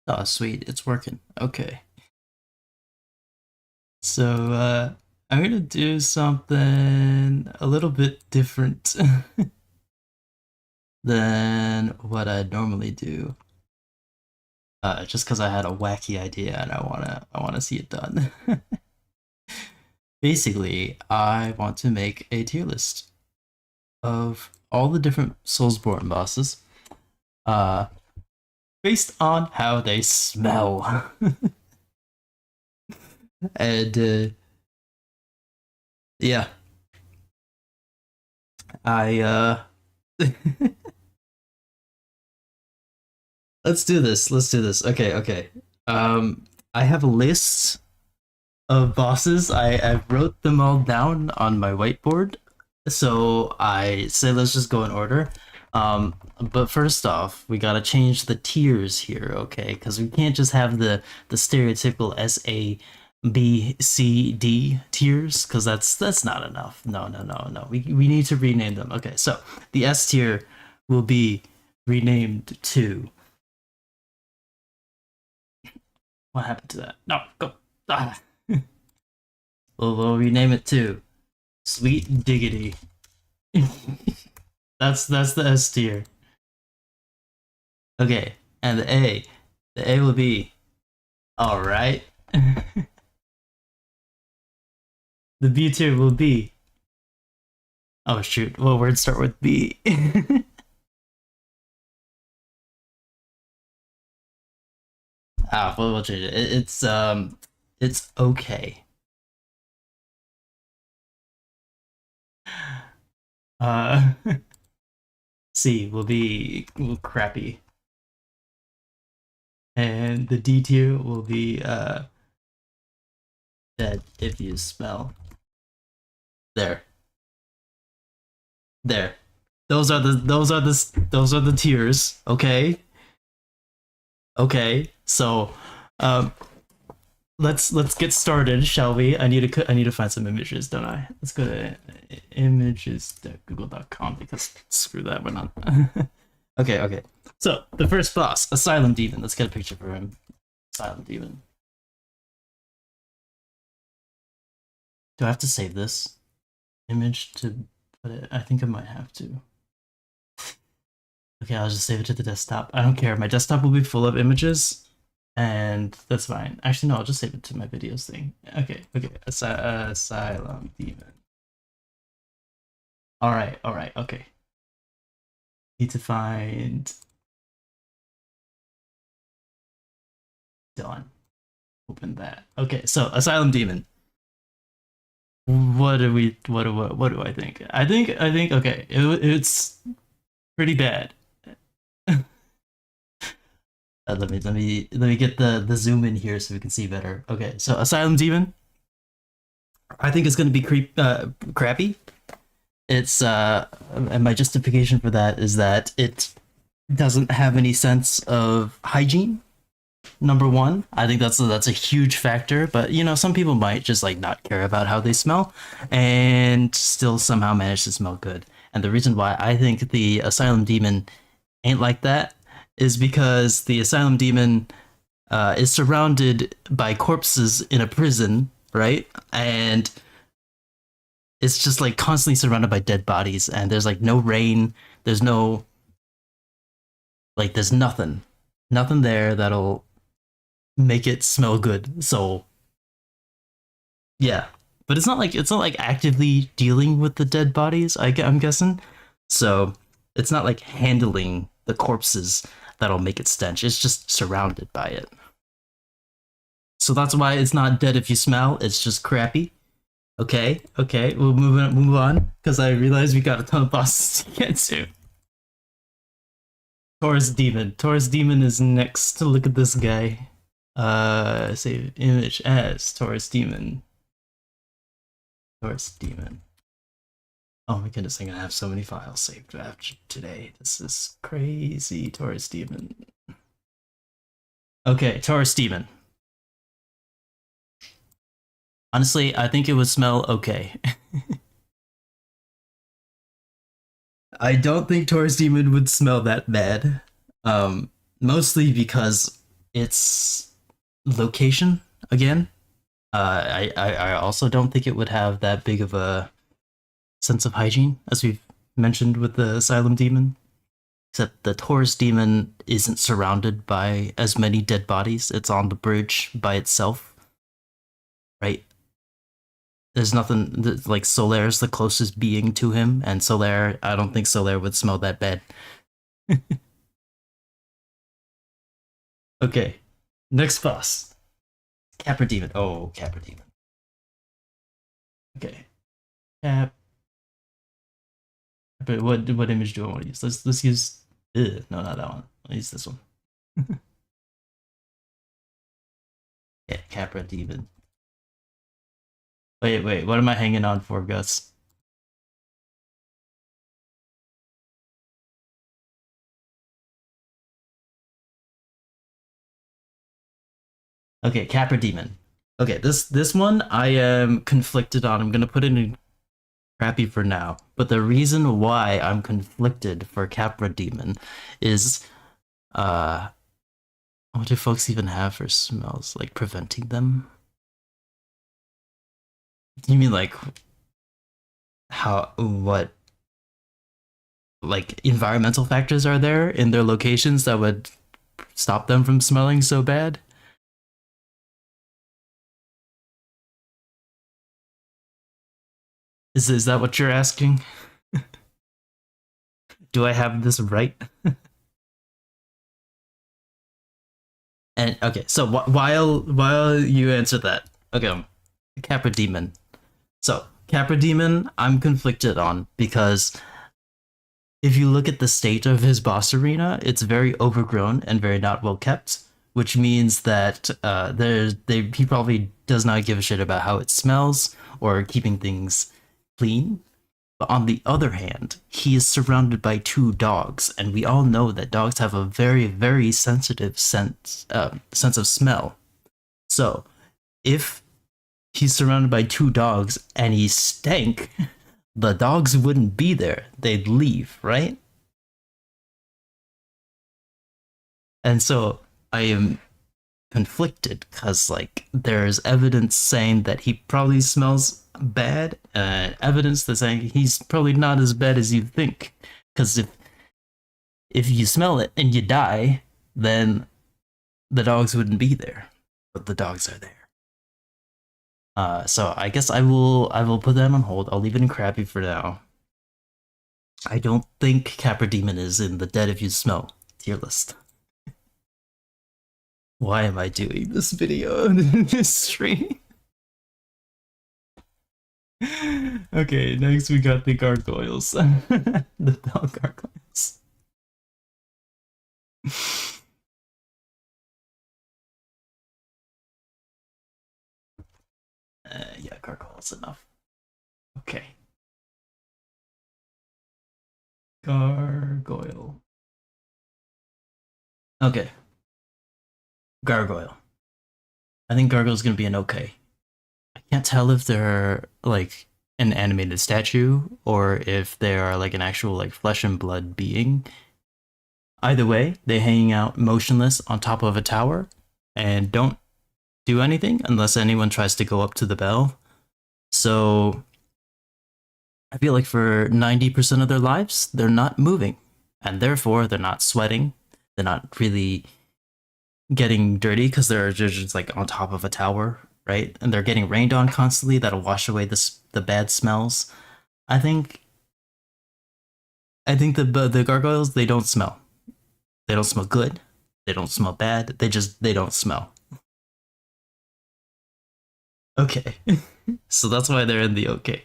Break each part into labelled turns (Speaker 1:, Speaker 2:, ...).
Speaker 1: Oh, sweet, it's working. Okay. So, I'm gonna do something a little bit different than what I normally do. Just because I had a wacky idea and I wanna see it done. Basically, I want to make a tier list of all the different Soulsborne bosses, uh, based on how they smell. And yeah, I let's do this. Let's do this. Okay, okay. I have a list of bosses. I wrote them all down on my whiteboard. So I say let's just go in order. But first off, we gotta change the tiers here, okay? Because we can't just have the stereotypical B, C, D tiers, because that's not enough. No, no, no, no. We need to rename them. Okay, so the S tier will be renamed to. What happened to that? No, go. Ah. We'll rename it to Sweet Diggity. That's the S tier. Okay, and the A will be all right. The B tier will be, oh shoot, what words start with B? We'll change it. It's okay. Uh, C will be crappy, and the D tier will be dead if you smell. There, there. Those are the tiers. Okay, okay. So, um, let's get started, shall we? I need to find some images, don't I? Let's go to images.google.com because screw that one on. Okay, okay. So the first boss, Asylum Demon. Let's get a picture for him. Asylum Demon. Do I have to save this image to put it? I think I might have to. Okay, I'll just save it to the desktop. I don't care. My desktop will be full of images, and that's fine. Actually, no, I'll just save it to my videos thing. Okay, okay. Asylum Demon. All right, okay. Need to find. Done. Open that. Okay, so Asylum Demon. What do we? What do I think? I think. Okay, it's pretty bad. Let me get the zoom in here so we can see better. Okay, so Asylum Demon. I think it's gonna be crappy. It's and my justification for that is that it doesn't have any sense of hygiene. Number one, I think that's a huge factor. But you know, some people might just like not care about how they smell, and still somehow manage to smell good. And the reason why I think the Asylum Demon ain't like that is because the Asylum Demon is surrounded by corpses in a prison, right? And it's just like constantly surrounded by dead bodies, and there's like no rain, there's no there's nothing there that'll make it smell good. So yeah, but it's not like actively dealing with the dead bodies. I'm guessing, so it's not like handling the corpses that'll make it stench. It's just surrounded by it. So that's why it's not dead if you smell. It's just crappy. Okay, okay, we'll move on because I realize we got a ton of bosses to get to. Taurus Demon. Taurus Demon is next. Look at this guy. Save image as Taurus Demon. Taurus Demon. Oh my goodness, I'm gonna have so many files saved after today. This is crazy. Taurus Demon. Okay, Taurus Demon. Honestly, I think it would smell okay. I don't think Taurus Demon would smell that bad. Mostly because its location again. I also don't think it would have that big of a sense of hygiene, as we've mentioned with the Asylum Demon. Except the Taurus Demon isn't surrounded by as many dead bodies. It's on the bridge by itself, right? There's nothing like Solaire's the closest being to him, and Solaire, I don't think Solaire would smell that bad. Okay, next boss, Capra Demon. Oh, Capra Demon. Okay, Cap. But what image do I want to use? Let's use. No, not that one. I'll use this one. Yeah, Capra Demon. Wait, what am I hanging on for, Gus? Okay, Capra Demon. Okay, this one I am conflicted on. I'm gonna put it in crappy for now. But the reason why I'm conflicted for Capra Demon is what do folks even have for smells? Like preventing them? You mean like how what like environmental factors are there in their locations that would stop them from smelling so bad? Is that what you're asking? Do I have this right? And okay, so while you answer that, okay, Capra Demon. So Capra Demon, I'm conflicted on because if you look at the state of his boss arena, it's very overgrown and very not well kept, which means that he probably does not give a shit about how it smells or keeping things clean. But on the other hand, he is surrounded by two dogs, and we all know that dogs have a very, very sensitive sense of smell. So, if he's surrounded by two dogs and he stank, the dogs wouldn't be there. They'd leave, right? And so I am conflicted because like there's evidence saying that he probably smells bad, evidence that's saying he's probably not as bad as you think. Because if you smell it and you die, then the dogs wouldn't be there, but the dogs are there. So I guess I will put that on hold. I'll leave it in crappy for now. I don't think Capra Demon is in the dead if you smell tier list. Why am I doing this video in this stream? Okay, next we got the gargoyles. The dog gargoyles. Yeah, gargoyles enough. Okay. Gargoyle. Okay. Gargoyle. I think Gargoyle's gonna be an okay. I can't tell if they're like an animated statue or if they are like an actual like flesh and blood being. Either way, they hang out motionless on top of a tower and don't do anything unless anyone tries to go up to the bell. So I feel like for 90% of their lives, they're not moving. And therefore, they're not sweating. They're not really getting dirty because they're just like on top of a tower, right? And they're getting rained on constantly. That'll wash away the bad smells. I think the gargoyles, they don't smell. They don't smell good. They don't smell bad. They don't smell. Okay. So that's why they're in the okay.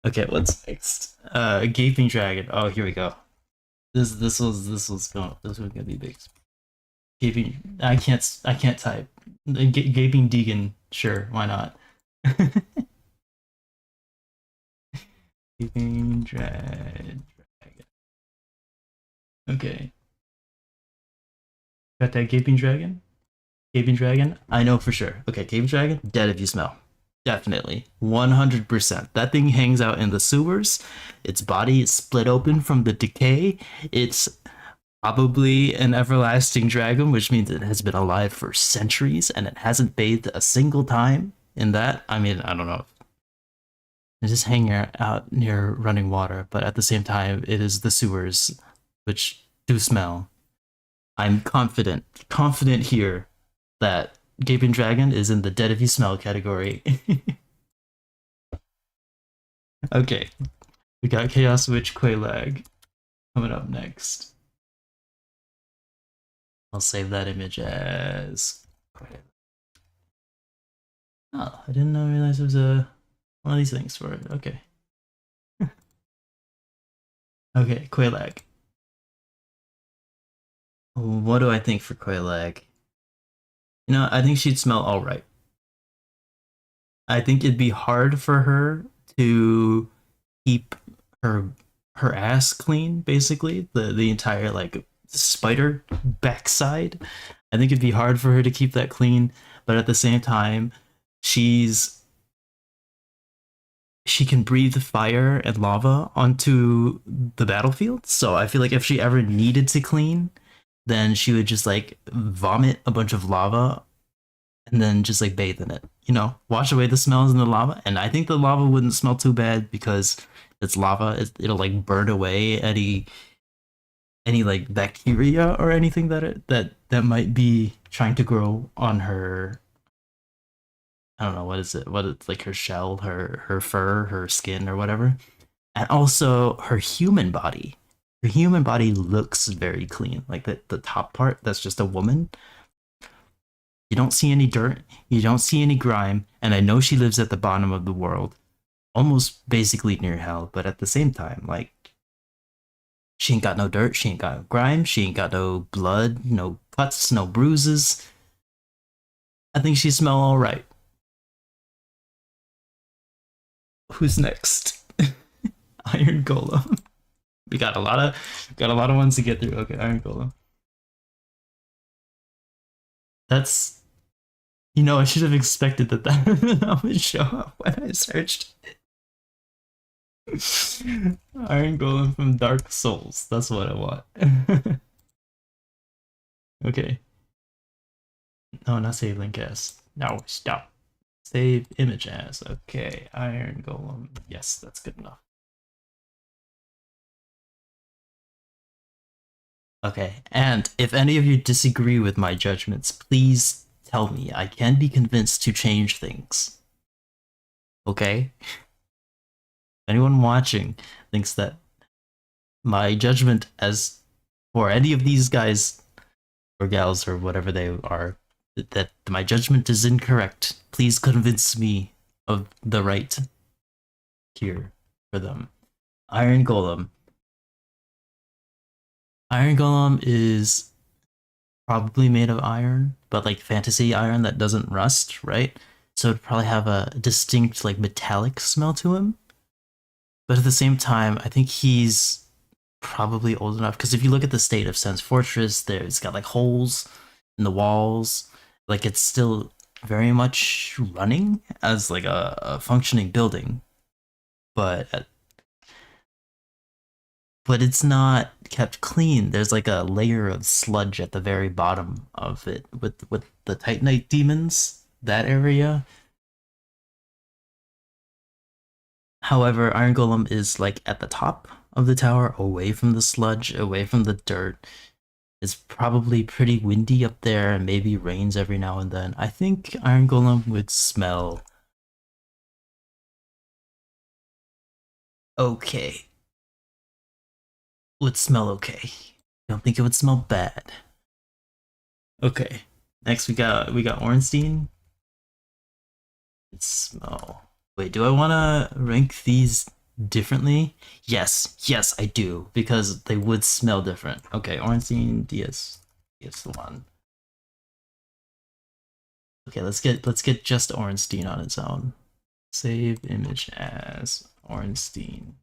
Speaker 1: Okay, what's next? Gaping Dragon. Oh, here we go. This was gonna be big. Gaping. I can't type. Gaping Deegan. Sure, why not? Gaping Dragon. Okay. Got that Gaping Dragon? Gaping Dragon? I know for sure. Okay, Gaping Dragon, dead if you smell. Definitely. 100%. That thing hangs out in the sewers. Its body is split open from the decay. Its Probably an everlasting dragon, which means it has been alive for centuries and it hasn't bathed a single time in that. I mean, I don't know. It's just hanging out near running water, but at the same time, it is the sewers, which do smell. I'm confident here that Gaping Dragon is in the dead if you smell category. Okay, we got Chaos Witch Quelaag coming up next. I'll save that image as. Oh, I didn't realize there was a one of these things for it. Okay. Okay, Quelaag. What do I think for Quelaag? You know, I think she'd smell alright. I think it'd be hard for her to keep her her ass clean, basically. The entire like spider backside. I think it'd be hard for her to keep that clean, but at the same time, she's she can breathe fire and lava onto the battlefield. So I feel like if she ever needed to clean, then she would just like vomit a bunch of lava and then just like bathe in it. You know, wash away the smells in the lava. And I think the lava wouldn't smell too bad because it's lava. It'll like burn away any like bacteria or anything that might be trying to grow on her. I don't know what is it. What it's like her shell, her fur, her skin, or whatever. And also her human body. Her human body looks very clean. Like the top part, that's just a woman. You don't see any dirt, you don't see any grime, and I know she lives at the bottom of the world, almost basically near hell, but at the same time, like, she ain't got no dirt, she ain't got no grime, she ain't got no blood, no cuts, no bruises. I think she smell alright. Who's next? Iron Golem. We got a lot of ones to get through. Okay, Iron Golem. That's you know, I should have expected that would show up when I searched. Iron Golem from Dark Souls. That's what I want. Okay. No, not save link as. No, stop. Save image as. Okay. Iron Golem. Yes, that's good enough. Okay. And if any of you disagree with my judgments, please tell me. I can be convinced to change things. Okay? Anyone watching thinks that my judgment as for any of these guys or gals or whatever they are, that my judgment is incorrect, please convince me of the right here for them. Iron Golem. Iron Golem is probably made of iron, but like fantasy iron that doesn't rust, right? So it'd probably have a distinct like metallic smell to him. But at the same time, I think he's probably old enough because if you look at the state of Sen's Fortress, there it's got like holes in the walls. Like it's still very much running as like a functioning building, but but it's not kept clean. There's like a layer of sludge at the very bottom of it with the Titanite demons. That area. However, Iron Golem is like at the top of the tower, away from the sludge, away from the dirt. It's probably pretty windy up there and maybe rains every now and then. I think Iron Golem would smell okay. Would smell okay. I don't think it would smell bad. Okay. Next we got Ornstein. It smell. Wait, do I wanna rank these differently? Yes, I do, because they would smell different. Okay, Ornstein, DS the one. Okay, let's get just Ornstein on its own. Save image as Ornstein.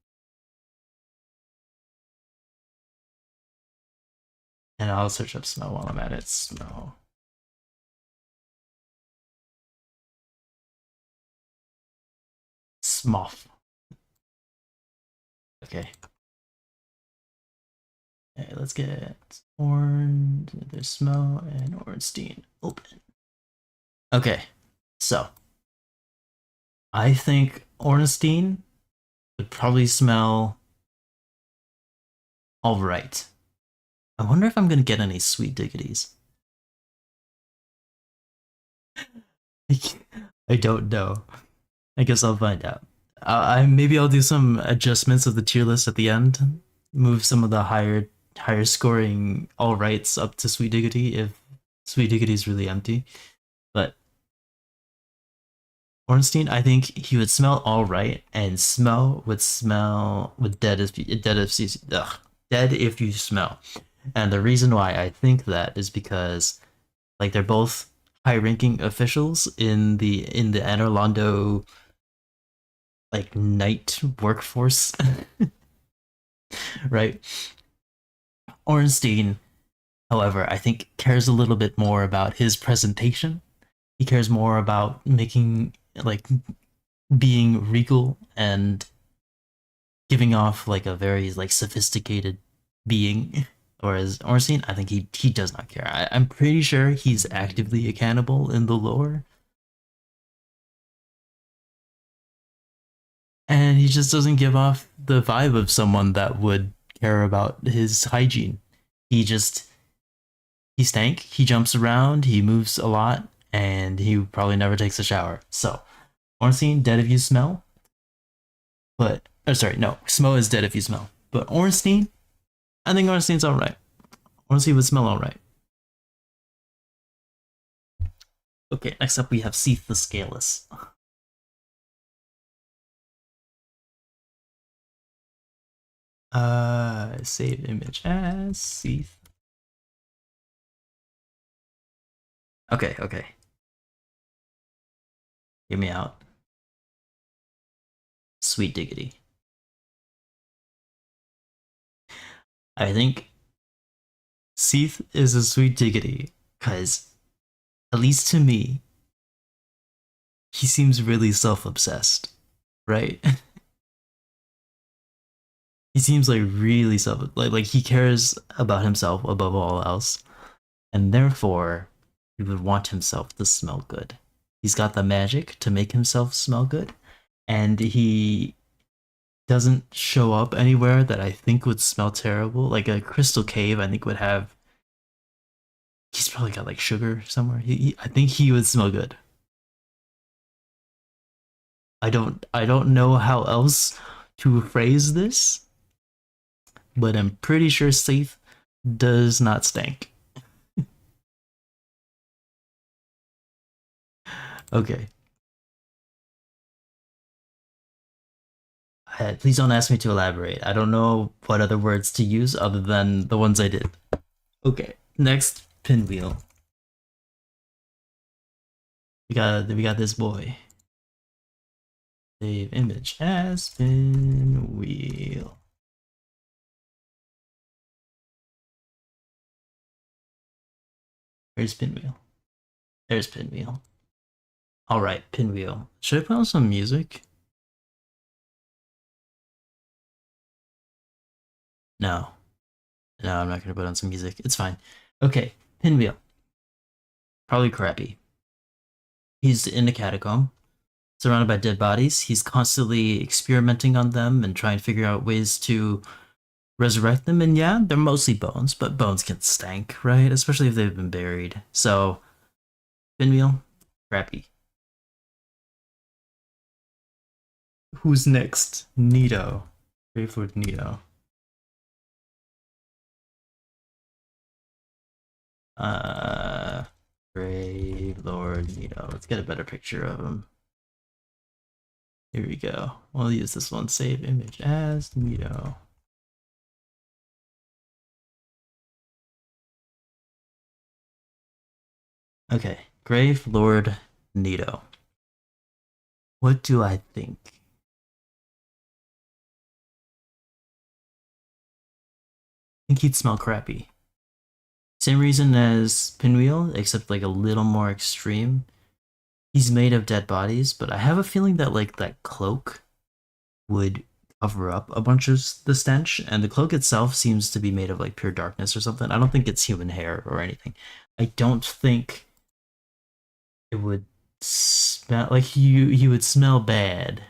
Speaker 1: And I'll search up smell while I'm at it. Smell. Smoff. Okay. Okay, let's get Orn, there's Smo, and Ornstein open. Okay, so I think Ornstein would probably smell alright. I wonder if I'm gonna get any sweet diggities. I don't know. I guess I'll find out. I maybe I'll do some adjustments of the tier list at the end. Move some of the higher scoring all rights up to Sweet Diggity if Sweet Diggity is really empty. But Ornstein, I think he would smell all right, and smell would smell with dead if you smell. And the reason why I think that is because like they're both high ranking officials in the Anorlando like night workforce, right? Ornstein, however, I think cares a little bit more about his presentation. He cares more about making like being regal and giving off like a very like sophisticated being. Whereas Ornstein, I think he does not care. I'm pretty sure he's actively a cannibal in the lore, and he just doesn't give off the vibe of someone that would care about his hygiene. He just he's stank. He jumps around. He moves a lot, and he probably never takes a shower. So Ornstein, dead if you smell. But sorry, no, Smo is dead if you smell. But Ornstein, I think Ornstein's all right. Ornstein would smell all right. Okay, next up we have Seath the Scaleless. Save image as Seath. Okay, okay. Get me out. Sweet diggity. I think Seath is a sweet diggity because, at least to me, he seems really self-obsessed, right? He seems like really like he cares about himself above all else, and therefore he would want himself to smell good. He's got the magic to make himself smell good, and he doesn't show up anywhere that I think would smell terrible. Like a crystal cave, I think would have. He's probably got like sugar somewhere. I think he would smell good. I don't know how else to phrase this, but I'm pretty sure Safe does not stink. Okay. Please don't ask me to elaborate. I don't know what other words to use other than the ones I did. Okay. Next, pinwheel. We got this boy. Save image as pinwheel. Where's pinwheel? There's pinwheel. All right, pinwheel. Should I put on some music? No. No, I'm not gonna put on some music. It's fine. Okay, pinwheel. Probably crappy. He's in a catacomb, surrounded by dead bodies. He's constantly experimenting on them and trying to figure out ways to resurrect them. And yeah, they're mostly bones, but bones can stank, right? Especially if they've been buried. So, pinwheel, crappy. Who's next? Nito. Gravelord Nito. Uh, Gravelord Nito. Let's get a better picture of him. Here we go. We'll use this one. Save image as Nito. Okay, Gravelord Nito. What do I think? I think he'd smell crappy. Same reason as Pinwheel, except like a little more extreme. He's made of dead bodies, but I have a feeling that like that cloak would cover up a bunch of the stench, and the cloak itself seems to be made of like pure darkness or something. I don't think it's human hair or anything. I don't think it would smell like he would smell bad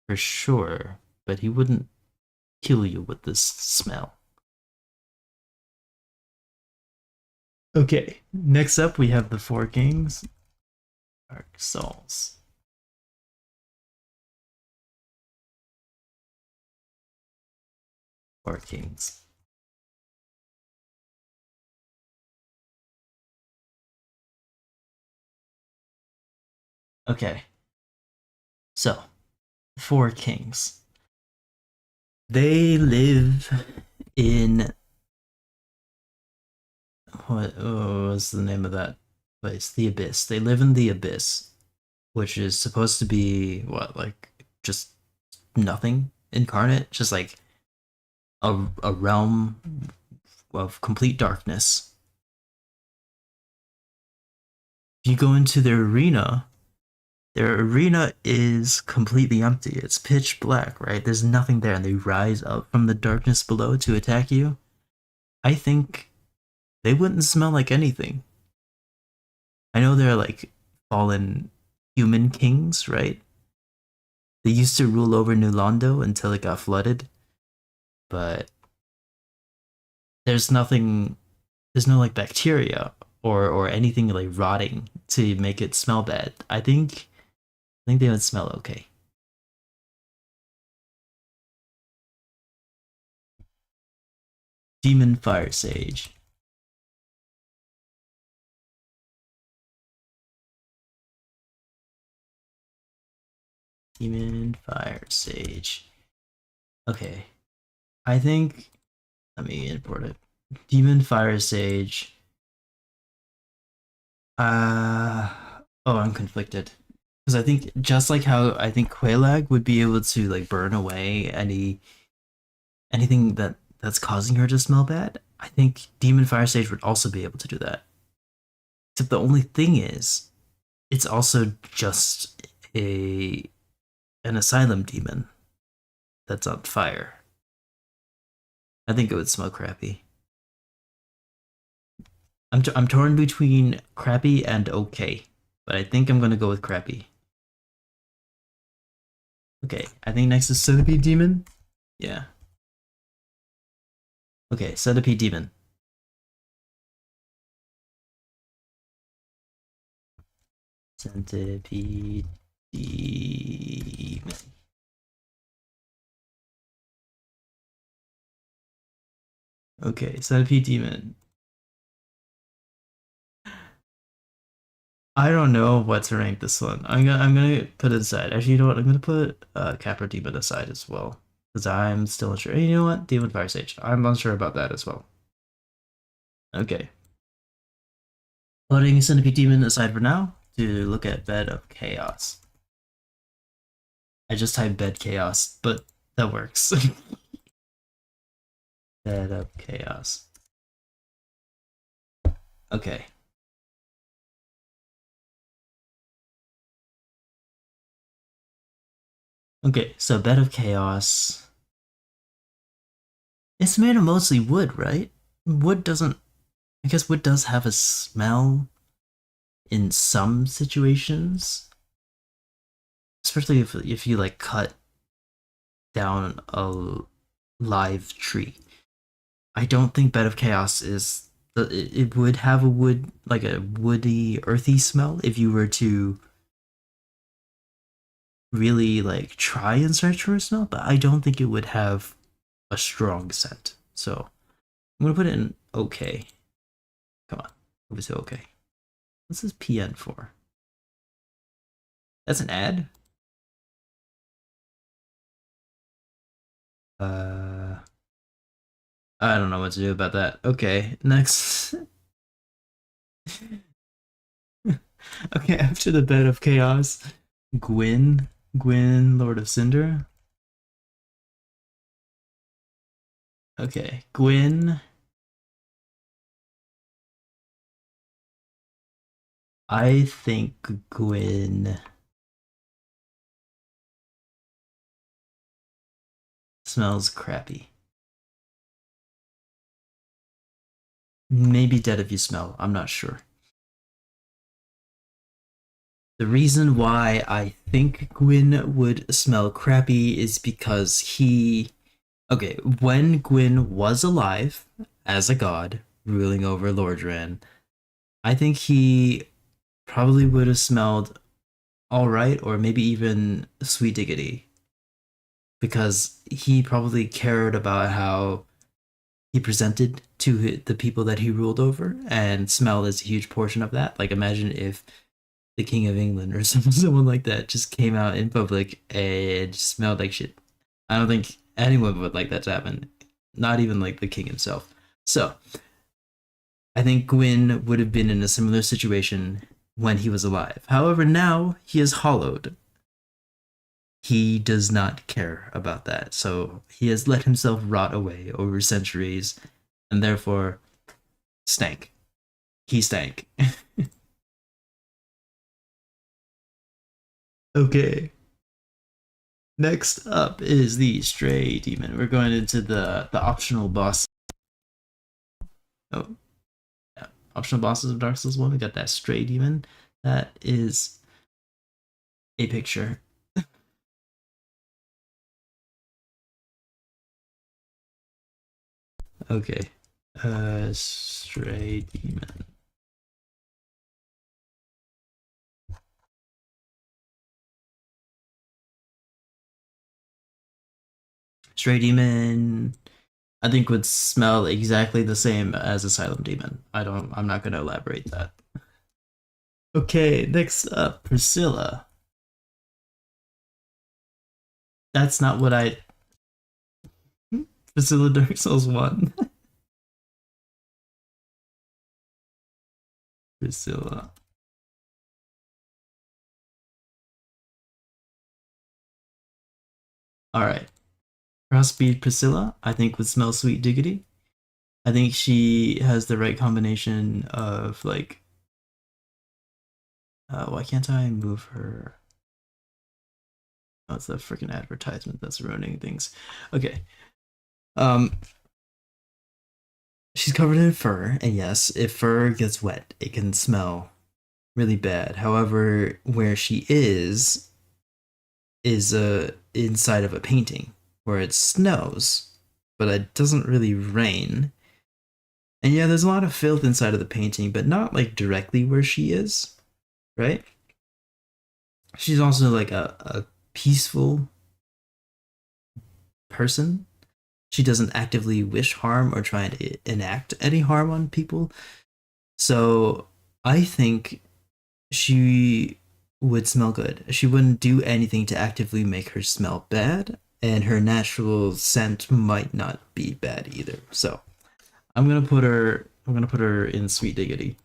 Speaker 1: for sure, but he wouldn't kill you with this smell. Okay, next up we have the Four Kings. Dark Souls. Four Kings. Okay, so Four Kings. They live in what was the name of that place? The Abyss. They live in the Abyss, which is supposed to be what, like just nothing incarnate, just like a realm of complete darkness. If you go into their arena is completely empty. It's pitch black, right? There's nothing there, and they rise up from the darkness below to attack you. I think they wouldn't smell like anything. I know they're like fallen human kings, right? They used to rule over New Londo until it got flooded, but there's nothing, there's no like bacteria or anything like rotting to make it smell bad. I think they would smell okay. Demon Fire Sage. Demon Fire Sage. Okay. I think, let me import it. Demon Fire Sage. Uh oh, I'm conflicted. Because I think just like how I think Quelaag would be able to like burn away anything that's causing her to smell bad, I think Demon Fire Sage would also be able to do that. Except the only thing is, it's also just a an asylum demon that's on fire. I think it would smell crappy. I'm torn between crappy and okay, but I think I'm gonna go with crappy. Okay, I think next is Centipede Demon. Yeah. Okay, Centipede Demon. Centipede Demon. Okay, Centipede Demon. I don't know what to rank this one. I'm gonna put it aside. Actually, you know what? I'm gonna put Capra Demon aside as well. Because I'm still unsure. Hey, you know what? Demon Fire Sage. I'm unsure about that as well. Okay. Putting Centipede Demon aside for now to look at Bed of Chaos. I just typed Bed Chaos, but that works. Bed of Chaos. Okay. Okay, so Bed of Chaos. It's made of mostly wood, right? Wood doesn't. I guess wood does have a smell in some situations, especially if you like cut down a live tree. I don't think Bed of Chaos is. It would have a wood, like a woody, earthy smell if you were to really like try and search for a smell, but I don't think it would have a strong scent. So I'm gonna put it in okay. Come on, move it to okay. What's this PN for? That's an ad? Uh, I don't know what to do about that. Okay, next. Okay, after the Bed of Chaos, Gwyn, Lord of Cinder. Okay, Gwyn. I think Gwyn. smells crappy. Maybe dead if you smell. I'm not sure. The reason why I think Gwyn would smell crappy is because he. Okay, when Gwyn was alive as a god ruling over Lordran, I think he probably would have smelled alright or maybe even sweet diggity because he probably cared about how he presented to the people that he ruled over, and smell is a huge portion of that. Like, imagine if the King of England or someone like that just came out in public and just smelled like shit. I don't think anyone would like that to happen, not even like the king himself. So, I think Gwyn would have been in a similar situation when he was alive. However, now he is hollowed. He does not care about that. So he has let himself rot away over centuries, and therefore, stank. He stank. Okay. Next up is the Stray Demon. We're going into the optional boss. Oh, yeah. Optional bosses of Dark Souls 1. We got that Stray Demon. That is a picture. Okay. Stray Demon. Stray Demon, I think would smell exactly the same as Asylum Demon. I'm not gonna elaborate that. Okay, next up, Priscilla. That's not what I. Priscilla Dark Souls 1. Priscilla. Alright. Crossbreed Priscilla, I think would smell sweet diggity. I think she has the right combination of like. Why can't I move her? Oh, it's the freaking advertisement that's ruining things. Okay. Um, she's covered in fur, and yes, if fur gets wet, it can smell really bad. However, where she is inside of a painting where it snows, but it doesn't really rain. And yeah, there's a lot of filth inside of the painting, but not like directly where she is, right? She's also like a peaceful person. She doesn't actively wish harm or try to enact any harm on people. So I think she would smell good. She wouldn't do anything to actively make her smell bad, and her natural scent might not be bad either. So I'm gonna put her in sweet diggity.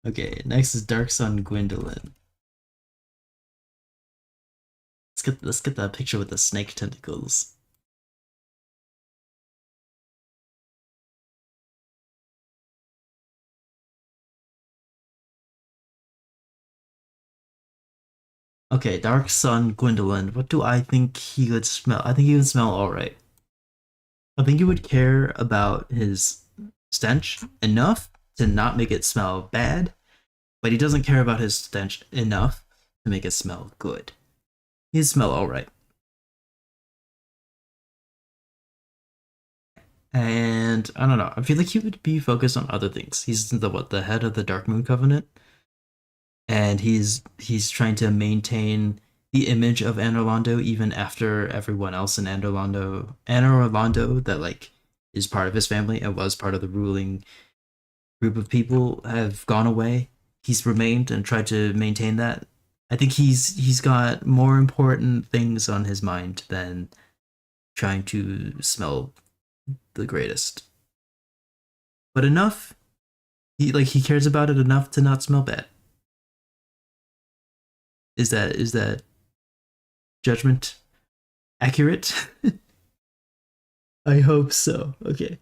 Speaker 1: Okay, next is Dark Sun Gwendolyn. Let's get that picture with the snake tentacles. Okay, Dark Sun Gwendolyn. What do I think he would smell? I think he would smell alright. I think he would care about his stench enough to not make it smell bad, but he doesn't care about his stench enough to make it smell good. He'd smell alright. And I don't know. I feel like he would be focused on other things. He's the head of the Dark Moon Covenant, and he's trying to maintain the image of Anor Londo even after everyone else in Anor Londo that like is part of his family and was part of the ruling group of people have gone away. He's remained and tried to maintain that. I think he's got more important things on his mind than trying to smell the greatest. But enough. He cares about it enough to not smell bad. Is that judgment accurate? I hope so. Okay.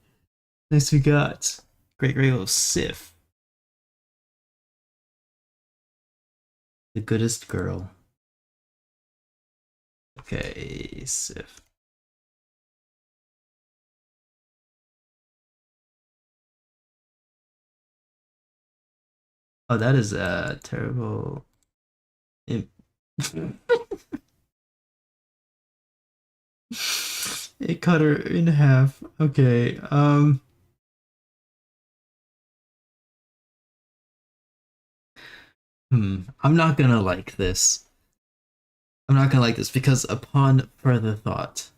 Speaker 1: Next we got Great Grey Sif, the goodest girl. Okay, Sif. Oh, that is terrible. It, it cut her in half. Okay. I'm not gonna like this. I'm not gonna like this because upon further thought,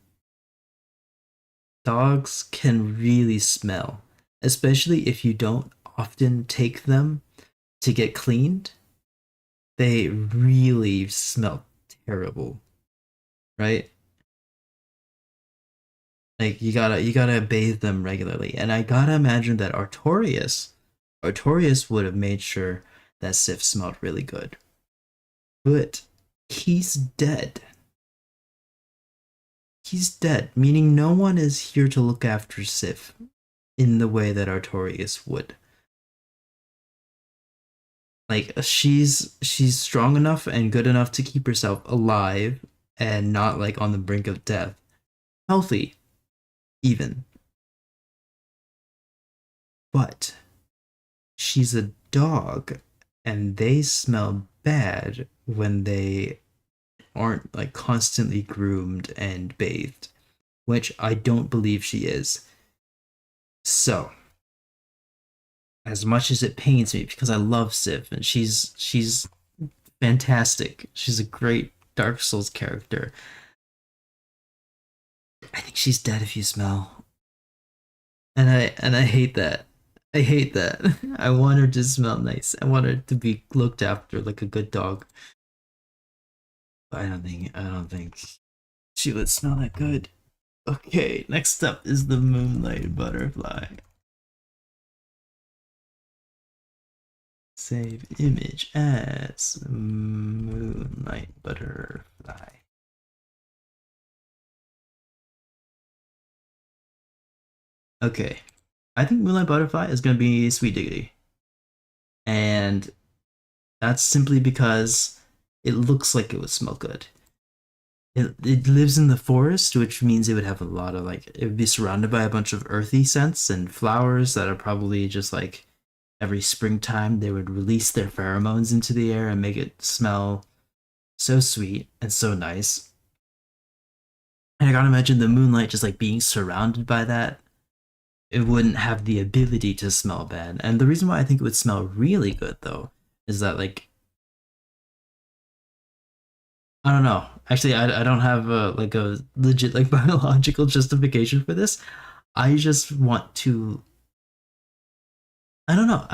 Speaker 1: dogs can really smell, especially if you don't often take them to get cleaned. They really smell terrible, right? Like you gotta bathe them regularly. And I gotta imagine that Artorias would have made sure that Sif smelled really good. But he's dead. He's dead, meaning no one is here to look after Sif in the way that Artorias would. Like she's strong enough and good enough to keep herself alive and not like on the brink of death. Healthy, even. But she's a dog and they smell bad when they aren't like constantly groomed and bathed, which I don't believe she is. So, as much as it pains me because I love Civ and she's fantastic. She's a great Dark Souls character. I think she's dead if you smell. And I hate that. I hate that. I want her to smell nice. I want her to be looked after like a good dog. But I don't think she would smell that good. Okay, next up is the moonlight butterfly. Save image as moonlight butterfly. Okay, I think moonlight butterfly is gonna be sweet diggity, and that's simply because it looks like it would smell good. It lives in the forest, which means it would have a lot of like it would be surrounded by a bunch of earthy scents and flowers that are probably just like every springtime they would release their pheromones into the air and make it smell so sweet and so nice. And I gotta imagine the moonlight just like being surrounded by that. It wouldn't have the ability to smell bad. And the reason why I think it would smell really good though is that like I don't know. Actually, I don't have like a legit like biological justification for this. I just want to. I don't know.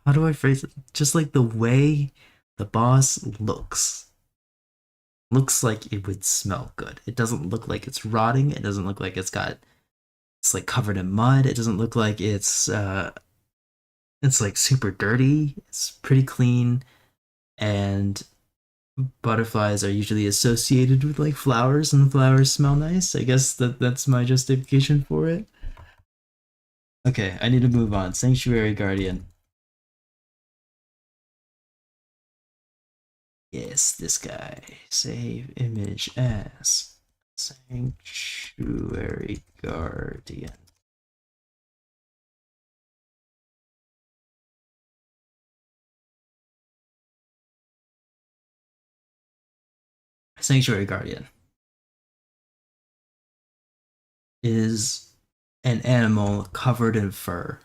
Speaker 1: How do I phrase it? Just like the way the boss looks like it would smell good. It doesn't look like it's rotting. It doesn't look like it's like covered in mud. It doesn't look like it's like super dirty. It's pretty clean, and butterflies are usually associated with like flowers, and flowers smell nice. I guess that's my justification for it. Okay, I need to move on. Sanctuary Guardian. Yes, this guy. Save image as Sanctuary Guardian. Sanctuary Guardian is an animal covered in fur.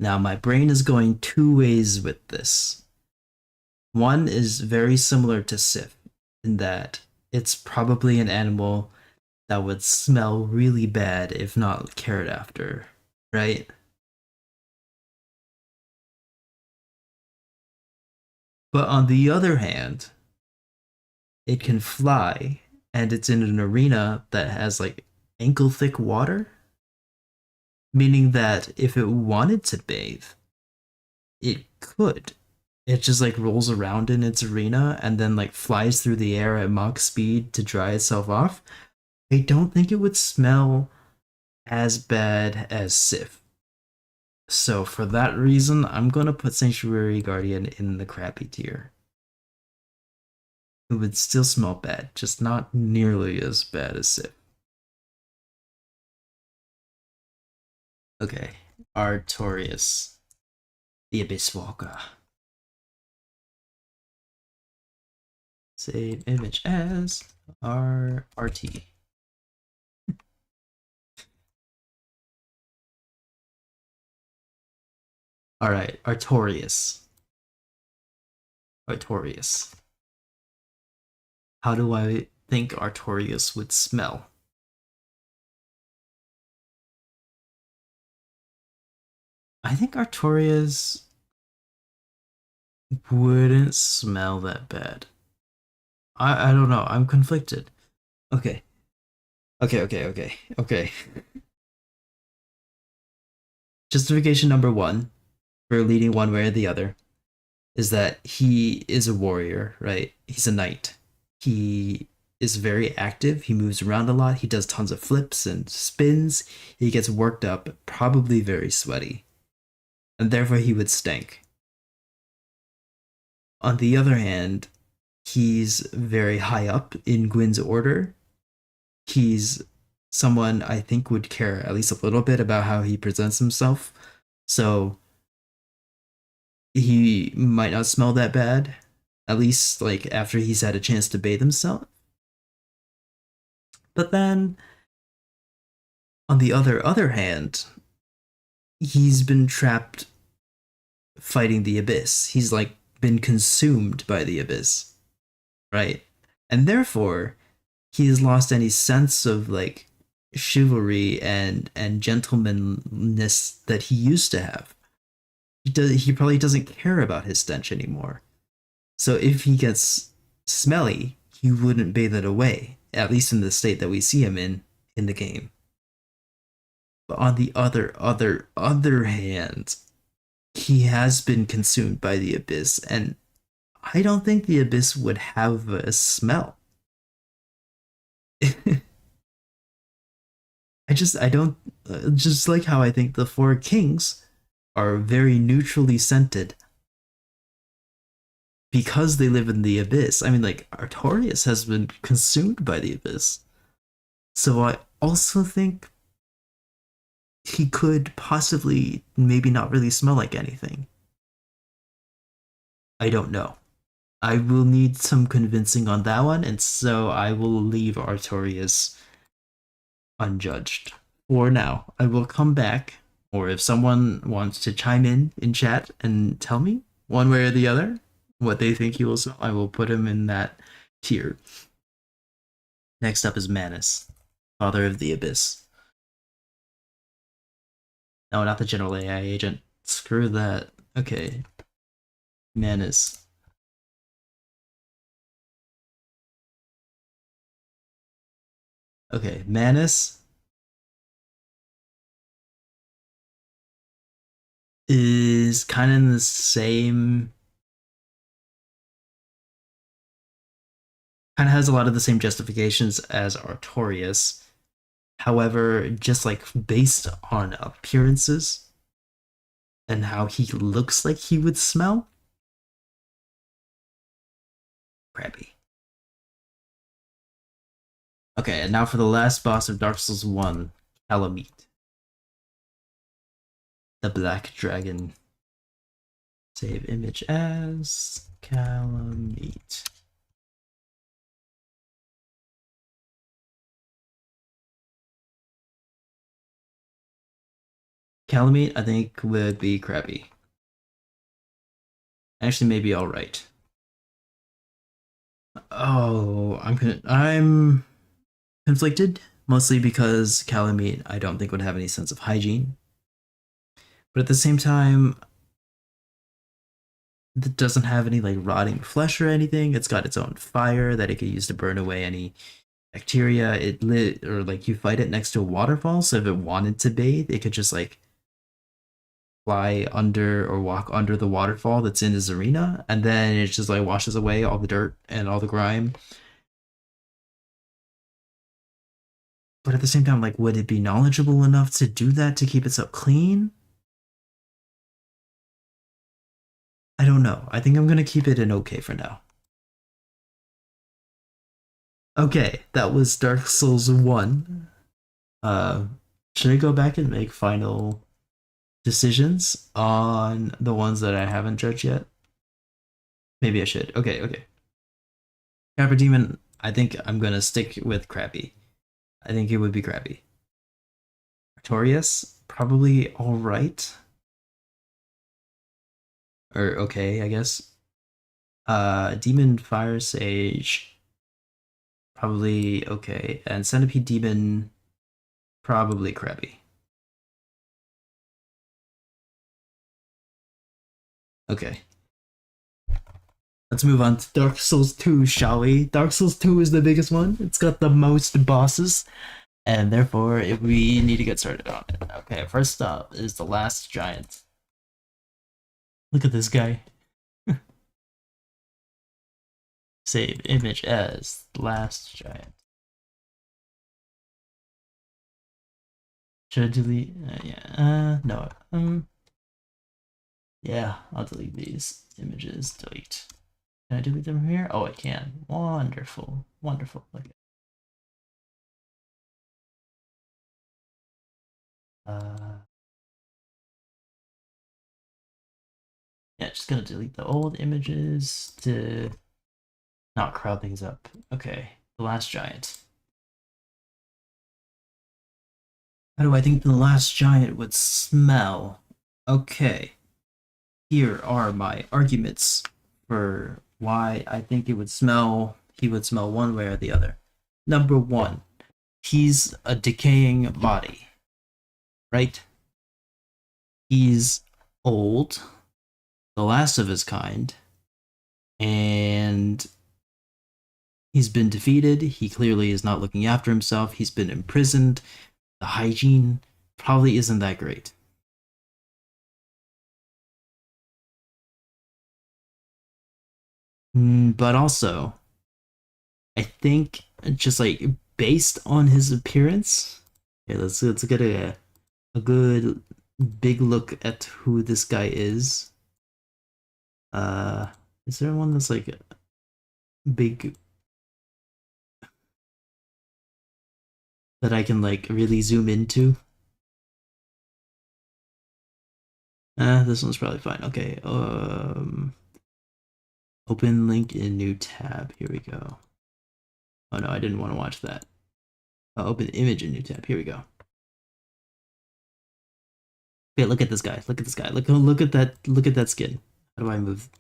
Speaker 1: Now, my brain is going two ways with this. One is very similar to Sif in that it's probably an animal that would smell really bad if not cared after, right? But on the other hand, it can fly and it's in an arena that has like ankle thick water, meaning that if it wanted to bathe, it could. It just like rolls around in its arena and then like flies through the air at Mach speed to dry itself off. I don't think it would smell as bad as Sif. So for that reason, I'm gonna put Sanctuary Guardian in the crappy tier. It would still smell bad, just not nearly as bad as Sif. Okay, Artorias, the Abyss Walker. Save image as RT. All right, Artorias. Artorias. How do I think Artorias would smell? I think Artorias wouldn't smell that bad. I don't know. I'm conflicted. Okay. Okay. Justification number one for leading one way or the other is that he is a warrior, right? He's a knight. He is very active. He moves around a lot. He does tons of flips and spins. He gets worked up, probably very sweaty, and therefore he would stink. On the other hand, he's very high up in Gwyn's order. He's someone I think would care at least a little bit about how he presents himself. So he might not smell that bad, at least like after he's had a chance to bathe himself. But then on the other hand, he's been trapped fighting the abyss. He's like been consumed by the abyss, right? And therefore, he has lost any sense of like chivalry and gentlemanness that he used to have. He probably doesn't care about his stench anymore. So if he gets smelly, he wouldn't bathe it away, at least in the state that we see him in the game. But on the other hand, he has been consumed by the abyss, and I don't think the abyss would have a smell. I don't just like how I think the four kings are very neutrally scented because they live in the abyss. I mean, like Artorias has been consumed by the abyss, so I also think he could possibly maybe not really smell like anything. I don't know. I will need some convincing on that one, and so I will leave Artorias unjudged for now. I will come back, or if someone wants to chime in chat and tell me one way or the other what they think he will smell, I will put him in that tier. Next up is Manus, Father of the Abyss. No, not the General AI agent. Screw that. Okay. Manus. Okay, Manus is kind of in the same, kind of has a lot of the same justifications as Artorias. However, just like based on appearances and how he looks like he would smell, crappy. Okay, and now for the last boss of Dark Souls 1, Calamite. The Black Dragon. Save image as Calamite. Calamite, I think, would be crappy. Actually, maybe alright. Oh, I'm conflicted, mostly because Calamite I don't think would have any sense of hygiene. But at the same time, it doesn't have any like rotting flesh or anything. It's got its own fire that it could use to burn away any bacteria. It lit, or like you fight it next to a waterfall, so if it wanted to bathe, it could just like fly under or walk under the waterfall that's in his arena, and then it just like washes away all the dirt and all the grime. But at the same time, like, would it be knowledgeable enough to do that to keep itself clean? I don't know. I think I'm gonna keep it in okay for now. Okay, that was Dark Souls 1. Uh, should I go back and make final decisions on the ones that I haven't judged yet? Maybe I should. Okay, okay. Crapper Demon, I think I'm gonna stick with Crappy. I think it would be Crappy. Artorias, probably alright. Or okay, I guess. Demon Fire Sage, probably okay. And Centipede Demon, probably Crappy. Okay. Let's move on to Dark Souls 2, shall we? Dark Souls 2 is the biggest one. It's got the most bosses, and therefore we need to get started on it. Okay, first up is the last giant. Look at this guy. Save image as last giant. Should I delete? Yeah. No. Yeah, I'll delete these images. Delete. Can I delete them from here? Oh, I can. Wonderful. Wonderful. Okay. Uh, yeah, just gonna delete the old images to not crowd things up. Okay, the last giant. How do I think the last giant would smell? Okay, here are my arguments for why I think it would smell. He would smell one way or the other. Number one, he's a decaying body, right? He's old, the last of his kind, and he's been defeated. He clearly is not looking after himself. He's been imprisoned. The hygiene probably isn't that great. But also, I think just like based on his appearance, okay, let's get a good big look at who this guy is. Uh, is there one that's like big that I can like really zoom into? This one's probably fine. Okay. Open link in new tab. Here we go. Oh no, I didn't want to watch that. Open image in new tab. Here we go. Okay, look at this guy. Look at this guy. Look at that. Look at that skin. How do I move?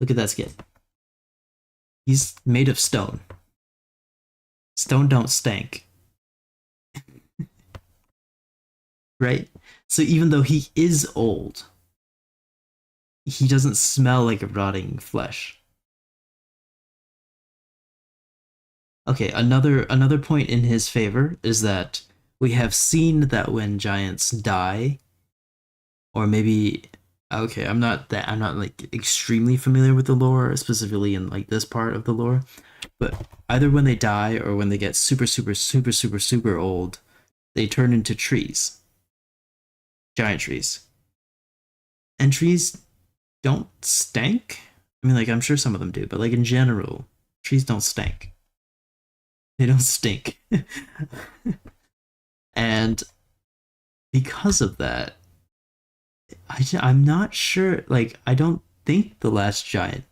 Speaker 1: Look at that skin. He's made of stone. Stone don't stank, right? So even though he is old, he doesn't smell like rotting flesh. Okay, another point in his favor is that we have seen that when giants die, or maybe okay, I'm not like extremely familiar with the lore, specifically in like this part of the lore, but either when they die or when they get super old, they turn into trees, giant trees. And trees don't stink. I mean, like I'm sure some of them do, but like in general, trees don't stink. They don't stink. And because of that, I'm not sure. Like, I don't think the last giant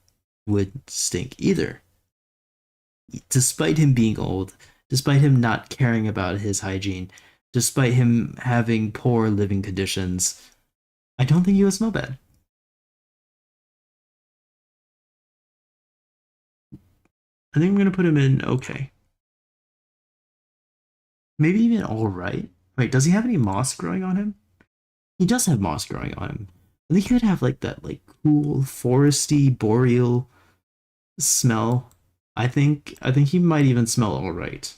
Speaker 1: would stink either. Despite him being old, despite him not caring about his hygiene, despite him having poor living conditions, I don't think he would smell bad. I think I'm gonna put him in okay. Maybe even alright. Wait, does he have any moss growing on him? He does have moss growing on him. I think he would have like that like cool foresty boreal smell. I think he might even smell alright.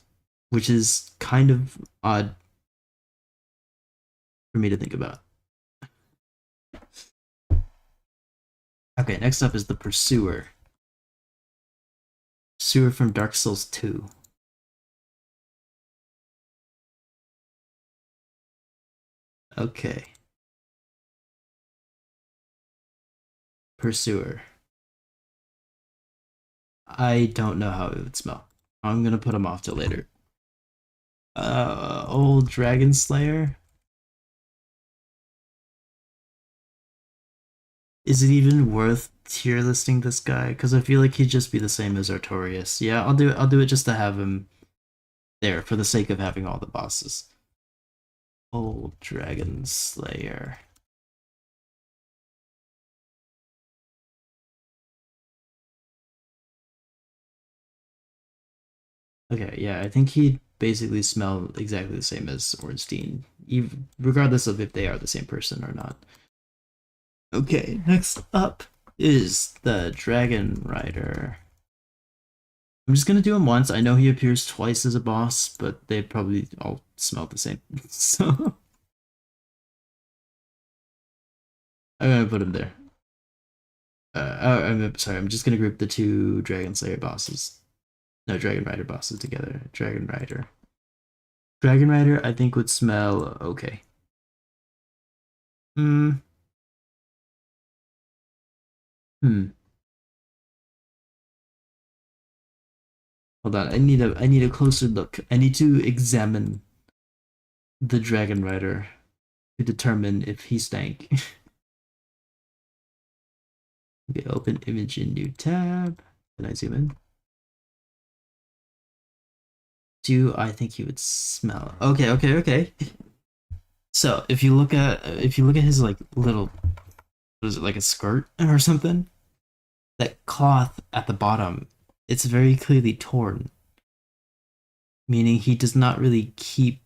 Speaker 1: Which is kind of odd for me to think about. Okay, next up is the Pursuer. Pursuer from Dark Souls 2. Okay, Pursuer. I don't know how it would smell. I'm gonna put him off till later. Old Dragon Slayer. Is it even worth tier listing this guy? Because I feel like he'd just be the same as Artorias. Yeah, I'll do it. I'll do it just to have him there for the sake of having all the bosses. Old Dragon Slayer. Okay, yeah, I think he'd basically smell exactly the same as Ornstein, even, regardless of if they are the same person or not. Okay, next up is the Dragon Rider. I'm just gonna do him once. I know he appears twice as a boss, but they probably all smell the same. So I'm gonna put him there. I'm sorry, I'm just gonna group the two Dragon Slayer bosses. No, Dragon Rider bosses together. Dragon Rider. Dragon Rider, I think would smell okay. Hmm. Hmm. Hold on. I need a closer look. I need to examine the Dragon Rider to determine if he stank. Okay, open image in new tab. Can I zoom in? Do I think he would smell? Okay, okay, okay. So if you look at his like little, what is it, like a skirt or something? That cloth at the bottom, it's very clearly torn, meaning he does not really keep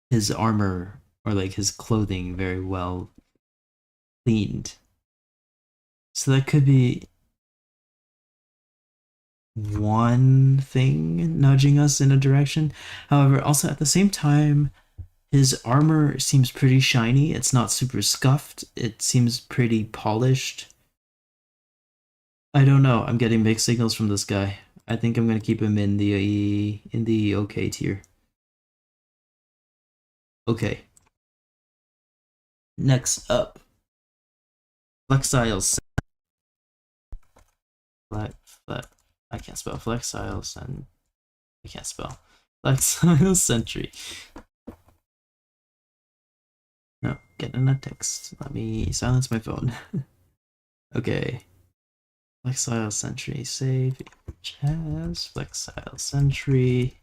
Speaker 1: his armor or like his clothing very well cleaned. So that could be one thing nudging us in a direction. However, also at the same time, his armor seems pretty shiny. It's not super scuffed. It seems pretty polished. I don't know. I'm getting mixed signals from this guy. I think I'm gonna keep him in the okay tier. Okay. Next up, Flexiles. Flex, flex. I can't spell Flexiles, and I can't spell Flexile Sentry. No, get in a text. Let me silence my phone. Okay. Flexile Sentry. Save as Flexile Sentry.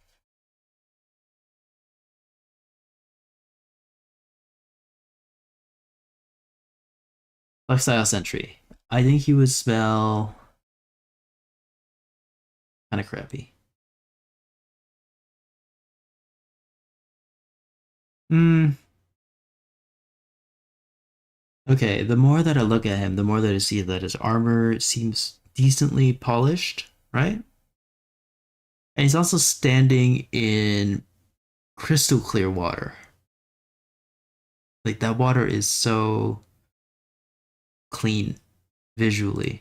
Speaker 1: Flexile Sentry. I think he would spell kind of crappy. Hmm. Okay, the more that I look at him, the more that I see that his armor seems decently polished, right? And he's also standing in crystal clear water. Like that water is so clean visually,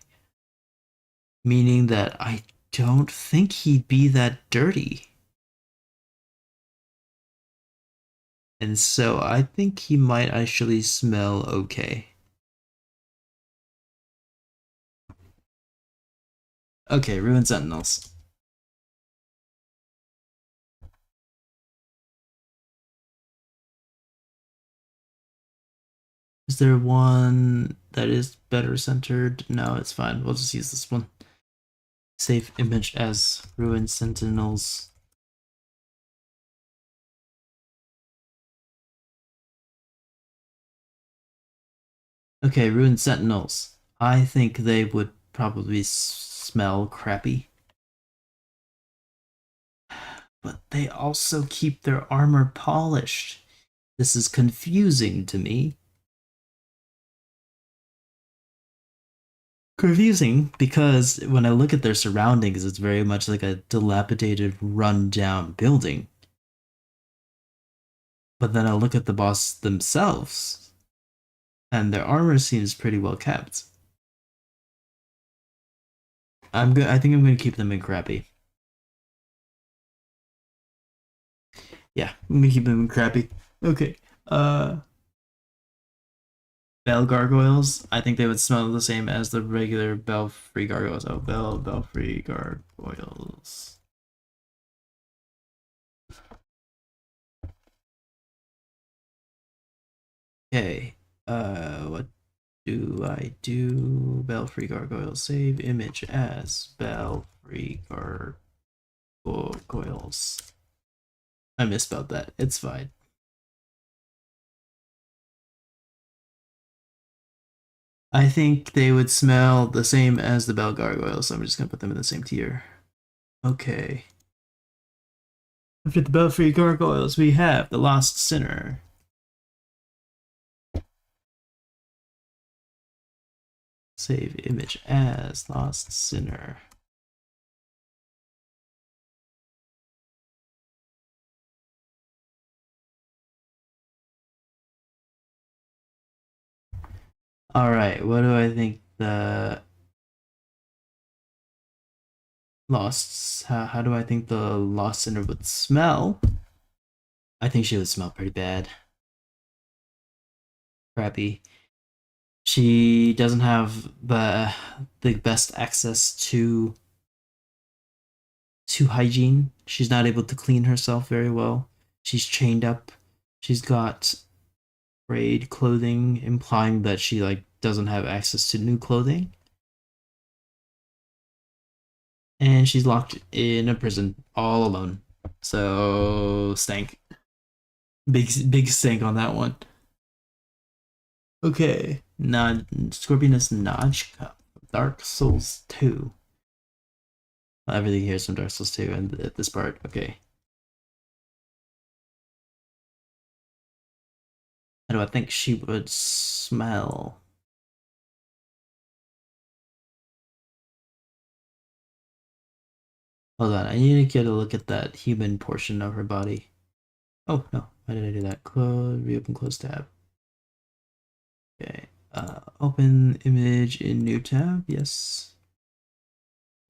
Speaker 1: meaning that I don't think he'd be that dirty. And so I think he might actually smell okay. Okay, Ruined Sentinels. Is there one that is better centered? No, it's fine. We'll just use this one. Save image as Ruined Sentinels. Okay, Ruined Sentinels. I think they would probably smell crappy. But they also keep their armor polished. This is confusing to me. Confusing because when I look at their surroundings, it's very much like a dilapidated, run-down building. But then I look at the boss themselves, and their armor seems pretty well kept. I'm good. I think I'm gonna keep them in crappy. Yeah, I'm gonna keep them in crappy. Okay. Uh, bell gargoyles, I think they would smell the same as the regular belfry gargoyles. Oh, belfry gargoyles. Okay. What do I do? Belfry gargoyles. Save image as belfry gargoyles. I misspelled that. It's fine. I think they would smell the same as the bell gargoyles, so I'm just gonna put them in the same tier. Okay. After the belfry gargoyles, we have the lost sinner. Save image as lost sinner. All right, what do I think the lost? How do I think the lost sinner would smell? I think she would smell pretty bad, crappy. She doesn't have the best access to hygiene. She's not able to clean herself very well. She's chained up. She's got frayed clothing, implying that she like doesn't have access to new clothing. And she's locked in a prison all alone. So stank. Big stank on that one. Okay. Scorpion is Najka. Dark Souls 2. Everything here is from Dark Souls 2 and this part. Okay. How do I think she would smell? Hold on, I need to get a look at that human portion of her body. Oh, no. Why did I do that? Reopen, close tab. Okay. Open image in new tab. Yes.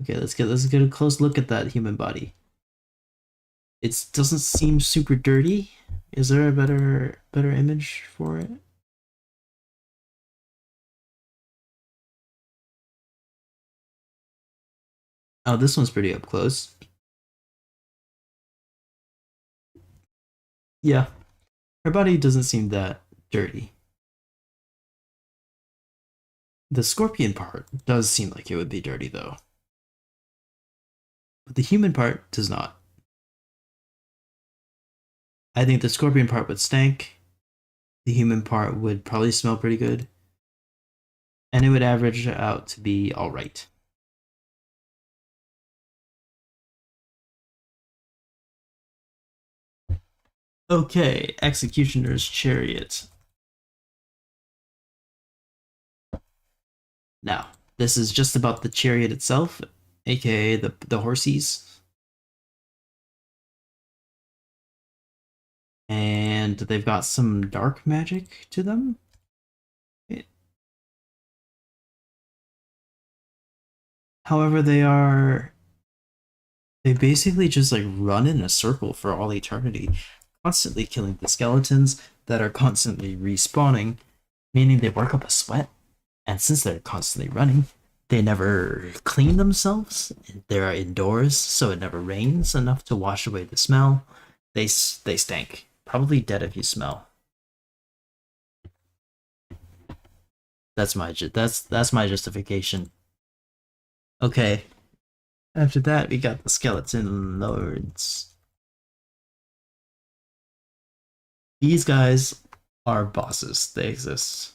Speaker 1: Okay, let's get a close look at that human body. It doesn't seem super dirty. Is there a better image for it? Oh, this one's pretty up close. Yeah, her body doesn't seem that dirty. The scorpion part does seem like it would be dirty though. But the human part does not. I think the scorpion part would stank. The human part would probably smell pretty good. And it would average out to be alright. Okay, Executioner's Chariot. Now, this is just about the chariot itself, aka the horsies. And they've got some dark magic to them. However, they basically just like run in a circle for all eternity, constantly killing the skeletons that are constantly respawning, meaning they work up a sweat. And since they're constantly running, they never clean themselves. They're indoors, so it never rains enough to wash away the smell. They stank. Probably dead if you smell. That's my justification. Okay. After that, we got the skeleton lords. These guys are bosses. They exist.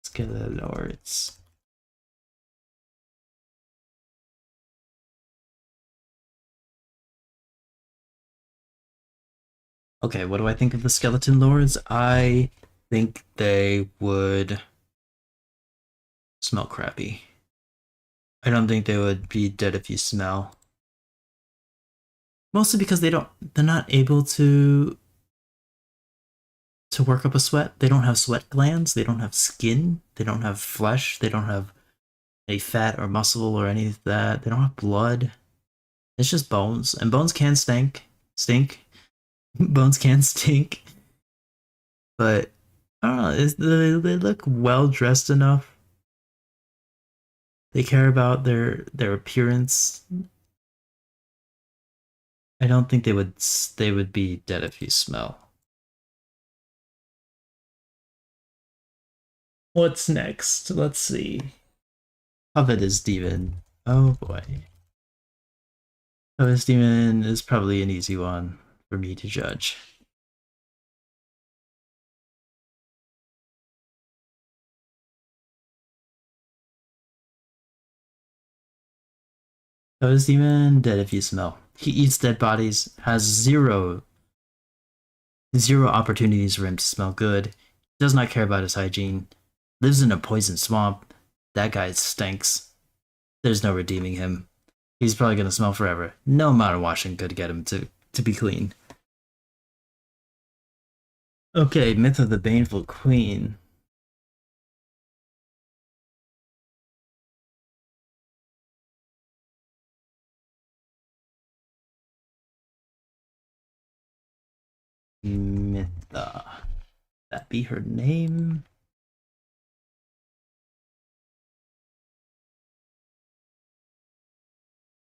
Speaker 1: Skeleton lords. Okay, what do I think of the skeleton lords? I think they would smell crappy. I don't think they would be dead if you smell. Mostly because they're not able to work up a sweat. They don't have sweat glands, they don't have skin, they don't have flesh, they don't have any fat or muscle or any of that. They don't have blood. It's just bones. And bones can stink. Bones can stink. But I don't know. They look well dressed enough. They care about their appearance. I don't think they would be dead if you smell. What's next? Let's see. Covetous Demon. Oh boy. Covetous Demon is probably an easy one for me to judge. Covetous Demon, dead if you smell. He eats dead bodies, has zero opportunities for him to smell good, does not care about his hygiene, lives in a poison swamp. That guy stinks. There's no redeeming him. He's probably gonna smell forever. No amount of washing could get him to be clean. Okay, Myth of the Baneful Queen. Mytha. That be her name?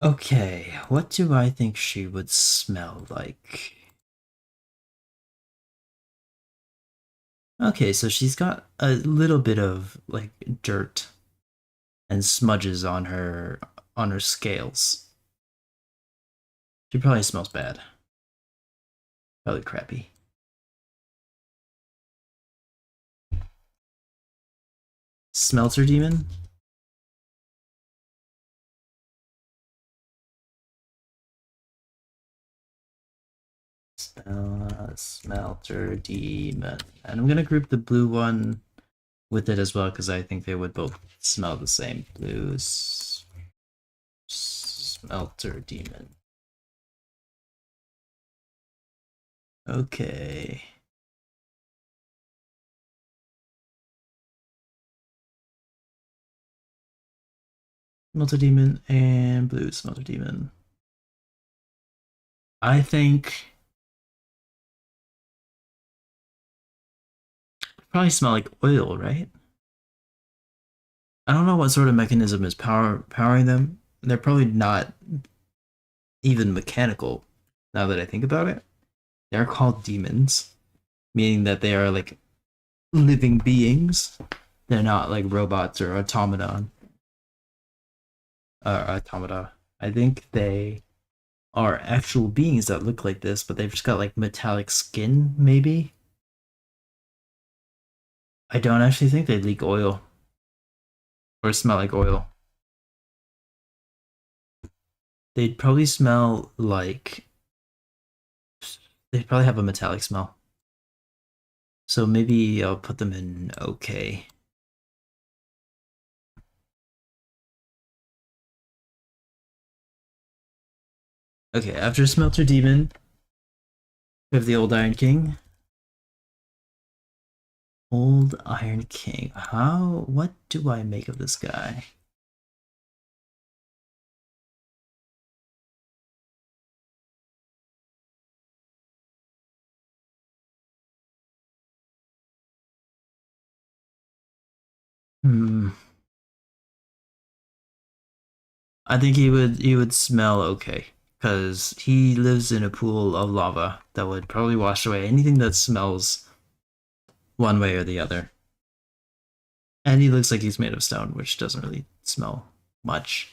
Speaker 1: Okay, what do I think she would smell like? Okay, so she's got a little bit of like dirt and smudges on her scales. She probably smells bad. Probably crappy. Smelter demon? Smelter demon. And I'm gonna group the blue one with it as well because I think they would both smell the same. Blue smelter demon. Okay. Smelter demon and blue smelter demon. I think probably smell like oil, right? I don't know what sort of mechanism is powering them. They're probably not even mechanical. Now that I think about it, they're called demons, meaning that they are like living beings. They're not like robots or automaton. Automata. I think they are actual beings that look like this, but they've just got like metallic skin, maybe. I don't actually think they leak oil or smell like oil. They'd probably smell like they'd probably have a metallic smell. So maybe I'll put them in okay. Okay, after Smelter Demon, we have the Old Iron King. Old Iron King. What do I make of this guy? Hmm. I think he would smell okay because he lives in a pool of lava that would probably wash away anything that smells one way or the other. And he looks like he's made of stone, which doesn't really smell much.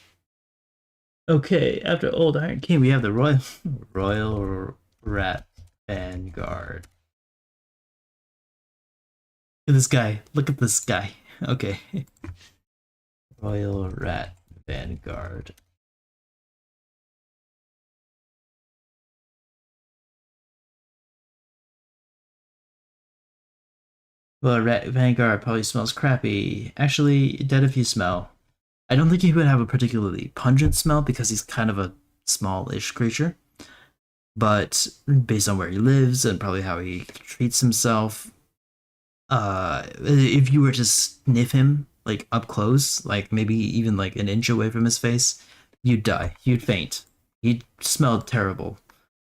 Speaker 1: Okay, after Old Iron King, we have the Royal Rat Vanguard. Look at this guy. Look at this guy. Okay. Royal Rat Vanguard. Well, Rat Vanguard probably smells crappy. Actually, dead if you smell. I don't think he would have a particularly pungent smell because he's kind of a small-ish creature. But based on where he lives and probably how he treats himself, if you were to sniff him like up close, like maybe even like an inch away from his face, you'd die. You'd faint. He'd smell terrible,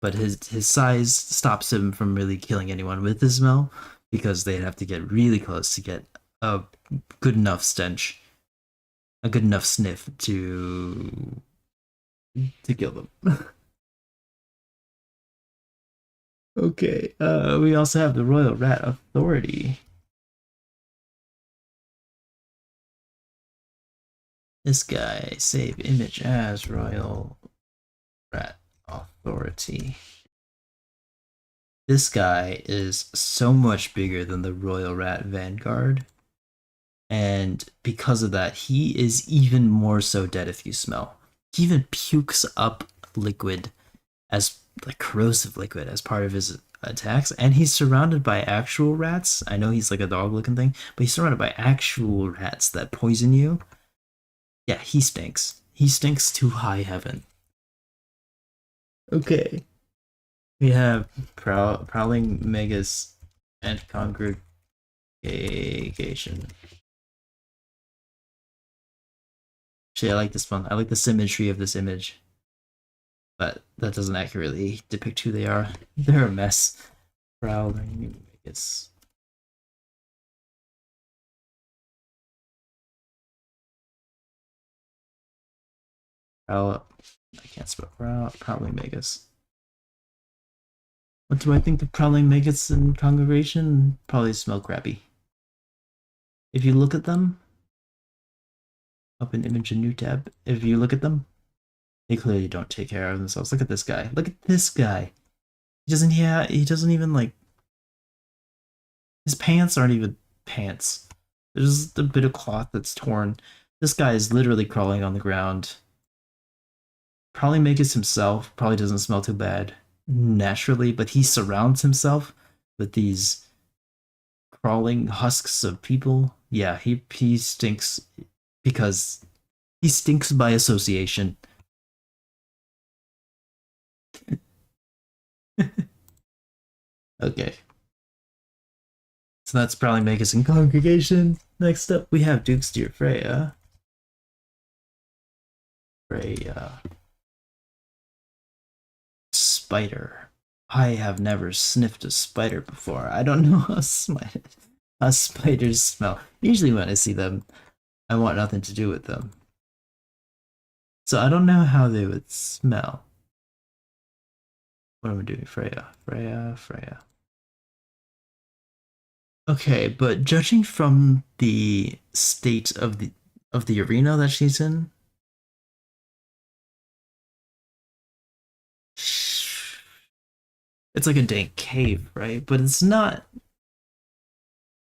Speaker 1: but his size stops him from really killing anyone with his smell. because they'd have to get really close to get a good enough stench, a good enough sniff to kill them. Okay. We also have the Royal Rat Authority. This guy, save image as Royal Rat Authority. This guy is so much bigger than the Royal Rat Vanguard. And because of that, he is even more so dead if you smell. He even pukes up liquid as like corrosive liquid as part of his attacks, and he's surrounded by actual rats. I know he's like a dog looking thing, but he's surrounded by actual rats that poison you. Yeah, he stinks. He stinks to high heaven. Okay. We have Prowling Megas and Congregation. Actually, I like this one. I like the symmetry of this image. But that doesn't accurately depict who they are. They're a mess. Prowling Megas. I can't spell Prowling Megas. What do I think of Prowling Megas in Congregation? Probably smell crappy. If you look at them, open image in new tab. If you look at them, they clearly don't take care of themselves. Look at this guy. Look at this guy. He doesn't even like his pants aren't even pants. There's a bit of cloth that's torn. This guy is literally crawling on the ground. Probably Magus himself probably doesn't smell too bad naturally, but he surrounds himself with these crawling husks of people. Yeah, he stinks because he stinks by association. Okay. So that's probably Magus in Congregation. Next up, we have Duke's Dear Freya. Freya. Spider. I have never sniffed a spider before. I don't know how spiders smell. Usually when I see them, I want nothing to do with them. So I don't know how they would smell. What am I doing? Freya. Okay, but judging from the state of the arena that she's in, it's like a dank cave, right? But it's not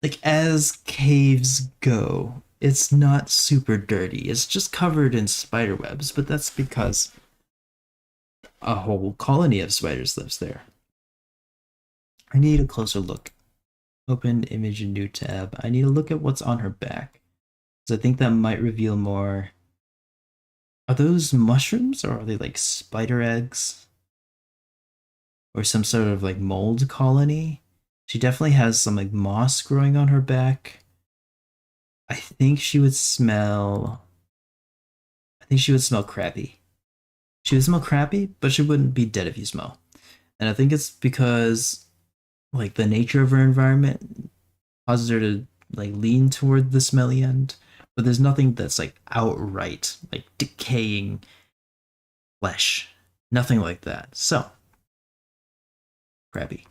Speaker 1: like as caves go, it's not super dirty. It's just covered in spider webs, but that's because a whole colony of spiders lives there. I need a closer look. Open image in new tab. I need to look at what's on her back. Because I think that might reveal more. Are those mushrooms or are they like spider eggs? Or some sort of like mold colony? She definitely has some like moss growing on her back. I think she would smell. I think she would smell crappy. She would smell crappy, but she wouldn't be dead if you smell. And I think it's because like the nature of her environment causes her to like lean toward the smelly end. But there's nothing that's like outright like decaying flesh. Nothing like that. So crappy.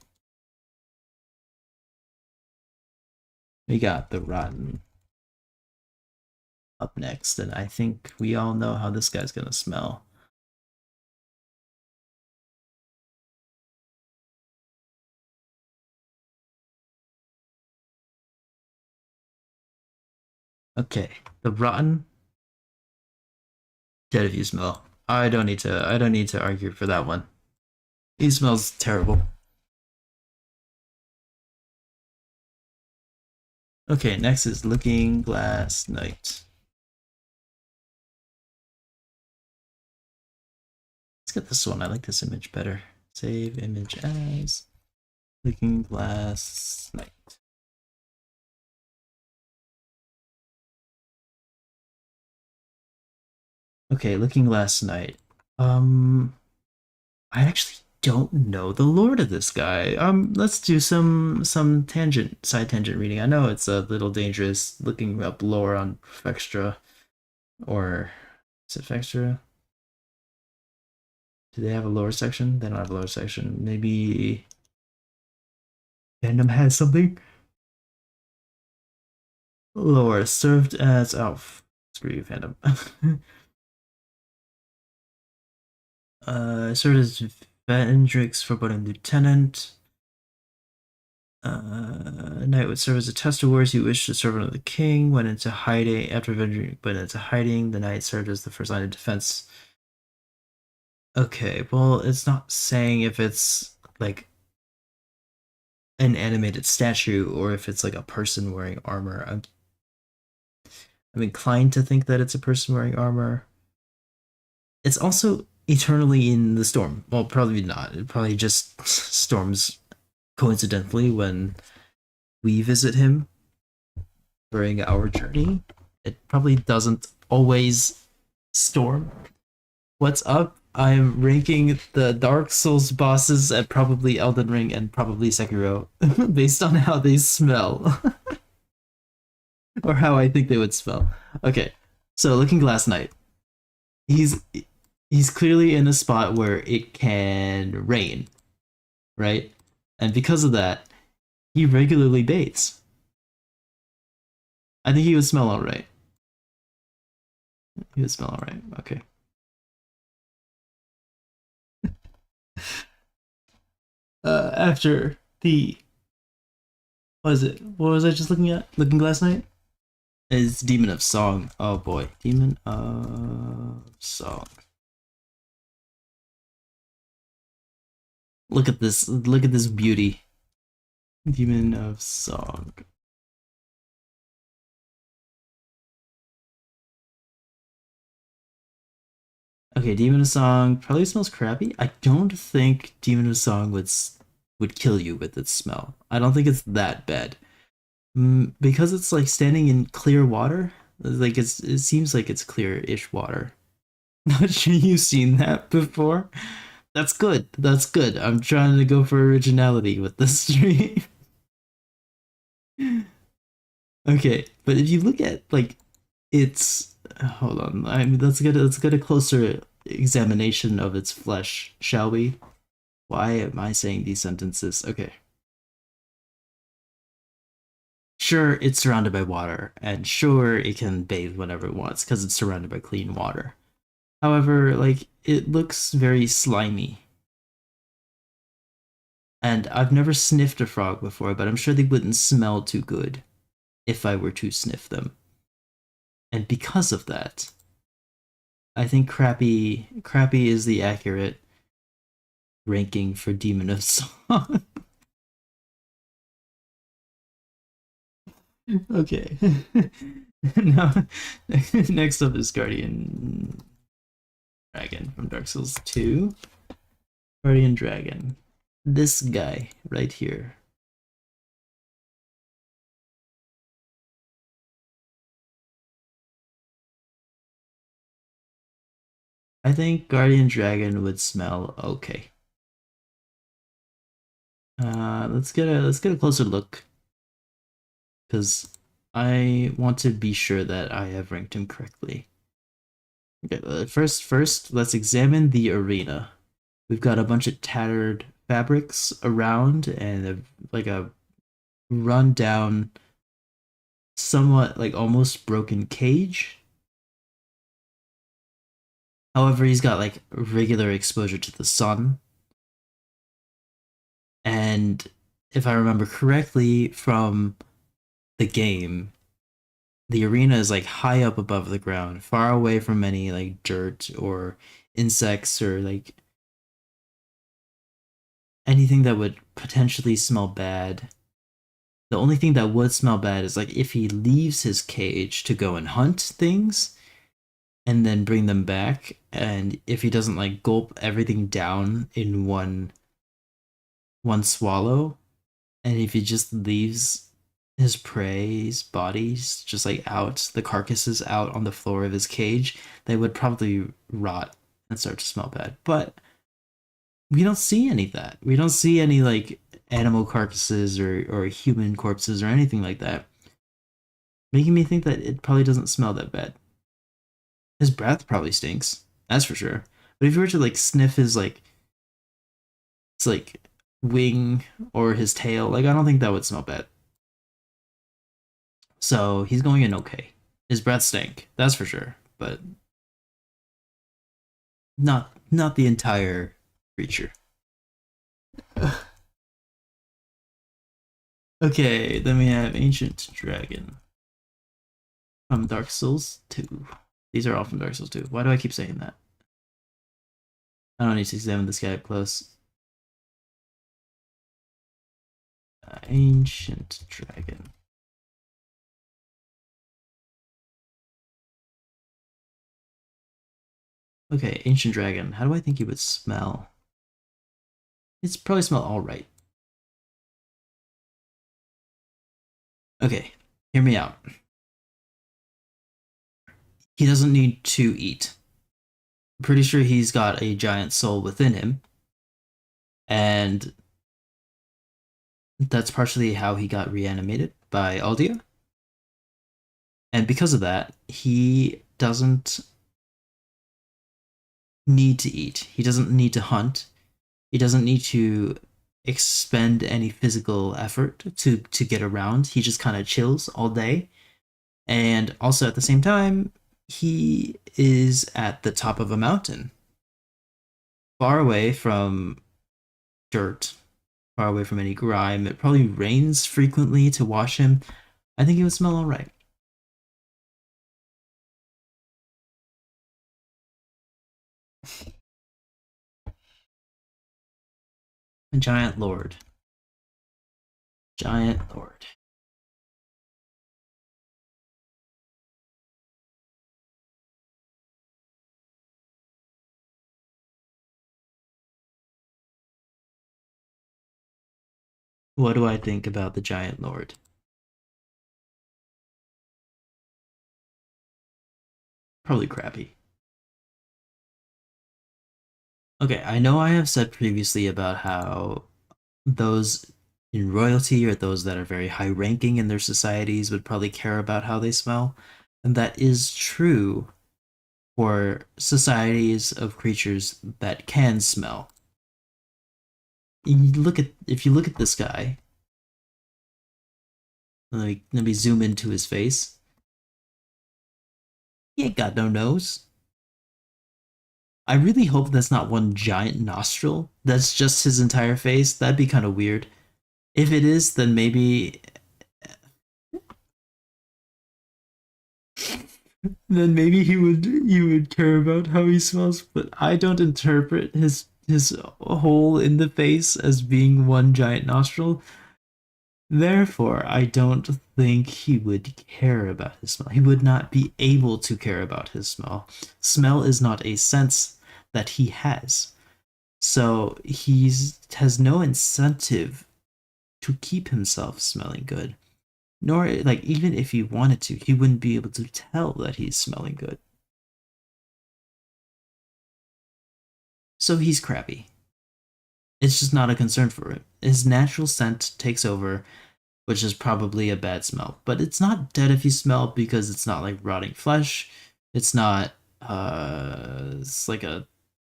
Speaker 1: We got the rotten up next, and I think we all know how this guy's gonna smell. Okay, the rotten dead if you smell. I don't need to argue for that one. He smells terrible. Okay, next is Looking Glass Night. Let's get this one. I like this image better. Save image as Looking Glass Night. Okay, Looking Glass Night. I actually don't know the lore of this guy. Let's do some tangent side tangent reading. I know it's a little dangerous looking up lore on Fextra, or is it Fextra? Do they have a lore section? They don't have a lore section. Maybe Fandom has something. Lore served as screw you, Fandom. Served as Vendrick's foreboding lieutenant. Knight would serve as a test of wars. He wished to serve under the king. Went into hiding after Vendrick went into hiding. The knight served as the first line of defense. Okay, well, it's not saying if it's like an animated statue or if it's like a person wearing armor. I'm inclined to think that it's a person wearing armor. It's also eternally in the storm. Well, probably not. It probably just storms coincidentally when we visit him during our journey. It probably doesn't always storm. What's up? I'm ranking the Dark Souls bosses at probably Elden Ring and probably Sekiro based on how they smell. Or how I think they would smell. Okay, so Looking Glass Knight. He's clearly in a spot where it can rain, right? And because of that, he regularly bathes. I think he would smell alright. He would smell alright. Okay. After the what is it? What was I just looking at? Looking Glass Knight? Is Demon of Song. Oh boy. Demon of Song. Look at this. Look at this beauty. Demon of Song. Okay, Demon of Song probably smells crappy. I don't think Demon of Song would kill you with its smell. I don't think it's that bad. Because it's like standing in clear water. Like it seems like it's clear-ish water. Not sure you've seen that before. That's good. That's good. I'm trying to go for originality with this stream. Okay, but if you look at like its hold on. I mean, let's get a closer examination of its flesh, shall we? Why am I saying these sentences? Okay. Sure, it's surrounded by water, and sure, it can bathe whenever it wants because it's surrounded by clean water. However, like, it looks very slimy. And I've never sniffed a frog before, but I'm sure they wouldn't smell too good if I were to sniff them. And because of that, I think crappy is the accurate ranking for Demon of Song. Okay. Now, next up is Guardian Dragon from Dark Souls 2. Guardian Dragon. This guy right here. I think Guardian Dragon would smell okay. Let's get a closer look, because I want to be sure that I have ranked him correctly. Okay, first, let's examine the arena. We've got a bunch of tattered fabrics around and like a run down, somewhat like almost broken cage. However, he's got like regular exposure to the sun. And if I remember correctly from the game, the arena is like high up above the ground, far away from any like dirt or insects or like anything that would potentially smell bad. The only thing that would smell bad is like if he leaves his cage to go and hunt things and then bring them back, and if he doesn't like gulp everything down in one swallow, and if he just leaves his prey's bodies just like out, the carcasses out on the floor of his cage, they would probably rot and start to smell bad. But We don't see any of that. We don't see any like animal carcasses or human corpses or anything like that, making me think that it probably doesn't smell that bad. His breath probably stinks, that's for sure. But if you were to like sniff his like it's like wing or his tail, like I don't think that would smell bad. So he's going in okay. His breath stank, that's for sure, but not the entire creature. Okay, then we have Ancient Dragon from Dark Souls 2. These are all from Dark Souls 2. Why do I keep saying that? I don't need to examine this guy up close. Ancient Dragon. Okay, Ancient Dragon. How do I think he would smell? It's probably smell alright. Okay, hear me out. He doesn't need to eat. I'm pretty sure he's got a giant soul within him, and that's partially how he got reanimated by Aldia. And because of that, he doesn't need to eat. He doesn't need to hunt. He doesn't need to expend any physical effort to get around. He just kind of chills all day. And also at the same time, he is at the top of a mountain, far away from dirt, far away from any grime. It probably rains frequently to wash him. I think he would smell all right. A giant lord. Giant lord. What do I think about the giant lord? Probably crappy. Okay, I know I have said previously about how those in royalty or those that are very high ranking in their societies would probably care about how they smell. And that is true for societies of creatures that can smell. If you look at this guy, like let me zoom into his face. He ain't got no nose. I really hope that's not one giant nostril. That's just his entire face. That'd be kind of weird. If it is, then maybe he would care about how he smells, but I don't interpret his hole in the face as being one giant nostril. Therefore, I don't think he would care about his smell. He would not be able to care about his smell. Smell is not a sense that he has. So he has no incentive to keep himself smelling good. Nor, like, even if he wanted to, he wouldn't be able to tell that he's smelling good. So he's crappy. It's just not a concern for him. His natural scent takes over, which is probably a bad smell. But it's not dead if you smell because it's not like rotting flesh. It's not it's like a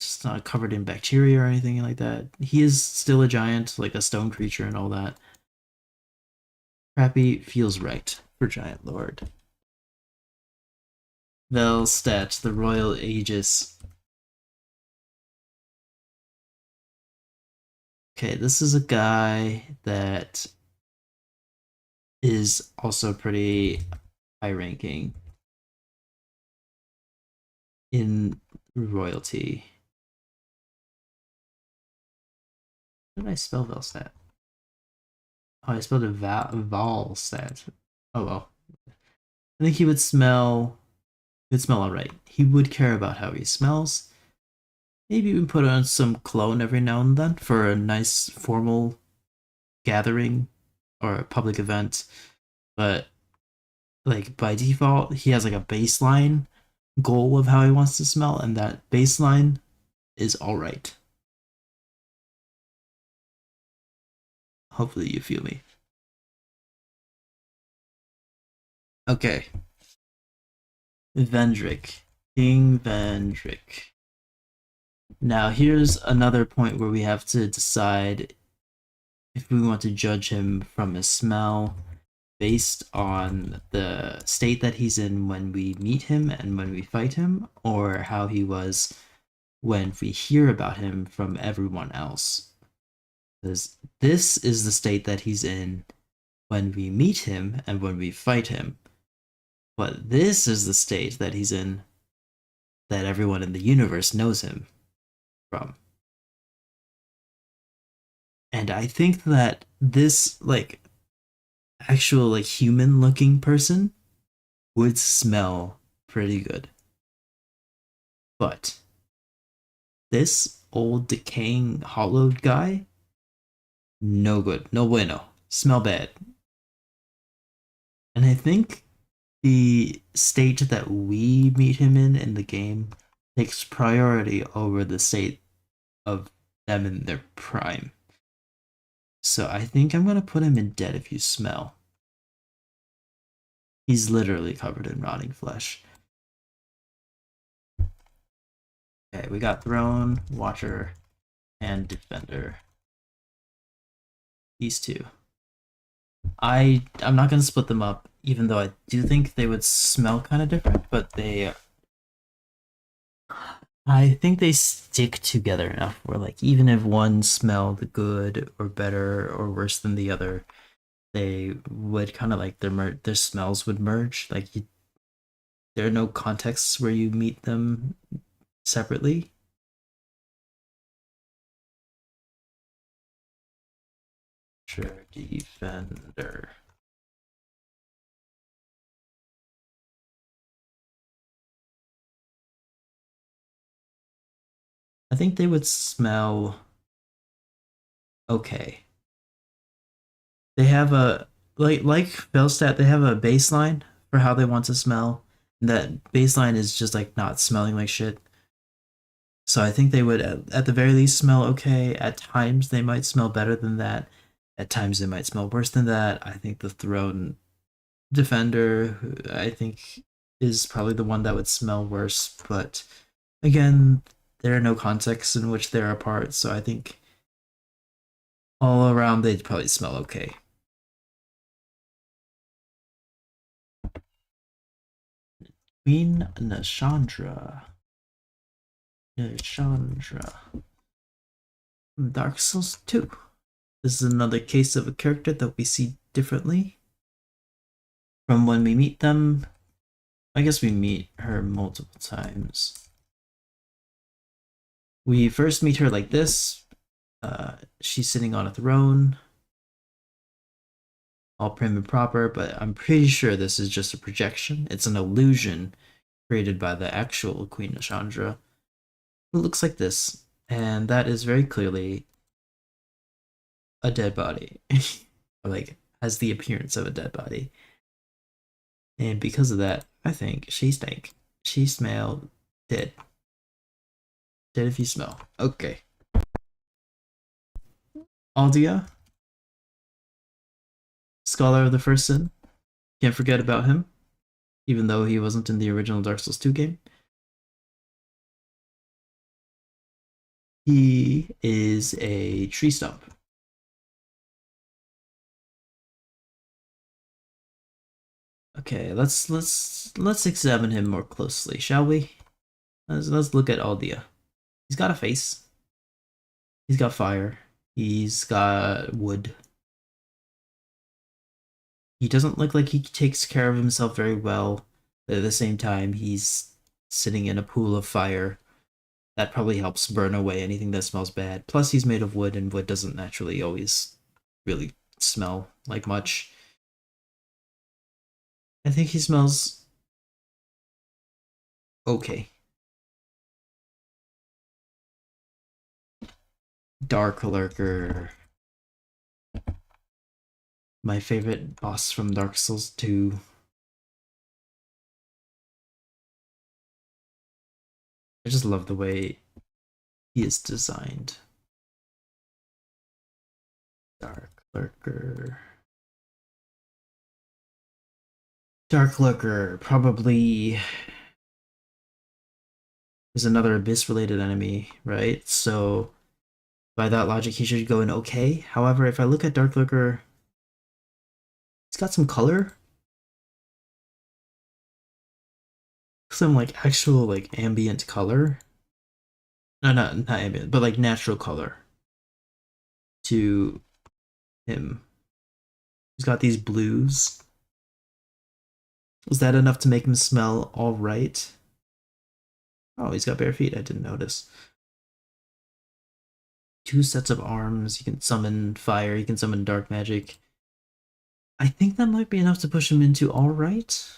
Speaker 1: it's not covered in bacteria or anything like that. He is still a giant, like a stone creature and all that. Crappy feels right for Giant Lord. Velstadt, the Royal Aegis. Okay, this is a guy that is also pretty high ranking in royalty. How did I spell Velstadt? Oh, I spelled it Valstat. Oh well. I think he would smell alright. He would care about how he smells. Maybe even put on some cologne every now and then for a nice formal gathering or a public event. But like by default, he has like a baseline goal of how he wants to smell, and that baseline is alright. Hopefully you feel me. Okay. Vendrick. King Vendrick. Now here's another point where we have to decide if we want to judge him from his smell based on the state that he's in when we meet him and when we fight him, or how he was when we hear about him from everyone else. Because this is the state that he's in when we meet him and when we fight him. But this is the state that he's in that everyone in the universe knows him from. And I think that this, like, actual, like, human looking person would smell pretty good. But this old decaying hollowed guy, no good. No bueno. Smell bad. And I think the state that we meet him in the game takes priority over the state of them in their prime. So I think I'm gonna put him in dead if you smell. He's literally covered in rotting flesh. Okay, we got Throne, Watcher, and Defender. These two. I'm not gonna split them up, even though I do think they would smell kind of different, but I think they stick together enough where, like, even if one smelled good or better or worse than the other, they would kind of like their smells would merge. Like, there are no contexts where you meet them separately. Sure, Defender. I think they would smell okay. They have a like Bellstat, they have a baseline for how they want to smell. And that baseline is just like not smelling like shit. So I think they would at the very least smell okay. At times they might smell better than that. At times they might smell worse than that. I think the Throne Defender, I think, is probably the one that would smell worse. But again, there are no contexts in which they're apart. So I think all around they'd probably smell okay. Queen Nashandra. Nashandra. Dark Souls 2. This is another case of a character that we see differently from when we meet them. I guess we meet her multiple times. We first meet her like this. She's sitting on a throne, all prim and proper, but I'm pretty sure this is just a projection. It's an illusion created by the actual Queen Nashandra, who looks like this, and that is very clearly a dead body. Or, like, has the appearance of a dead body. And because of that, I think she stank. She smelled dead. Dead if you smell. Okay. Aldia, Scholar of the First Sin. Can't forget about him, even though he wasn't in the original Dark Souls 2 game. He is a tree stump. Okay, let's examine him more closely, shall we? Let's look at Aldia. He's got a face. He's got fire. He's got wood. He doesn't look like he takes care of himself very well. But at the same time, he's sitting in a pool of fire. That probably helps burn away anything that smells bad. Plus, he's made of wood, and wood doesn't naturally always really smell like much. I think he smells okay. Dark Lurker. My favorite boss from Dark Souls 2. I just love the way he is designed. Dark Lurker. Dark Lurker probably is another Abyss related enemy, right? So by that logic, he should go in okay. However, if I look at Dark Lurker, he's got some color. Some like actual like ambient color. No, not ambient, but like natural color to him. He's got these blues. Is that enough to make him smell all right? Oh, he's got bare feet. I didn't notice. 2 sets of arms. He can summon fire. He can summon dark magic. I think that might be enough to push him into all right.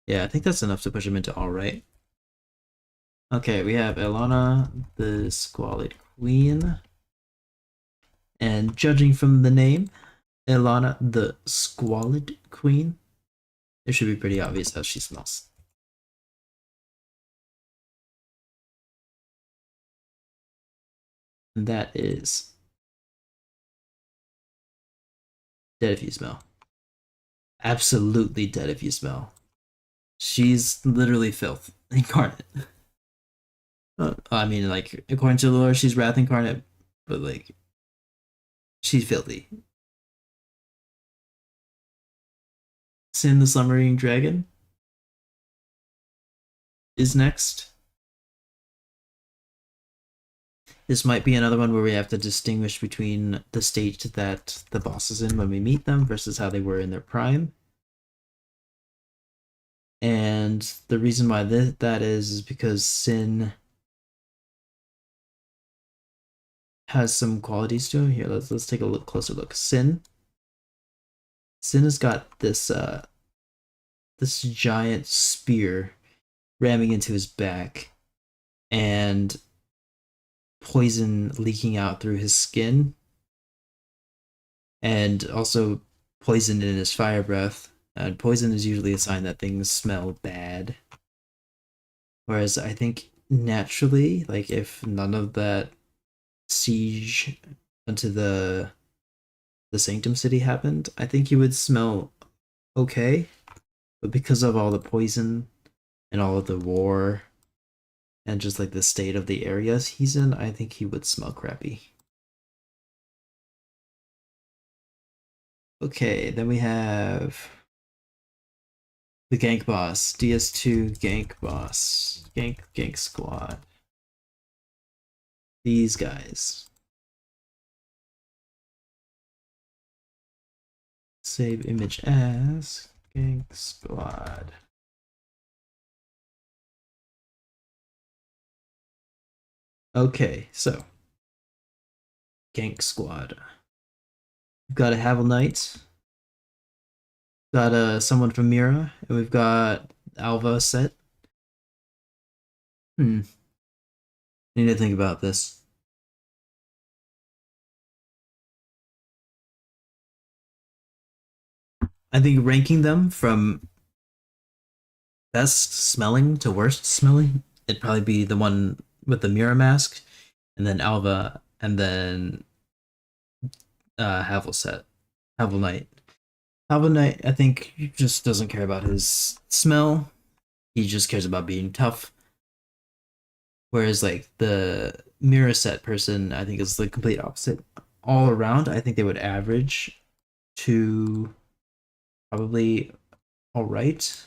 Speaker 1: Yeah, I think that's enough to push him into all right. Okay, we have Elana, the Squalid Queen. And judging from the name, Elana, the Squalid Queen, it should be pretty obvious how she smells. And that is dead if you smell. Absolutely dead if you smell. She's literally filth incarnate. I mean, like, according to the lore, she's wrath incarnate, but like, she's filthy. Sin the Slumbering Dragon is next. This might be another one where we have to distinguish between the state that the boss is in when we meet them versus how they were in their prime. And the reason why that is because Sin has some qualities to him. Here, let's take a closer look. Sin has got this this giant spear ramming into his back and poison leaking out through his skin, and also poison in his fire breath. And poison is usually a sign that things smell bad. Whereas I think naturally, like if none of that siege into the Sanctum City happened, I think he would smell okay. But because of all the poison and all of the war and just like the state of the areas he's in, I think he would smell crappy. Okay, then we have the gank boss, DS2 gank boss, gank squad. These guys. Save image as gank squad. Okay, so gank squad. We've got a Havel Knight, got someone from Mira, and we've got Alva set. Need to think about this. I think ranking them from best smelling to worst smelling, it'd probably be the one with the Mira mask, and then Alva, and then Havel set. Havel Knight. Havel Knight, I think, just doesn't care about his smell. He just cares about being tough. Whereas, like, the Mira set person, I think, is the complete opposite. All around, I think they would average to probably all right.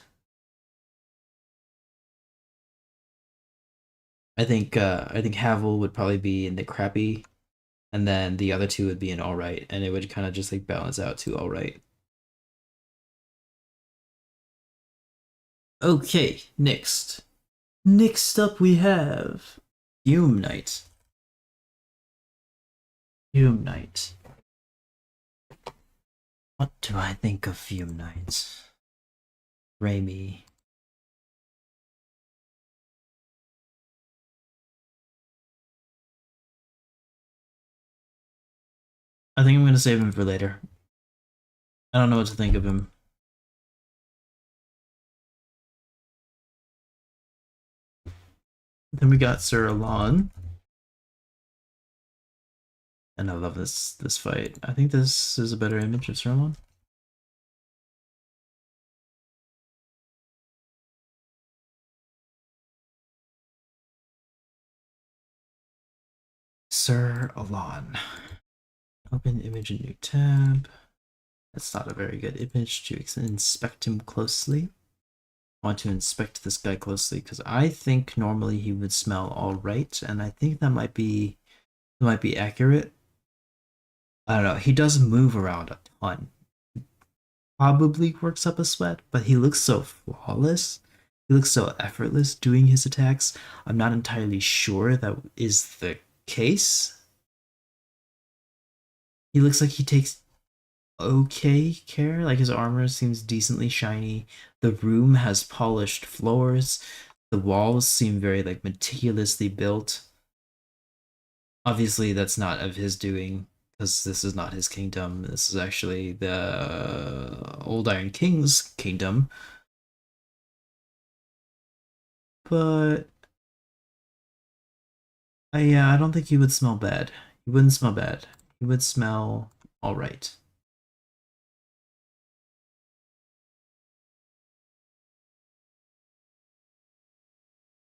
Speaker 1: I think Havel would probably be in the crappy, and then the other two would be in all right, and it would kind of just like balance out to all right. Okay, next. Next up we have Fume Knight. Fume Knight. What do I think of Fume Knight? Raimi. I think I'm gonna save him for later. I don't know what to think of him. Then we got Sir Alon. And I love this fight. I think this is a better image of Sirloin. Sir Alon. Open image in new tab. That's not a very good image to inspect him closely. I want to inspect this guy closely because I think normally he would smell all right, and I think that might be accurate. I don't know. He does move around a ton. Probably works up a sweat, but he looks so flawless. He looks so effortless doing his attacks. I'm not entirely sure that is the case. He looks like he takes okay care. Like his armor seems decently shiny. The room has polished floors. The walls seem very like meticulously built. Obviously, that's not of his doing because this is not his kingdom. This is actually the Old Iron King's kingdom. But yeah, I don't think he would smell bad. He wouldn't smell bad. He would smell all right.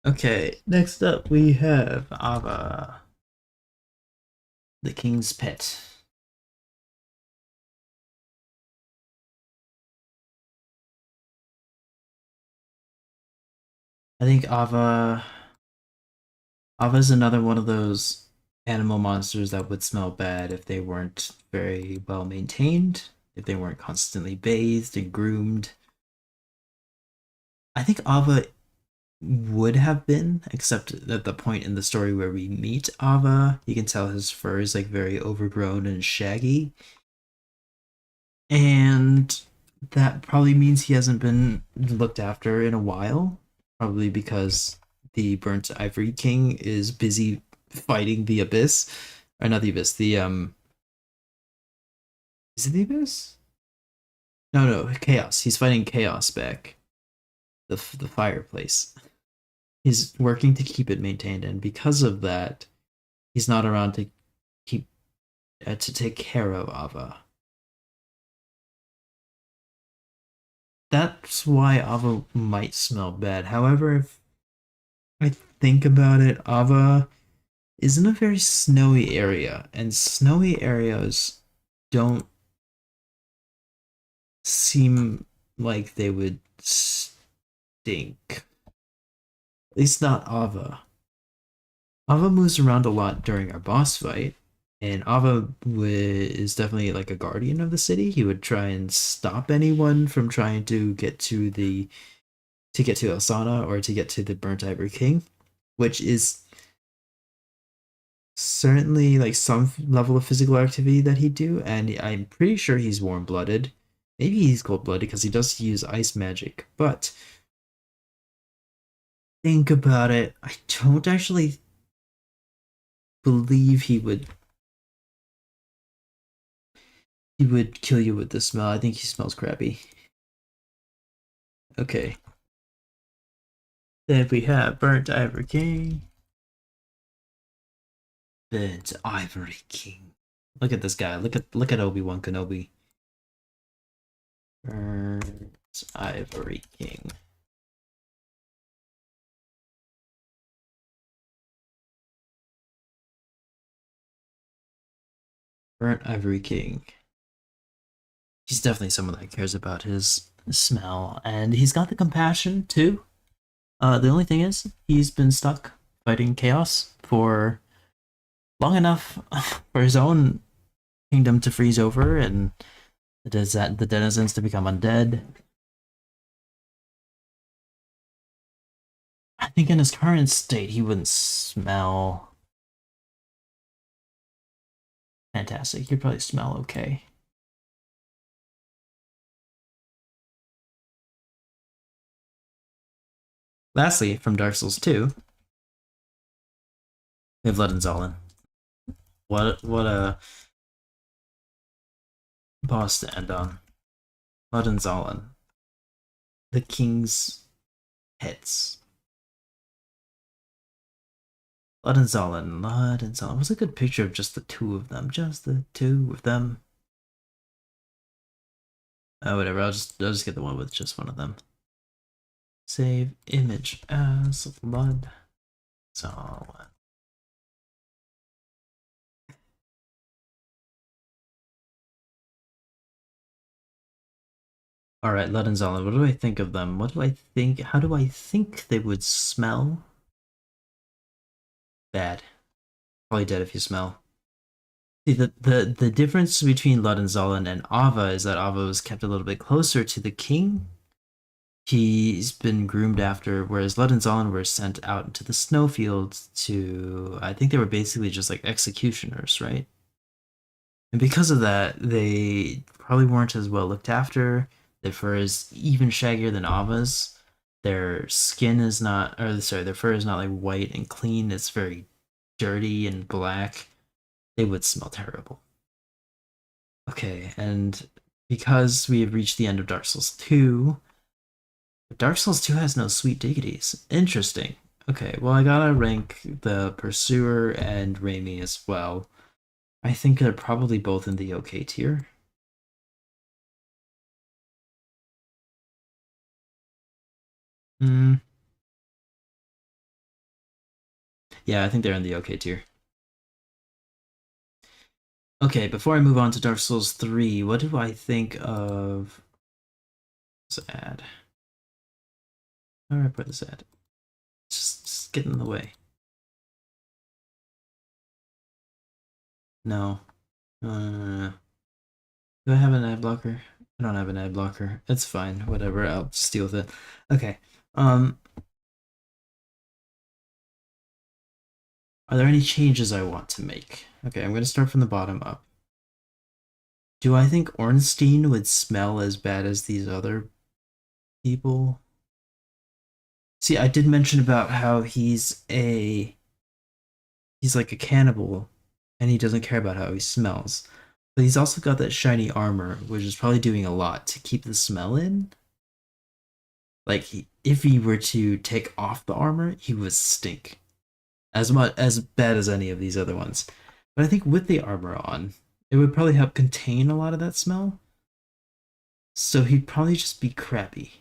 Speaker 1: Okay, next up we have Ava, the king's pet. I think Ava's another one of those animal monsters that would smell bad if they weren't very well maintained, if they weren't constantly bathed and groomed. I think Ava would have been, except at the point in the story where we meet Ava, you can tell his fur is like very overgrown and shaggy. And that probably means he hasn't been looked after in a while, probably because the Burnt Ivory King is busy fighting the Abyss. Or not the Abyss, the is it the Abyss? No, Chaos. He's fighting Chaos back. The fireplace. He's working to keep it maintained, and because of that, he's not around to keep to take care of Ava. That's why Ava might smell bad. However, if I think about it, Ava is in a very snowy area, and snowy areas don't seem like they would stink. At least not Ava. Ava moves around a lot during our boss fight, and Ava is definitely like a guardian of the city. He would try and stop anyone from trying to get to Elsana or to get to the Burnt Ivory King, which is certainly like some level of physical activity that he'd do, and I'm pretty sure he's warm blooded. Maybe he's cold blooded because he does use ice magic, but think about it, I don't actually believe he would kill you with the smell. I think he smells crappy. Okay. Then we have Burnt Ivory King. Burnt Ivory King. Look at this guy. Look at Obi-Wan Kenobi. Burnt Ivory King. Burnt Ivory King. He's definitely someone that cares about his smell, and he's got the compassion too. The only thing is, he's been stuck fighting chaos for long enough for his own kingdom to freeze over and the denizens to become undead. I think in his current state, he wouldn't smell fantastic. He'd probably smell okay. Lastly, from Dark Souls 2, we have Ledenzallen. What a boss to end on. Ledenzallen, the king's pets. Luddensallen, Luddensallen. What's a good picture of just the two of them? Just the two of them. Whatever. I'll just get the one with just one of them. Save image as Luddensallen. All right, Luddensallen. What do I think of them? What do I think? How do I think they would smell? Bad. Probably dead if you smell. See, the difference between Luddensallen and Ava is that Ava was kept a little bit closer to the king. He's been groomed after, whereas Luddensallen were sent out into the snowfields to, I think they were basically just like executioners, right? And because of that, they probably weren't as well looked after. Their fur is even shaggier than Ava's. Their skin is not, or sorry, their fur is not like white and clean. It's very dirty and black. They would smell terrible. Okay, and because we have reached the end of Dark Souls 2, Dark Souls 2 has no sweet diggities. Interesting. Okay, well, I gotta rank the Pursuer and Raimi as well. I think they're probably both in the okay tier. Hmm. Yeah, I think they're in the okay tier. Okay, before I move on to Dark Souls 3, what do I think of this ad? Where do I put this ad? Just get in the way. No. Do I have an ad blocker? I don't have an ad blocker. It's fine. Whatever. I'll just deal with it. Okay. Um, are there any changes I want to make? Okay, I'm gonna start from the bottom up. Do I think Ornstein would smell as bad as these other people? See, I did mention about how he's like a cannibal and he doesn't care about how he smells. But he's also got that shiny armor, which is probably doing a lot to keep the smell in. Like if he were to take off the armor, he would stink as much as bad as any of these other ones. But I think with the armor on, it would probably help contain a lot of that smell. So he'd probably just be crappy.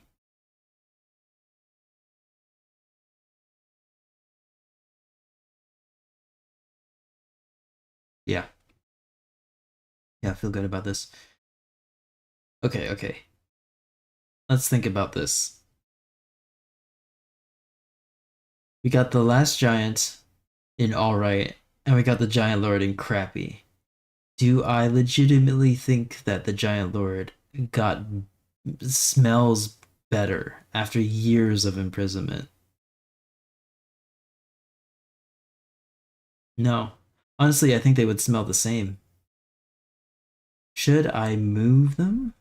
Speaker 1: Yeah, yeah, I feel good about this. Okay, okay. Let's think about this. We got the last giant in alright, and we got the giant lord in crappy. Do I legitimately think that the giant lord got smells better after years of imprisonment? No. Honestly, I think they would smell the same. Should I move them?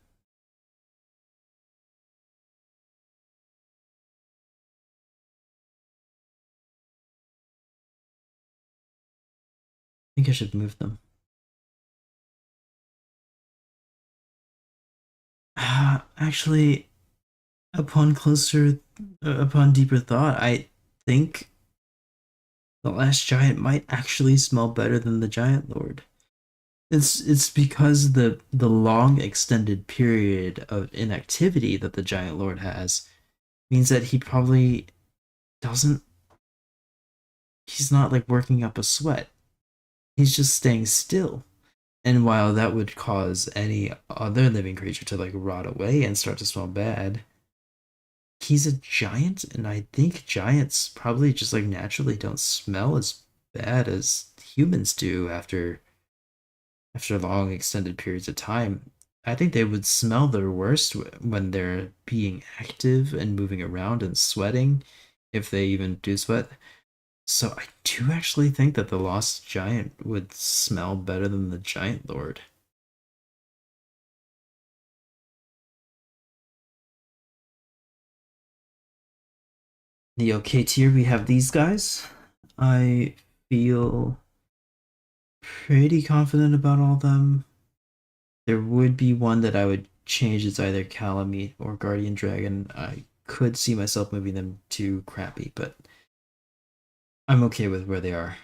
Speaker 1: I think I should move them. Actually, upon deeper thought, I think the last giant might actually smell better than the giant lord. It's because the long extended period of inactivity that the giant lord has means that he probably doesn't he's not like working up a sweat. He's just staying still. And while that would cause any other living creature to like rot away and start to smell bad, he's a giant, and I think giants probably just like naturally don't smell as bad as humans do after long extended periods of time. I think they would smell their worst when they're being active and moving around and sweating, if they even do sweat. So I do actually think that the Lost Giant would smell better than the Giant Lord. The okay tier, we have these guys. I feel pretty confident about all of them. There would be one that I would change. It's either Calamite or Guardian Dragon. I could see myself moving them to Crappy, but I'm okay with where they are.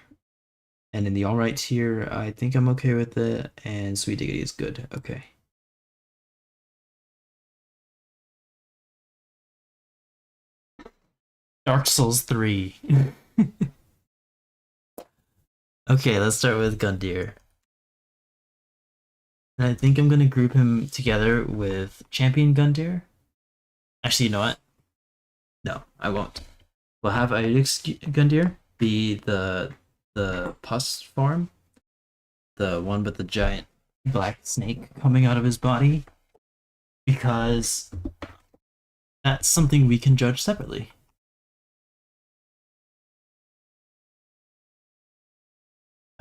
Speaker 1: And in the all right tier, I think I'm okay with it. And Sweet Diggity is good. Okay. Dark Souls 3. Okay, let's start with Gundyr. And I think I'm gonna group him together with Champion Gundyr. Actually, you know what? No, I won't. We'll have Iodix Gundyr be the pus form, the one with the giant black snake coming out of his body, because that's something we can judge separately.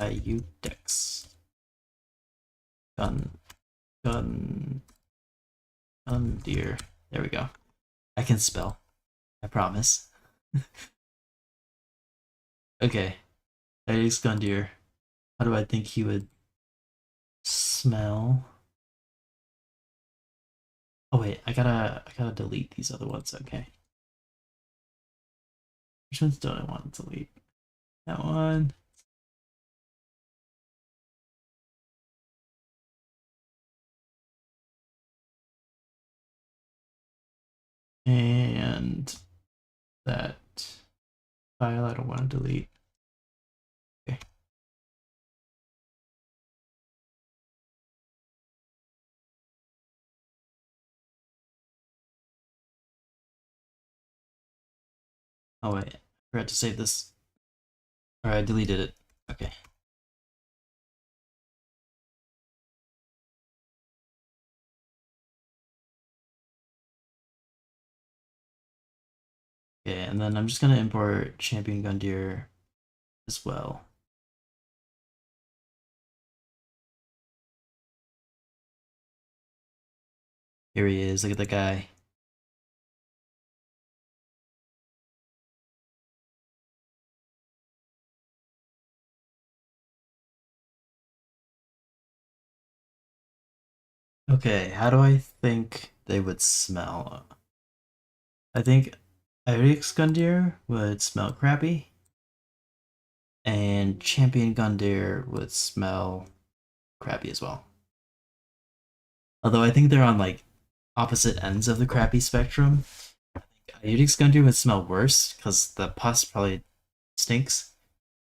Speaker 1: Iodix. Gun. Gun. Gundyr. There we go. I can spell. I promise. Okay. Iodix Gundyr. How do I think he would smell? Oh wait, I gotta delete these other ones. Okay. Which ones don't I want to delete? That one. And that file I don't want to delete. Okay. Oh wait, I forgot to save this. Or I deleted it. Okay. Okay, and then I'm just gonna import Champion Gundyr as well. Here he is. Look at the guy. Okay, how do I think they would smell? I think Irix Gundyr would smell crappy, and Champion Gundyr would smell crappy as well. Although I think they're on like opposite ends of the crappy spectrum. Iodix Gundyr would smell worse because the pus probably stinks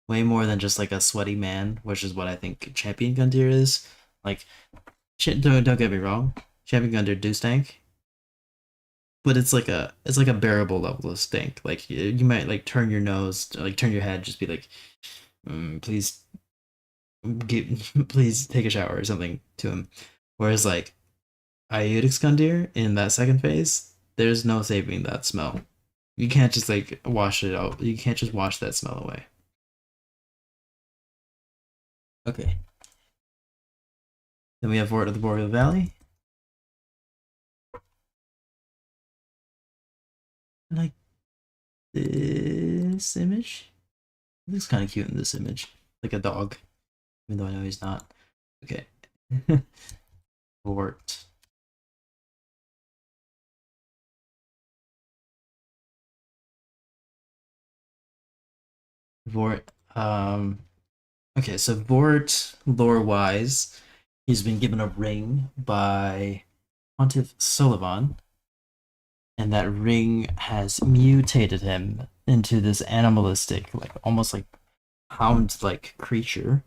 Speaker 1: way more than just like a sweaty man, which is what I think Champion Gundyr is. Like, don't get me wrong, Champion Gundyr do stink, but it's like a bearable level of stink. Like you might like turn your nose, like turn your head, just be like, please, please take a shower or something to him. Whereas like Iodix Gundyr in that second phase, there's no saving that smell. You can't just like wash it out. You can't just wash that smell away. Okay. Then we have Fort of the Boreal Valley. Like this image. It looks kind of cute in this image. Like a dog. Even though I know he's not. Okay. Fort. Vort. Okay, so Vort, lore-wise, he's been given a ring by Pontiff Sullivan, and that ring has mutated him into this animalistic, like almost like hound-like creature.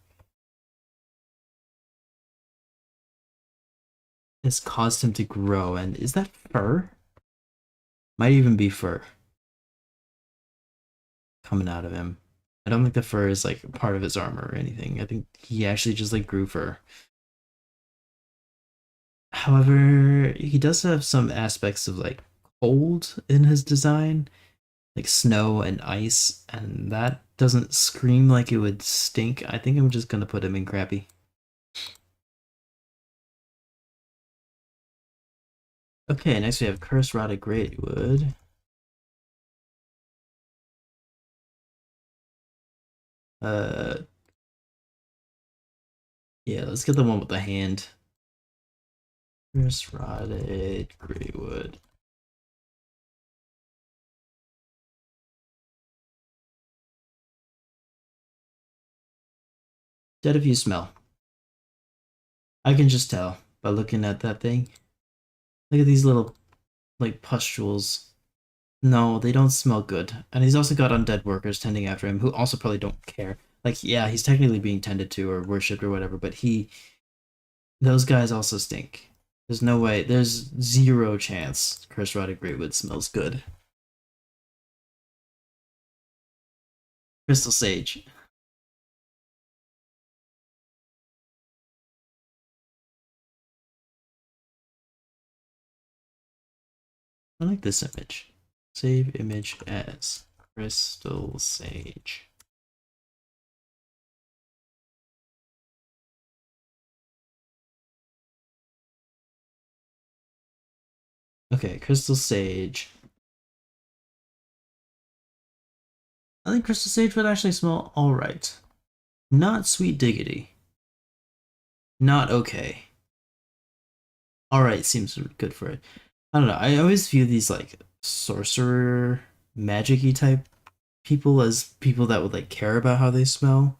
Speaker 1: It's caused him to grow, and is that fur? Might even be fur coming out of him. I don't think the fur is like part of his armor or anything. I think he actually just like grew fur. However, he does have some aspects of like cold in his design, like snow and ice, and that doesn't scream like it would stink. I think I'm just gonna put him in crappy. Okay, next we have Curse Rotted Greatwood. Uh, yeah, let's get the one with the hand. Curse Rotted Greatwood. Dead if you smell. I can just tell by looking at that thing. Look at these little, like, pustules. No, they don't smell good. And he's also got undead workers tending after him who also probably don't care. Like, yeah, he's technically being tended to or worshipped or whatever, but those guys also stink. There's no way, there's zero chance Cursed Rotted Greatwood smells good. Crystal Sage. I like this image. Save image as Crystal Sage. Okay, Crystal Sage. I think Crystal Sage would actually smell alright. Not Sweet Diggity. Not okay. Alright seems good for it. I don't know. I always view these like sorcerer magic-y type people as people that would like care about how they smell.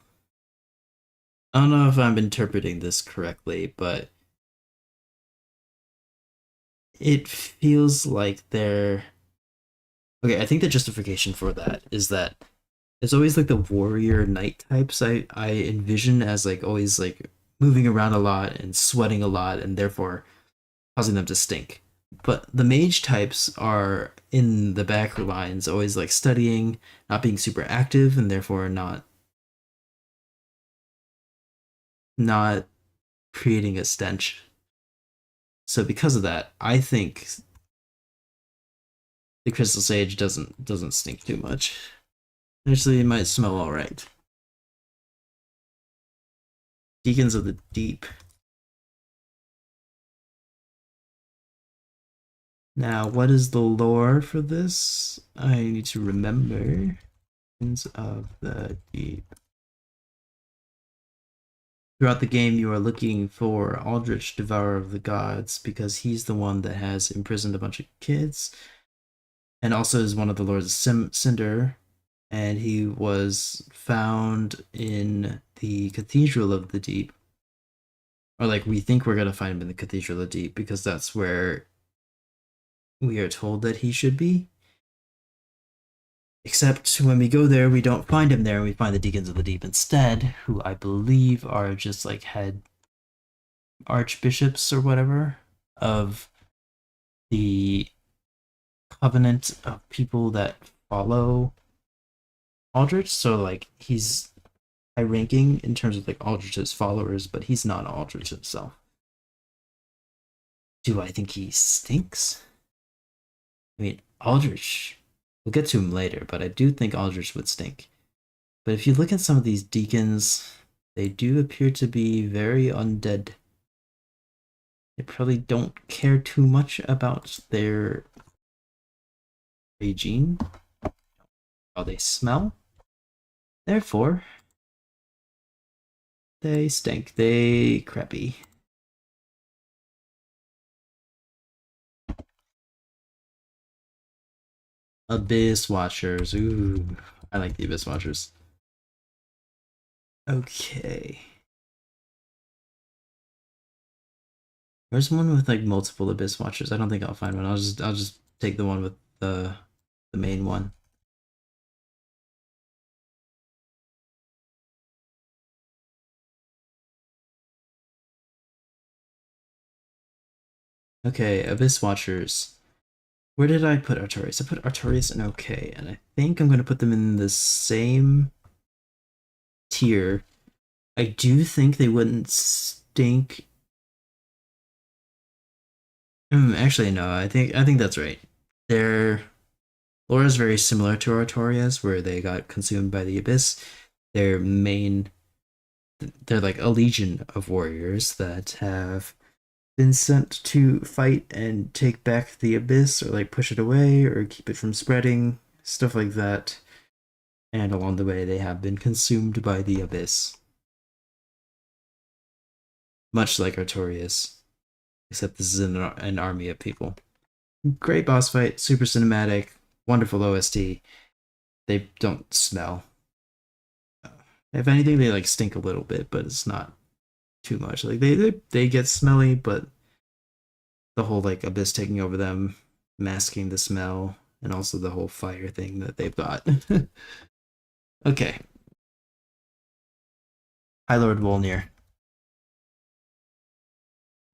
Speaker 1: I don't know if I'm interpreting this correctly, but it feels like they're okay. I think the justification for that is that it's always like the warrior knight types I envision as like always like moving around a lot and sweating a lot and therefore causing them to stink. But the mage types are in the back lines, always like studying, not being super active, and therefore not creating a stench. So because of that, I think the crystal sage doesn't stink too much. Actually, it might smell all right. Deacons of the Deep. Now, what is the lore for this? I need to remember. Deacons of the Deep. Throughout the game, you are looking for Aldrich, Devourer of the Gods, because he's the one that has imprisoned a bunch of kids, and also is one of the Lords of Cinder, and he was found in the Cathedral of the Deep. Or, like, we think we're going to find him in the Cathedral of the Deep, because that's where we are told that he should be. Except when we go there, we don't find him there, and we find the Deacons of the Deep instead, who I believe are just, like, head archbishops or whatever of the covenant of people that follow Aldrich. So like he's high ranking in terms of like Aldrich's followers, but he's not Aldrich himself. Do I think he stinks? I mean, Aldrich, we'll get to him later, but I do think Aldrich would stink. But if you look at some of these deacons, they do appear to be very undead. They probably don't care too much about their hygiene, how they smell. Therefore, they stink. They crappy. Abyss Watchers. Ooh, I like the Abyss Watchers. Okay. There's one with like multiple Abyss Watchers. I don't think I'll find one. I'll just take the one with the main one. Okay, Abyss Watchers. Where did I put Artorias? I put Artorias in okay, and I think I'm gonna put them in the same tier. I do think they wouldn't stink. Actually, no. I think that's right. Their lore is very similar to Artorias, where they got consumed by the Abyss. Their main, they're like a legion of warriors that have been sent to fight and take back the Abyss, or like push it away, or keep it from spreading, stuff like that. And along the way, they have been consumed by the Abyss. Much like Artorias, except this is an army of people. Great boss fight, super cinematic, wonderful OST. They don't smell. If anything, they like stink a little bit, but it's not too much. Like they get smelly, but the whole like abyss taking over them, masking the smell, and also the whole fire thing that they've got. Okay, High Lord Wolnir.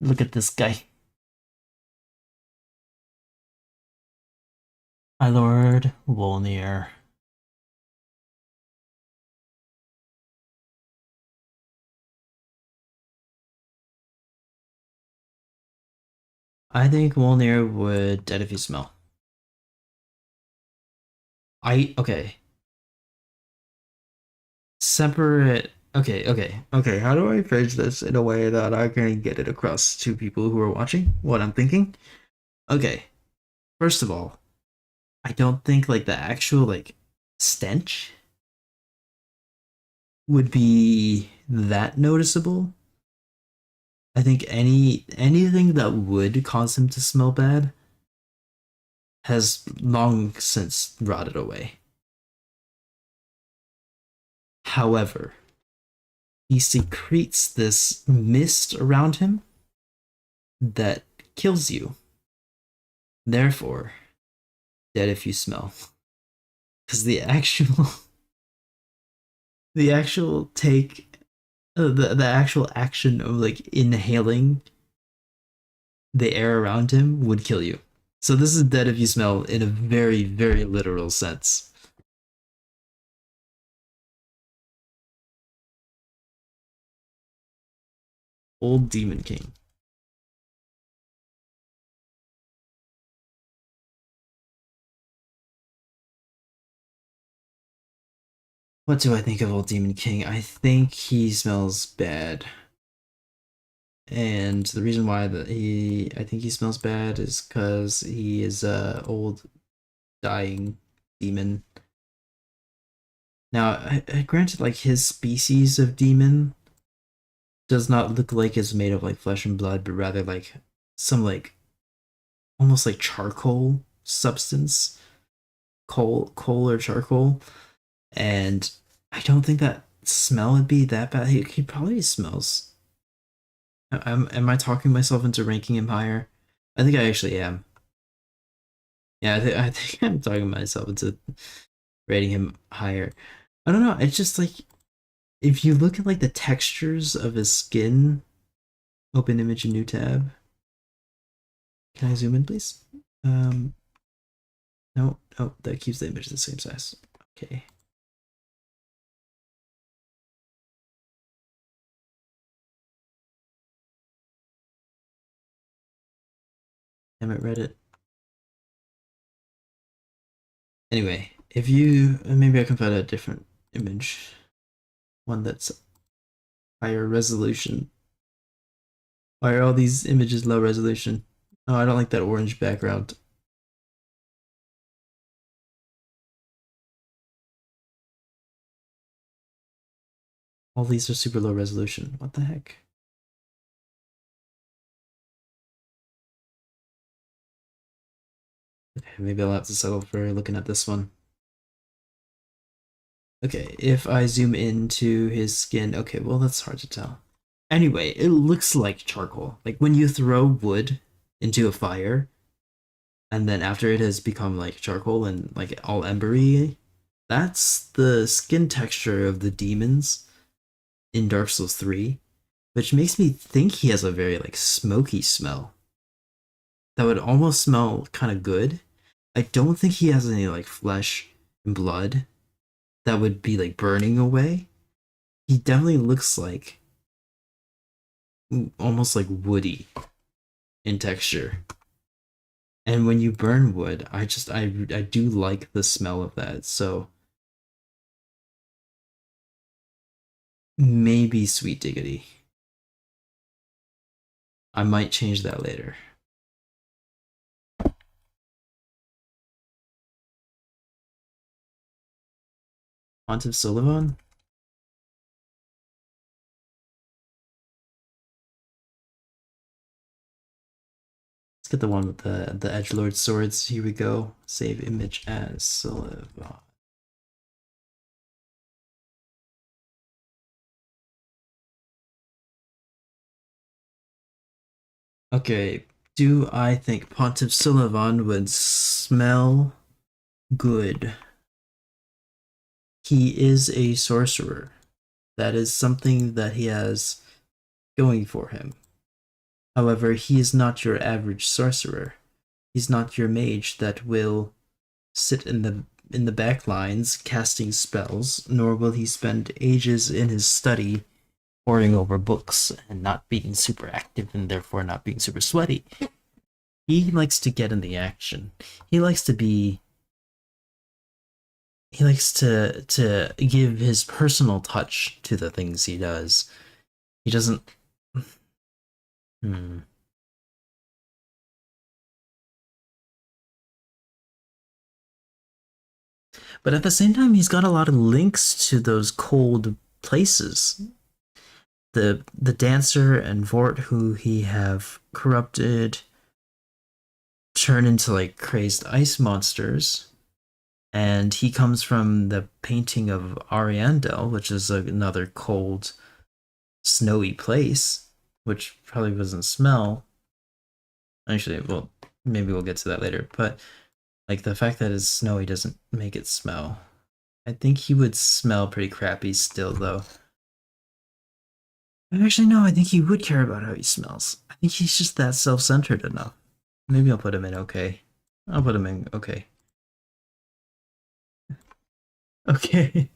Speaker 1: Look at this guy. High Lord Wolnir. I think Wolnir would dead if you smell. Okay. Separate. Okay. How do I phrase this in a way that I can get it across to people who are watching what I'm thinking? Okay. First of all, I don't think like the actual like stench would be that noticeable. I think anything that would cause him to smell bad has long since rotted away. However, he secretes this mist around him that kills you. Therefore, dead if you smell. Because the actual take the actual action of like inhaling the air around him would kill you. So this is dead if you smell in a very, very literal sense. Old Demon King. What do I think of Old Demon King? I think he smells bad. And the reason why I think he smells bad is because he is a old dying demon. Now, granted, like his species of demon does not look like it's made of like flesh and blood, but rather like some like almost like charcoal substance, coal or charcoal. And I don't think that smell would be that bad. He probably smells. Am I talking myself into ranking him higher? I think I actually am. Yeah, I think I'm talking myself into rating him higher. I don't know. It's just like if you look at like the textures of his skin, open image in new tab. Can I zoom in, please? No, that keeps the image the same size. Okay. Damn it, Reddit. Anyway, if you maybe I can find a different image, one that's higher resolution. Why are all these images low resolution? Oh, I don't like that orange background. All these are super low resolution. What the heck? Okay, maybe I'll have to settle for looking at this one. Okay, if I zoom into his skin, okay, well, that's hard to tell. Anyway, it looks like charcoal. Like when you throw wood into a fire, and then after it has become like charcoal and like all embery, that's the skin texture of the demons in Dark Souls 3, which makes me think he has a very like smoky smell that would almost smell kind of good. I don't think he has any like flesh and blood that would be like burning away. He definitely looks like almost like woody in texture. And when you burn wood, I do like the smell of that. So maybe Sweet Diggity. I might change that later. Pontiff Sullivan? Let's get the one with the edgelord swords. Here we go. Save image as Sullivan. Okay, do I think Pontiff Sullivan would smell good? He is a sorcerer. That is something that he has going for him. However, he is not your average sorcerer. He's not your mage that will sit in the back lines casting spells, nor will he spend ages in his study poring over books and not being super active and therefore not being super sweaty. He likes to get in the action. He likes to be he likes to give his personal touch to the things he does. He doesn't hmm. But at the same time he's got a lot of links to those cold places. The dancer and Vort who he have corrupted turn into like crazed ice monsters. And he comes from the painting of Ariandel, which is another cold, snowy place, which probably doesn't smell. Actually, well, maybe we'll get to that later. But like the fact that it's snowy doesn't make it smell. I think he would smell pretty crappy still, though. Actually, no, I think he would care about how he smells. I think he's just that self-centered enough. Maybe I'll put him in okay. I'll put him in okay. Okay.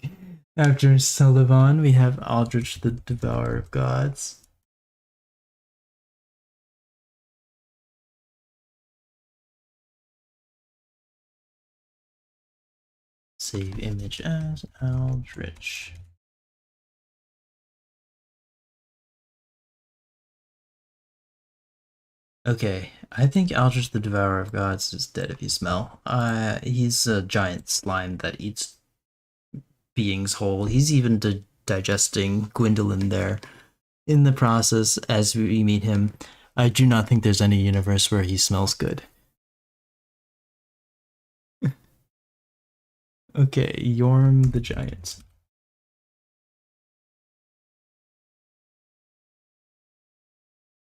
Speaker 1: After Sullivan, we have Aldrich the Devourer of Gods. Save image as Aldrich. Okay, I think Aldrich the Devourer of Gods is dead if you smell. He's a giant slime that eats beings whole. He's even digesting Gwendolyn there in the process as we meet him. I do not think there's any universe where he smells good. Okay, Yorm the Giant.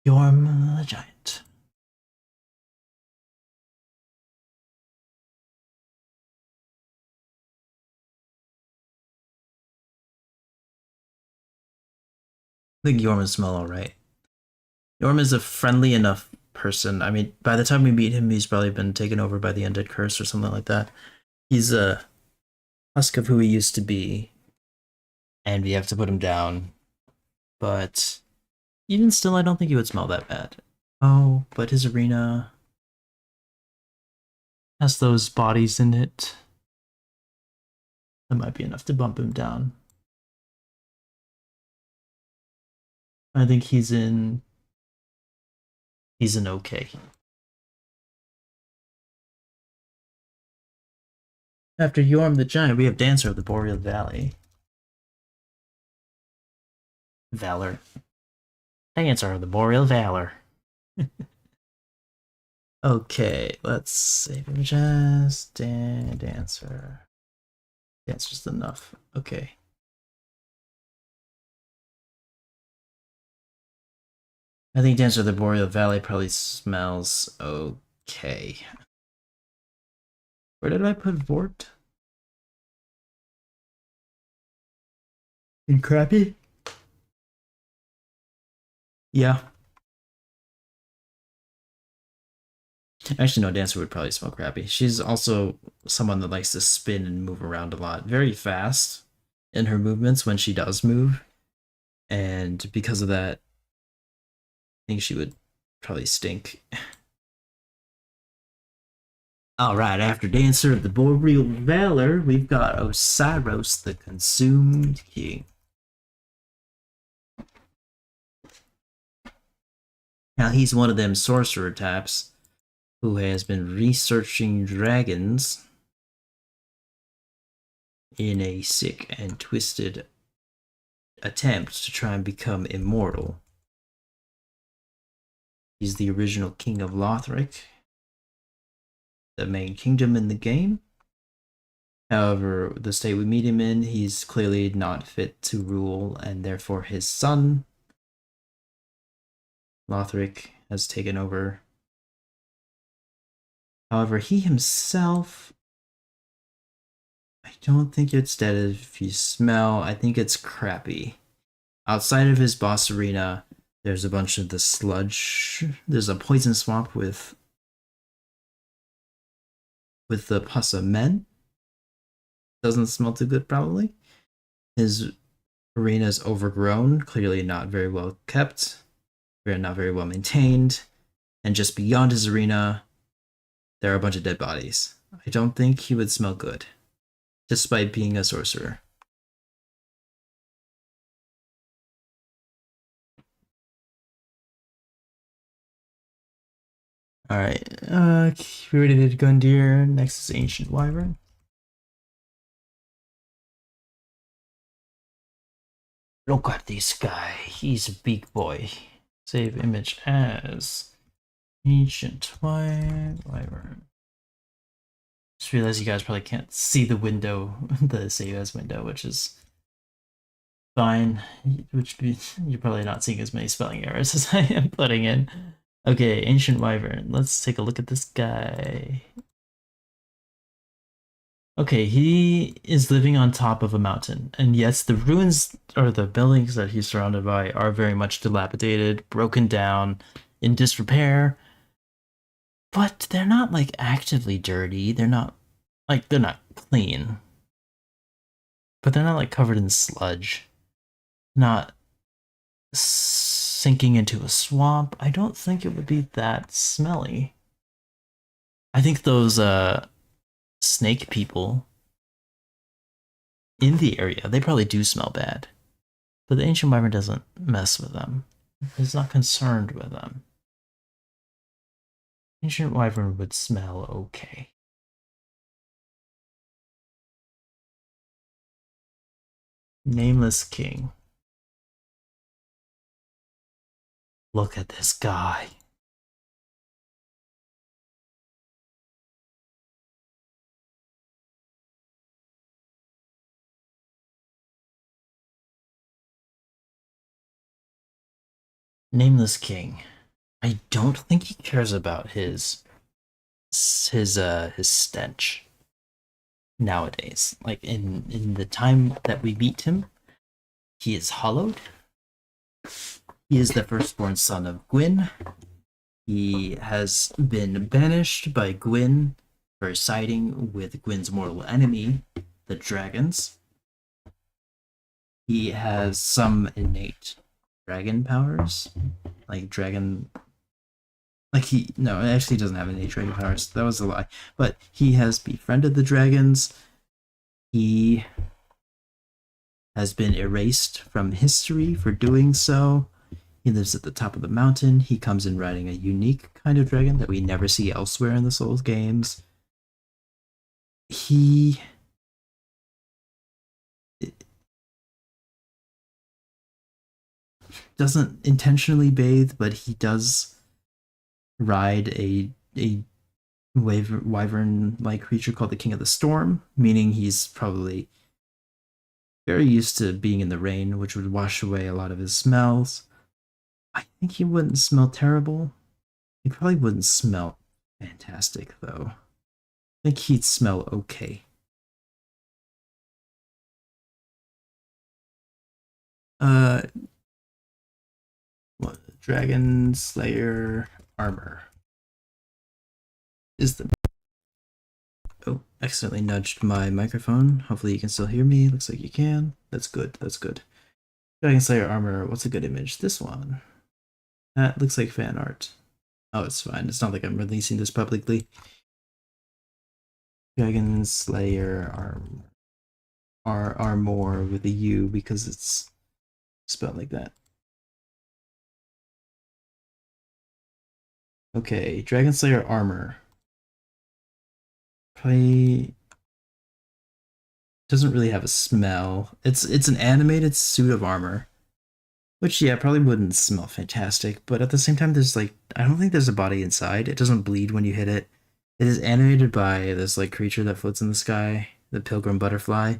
Speaker 1: Yorm the Giant. I think Yorm would smell alright. Yorm is a friendly enough person. I mean, by the time we meet him, he's probably been taken over by the Undead Curse or something like that. He's a husk of who he used to be, and we have to put him down. But even still, I don't think he would smell that bad. Oh, but his arena has those bodies in it. That might be enough to bump him down. I think he's in okay. After Yorm the Giant, we have Dancer of the Boreal Valley. Valor. Dancer of the Boreal Valor. Okay, let's save images. Dancer. Dancer's enough. Okay. I think Dancer of the Boreal Valley probably smells okay. Where did I put Vort? In crappy? Yeah. Actually, no, Dancer would probably smell crappy. She's also someone that likes to spin and move around a lot. Very fast in her movements when she does move. And because of that, I think she would probably stink. Alright, after Dancer of the Boreal Valor, we've got Osiris, the Consumed King. Now, he's one of them sorcerer types who has been researching dragons in a sick and twisted attempt to try and become immortal. He's the original king of Lothric, the main kingdom in the game. However, the state we meet him in, he's clearly not fit to rule, and therefore his son, Lothric, has taken over. However, he himself, I don't think it's dead if you smell. I think it's crappy. Outside of his boss arena, there's a bunch of the sludge. There's a poison swamp with the pus of men. Doesn't smell too good, probably. His arena is overgrown, clearly not very well kept, not very well maintained. And just beyond his arena, there are a bunch of dead bodies. I don't think he would smell good, despite being a sorcerer. Alright, we already did Gundyr. Next is Ancient Wyvern. Look at this guy, he's a big boy. Save image as Ancient Wyvern. Just realized you guys probably can't see the window, the save as window, which is fine. Which you're probably not seeing as many spelling errors as I am putting in. Okay, Ancient Wyvern. Let's take a look at this guy. Okay, he is living on top of a mountain. And yes, the ruins or the buildings that he's surrounded by are very much dilapidated, broken down, in disrepair. But they're not like actively dirty. They're not clean. But they're not like covered in sludge. Not sinking into a swamp. I don't think it would be that smelly. I think those snake people in the area, they probably do smell bad. But the Ancient Wyvern doesn't mess with them. He's not concerned with them. Ancient Wyvern would smell okay. Nameless King. Look at this guy. Nameless King. I don't think he cares about his stench nowadays. Like in the time that we meet him, he is hollowed. He is the firstborn son of Gwyn. He has been banished by Gwyn for siding with Gwyn's mortal enemy, the dragons. He has some innate dragon powers, like dragon. Like he actually doesn't have innate dragon powers. That was a lie. But he has befriended the dragons. He has been erased from history for doing so. He lives at the top of the mountain. He comes in riding a unique kind of dragon that we never see elsewhere in the Souls games. He doesn't intentionally bathe, but he does ride a wyvern-like creature called the King of the Storm, meaning he's probably very used to being in the rain, which would wash away a lot of his smells. I think he wouldn't smell terrible. He probably wouldn't smell fantastic, though. I think he'd smell okay. What? Dragon Slayer armor is the. Oh, accidentally nudged my microphone. Hopefully you can still hear me. Looks like you can. That's good. That's good. Dragon Slayer armor. What's a good image? This one. That looks like fan art. Oh, it's fine. It's not like I'm releasing this publicly. Dragon Slayer armor with a U because it's spelled like that. Okay, Dragon Slayer armor. Probably doesn't really have a smell. It's an animated suit of armor. Which, yeah, probably wouldn't smell fantastic, but at the same time, there's like, I don't think there's a body inside. It doesn't bleed when you hit it. It is animated by this like creature that floats in the sky, the pilgrim butterfly.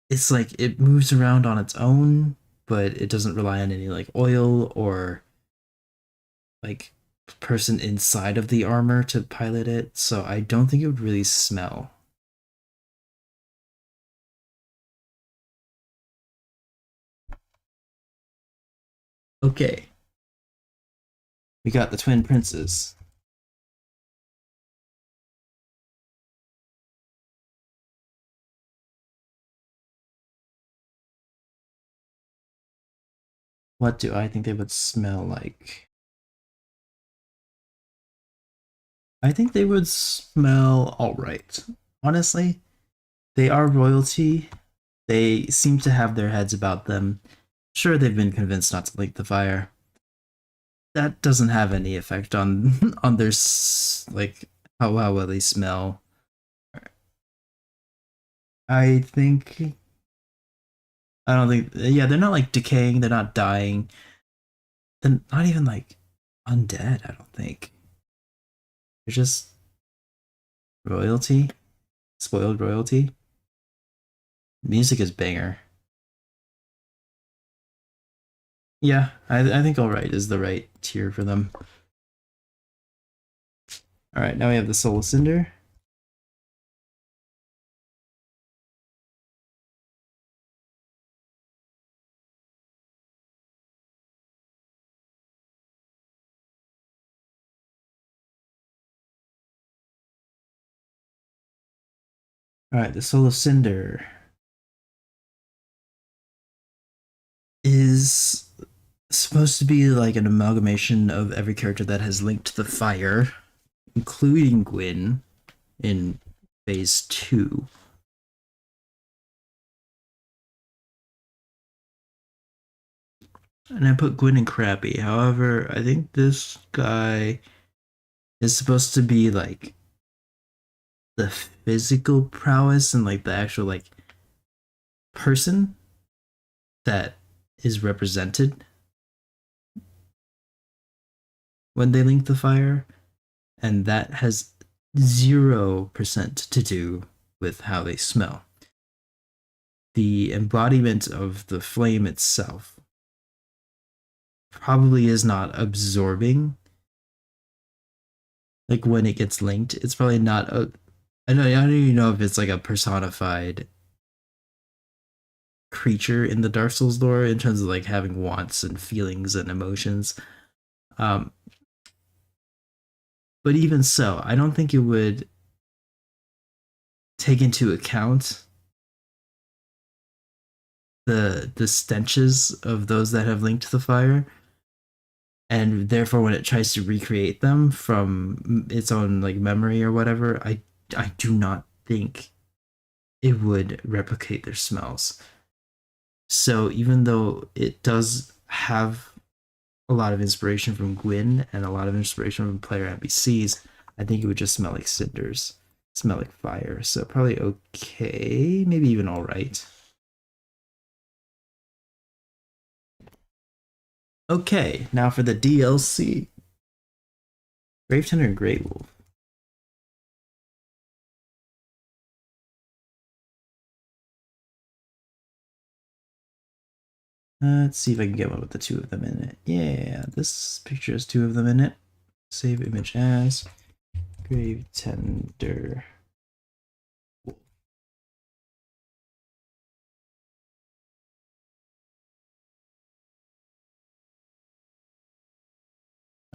Speaker 1: It's like it moves around on its own, but it doesn't rely on any like oil or like person inside of the armor to pilot it, so I don't think it would really smell. Okay, we got the twin princes. What do I think they would smell like? I think they would smell alright. Honestly, they are royalty. They seem to have their heads about them. Sure, they've been convinced not to light the fire. That doesn't have any effect on on their like how well they smell. I think I don't think yeah, they're not like decaying, they're not dying. They're not even like undead, I don't think. They're just royalty, spoiled royalty. Music is banger. Yeah, I think all right is the right tier for them. All right, now we have the Soul Cinder. All right, the Soul of Cinder is supposed to be like an amalgamation of every character that has linked to the fire, including Gwyn in phase 2. And I put Gwyn and Crappy. However, I think this guy is supposed to be like the physical prowess and like the actual like person that is represented when they link the fire, and that has 0% to do with how they smell. The embodiment of the flame itself probably is not absorbing. Like when it gets linked, it's probably not a. I don't even know if it's like a personified creature in the Dark Souls lore in terms of like having wants and feelings and emotions. Um, but even so, I don't think it would take into account the stenches of those that have linked the fire, and therefore when it tries to recreate them from its own like memory or whatever, I do not think it would replicate their smells. So even though it does have a lot of inspiration from Gwyn and a lot of inspiration from player NPCs, I think it would just smell like cinders, smell like fire. So probably okay, maybe even all right. Okay, now for the DLC. Gravetender and Grey Wolf. Let's see if I can get one with the two of them in it. Yeah, this picture has two of them in it. Save image as Gravetender.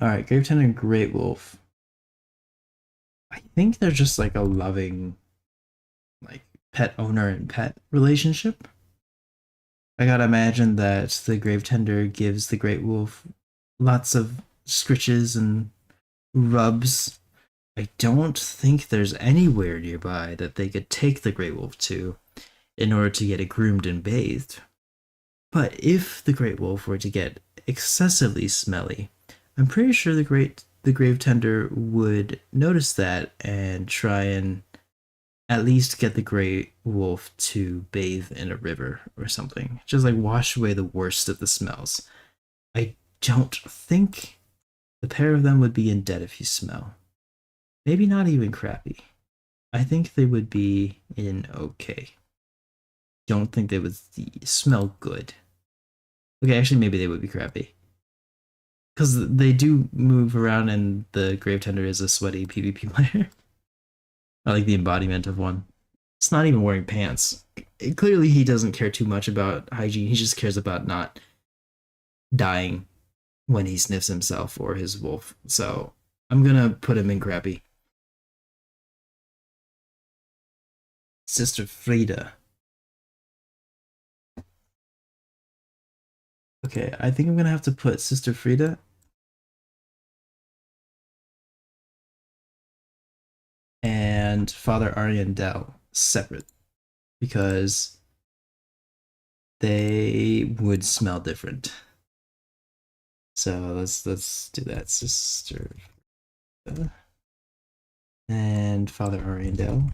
Speaker 1: Alright, Gravetender and Great Wolf. I think they're just like a loving, like, pet owner and pet relationship. I gotta imagine that the Gravetender gives the Great Wolf lots of scritches and rubs. I don't think there's anywhere nearby that they could take the Great Wolf to in order to get it groomed and bathed. But if the Great Wolf were to get excessively smelly, I'm pretty sure the Gravetender would notice that and try and at least get the Grey Wolf to bathe in a river or something. Just like wash away the worst of the smells. I don't think the pair of them would be in debt if you smell. Maybe not even crappy. I think they would be in okay. Don't think they would smell good. Okay, actually maybe they would be crappy. because they do move around, and the Grave Tender is a sweaty PvP player. I like the embodiment of one. It's not even wearing pants. Clearly, he doesn't care too much about hygiene. He just cares about not dying when he sniffs himself or his wolf. So I'm gonna put him in crappy. Sister Frida. Okay, I think I'm gonna have to put Sister Frida and Father Ariandel separate because they would smell different. So let's do that, Sister Frida and Father Ariandel.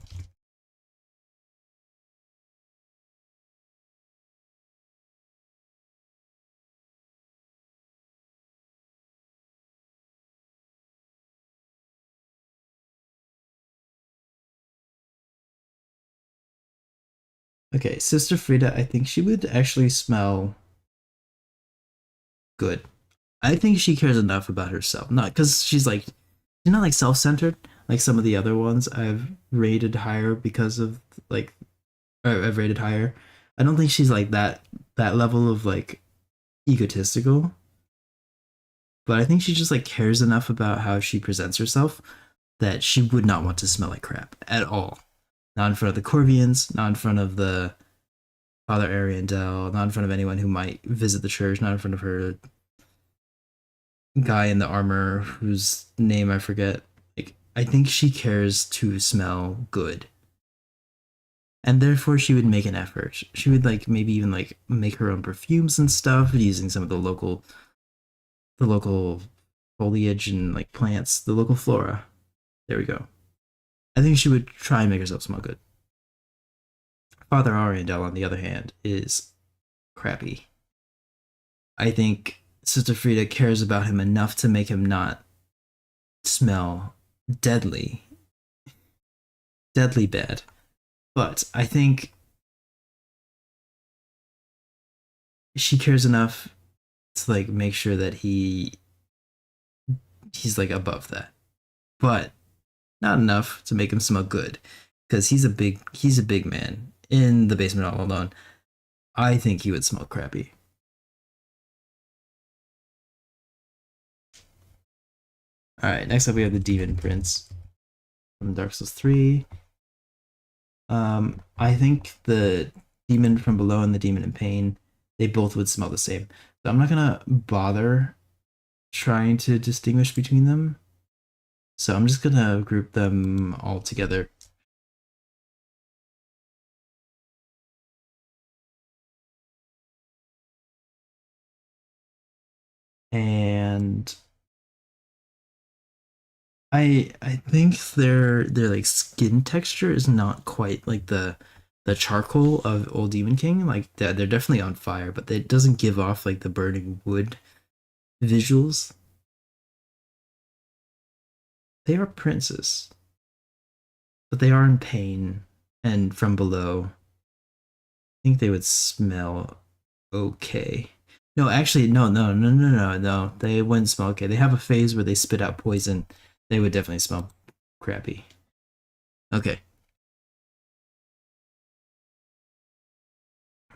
Speaker 1: Okay, Sister Frida, I think she would actually smell good. I think she cares enough about herself, not because she's not like self-centered like some of the other ones I've rated higher because of like I've rated higher. I don't think she's like that level of like egotistical, but I think she just like cares enough about how she presents herself that she would not want to smell like crap at all. Not in front of the Corvians, not in front of the Father Ariandel, not in front of anyone who might visit the church, not in front of her guy in the armor whose name I forget. Like, I think she cares to smell good. And therefore she would make an effort. She would like maybe even like make her own perfumes and stuff using some of the local foliage and like plants, the local flora. There we go. I think she would try and make herself smell good. Father Ariandel, on the other hand, is crappy. I think Sister Frida cares about him enough to make him not smell deadly, deadly bad. But I think she cares enough to like make sure that he's like above that, but not enough to make him smell good because he's a big man in the basement all alone. I think he would smell crappy. All right, next up we have the Demon Prince from Dark Souls 3. I think the demon from below and the demon in pain, they both would smell the same. So I'm not gonna bother trying to distinguish between them. So I'm just gonna group them all together. And I think their like skin texture is not quite like the charcoal of Old Demon King. Like they're definitely on fire, but it doesn't give off like the burning wood visuals. They are princes, but they are in pain and from below. I think they would smell okay. No, actually, no, no, no, no, no, no. They wouldn't smell okay. They have a phase where they spit out poison. They would definitely smell crappy. Okay.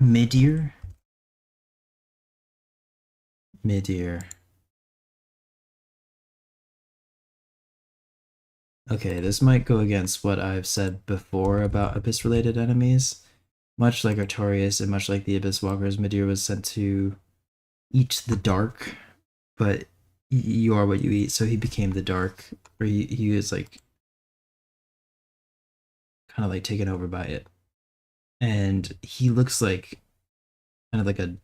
Speaker 1: Mid-year? Mid-year. Okay, this might go against what I've said before about Abyss-related enemies. Much like Artorias and much like the Abyss Walkers, Midir was sent to eat the dark, but you are what you eat, so he became the dark, or he was like kind of like taken over by it. And he looks like kind of like a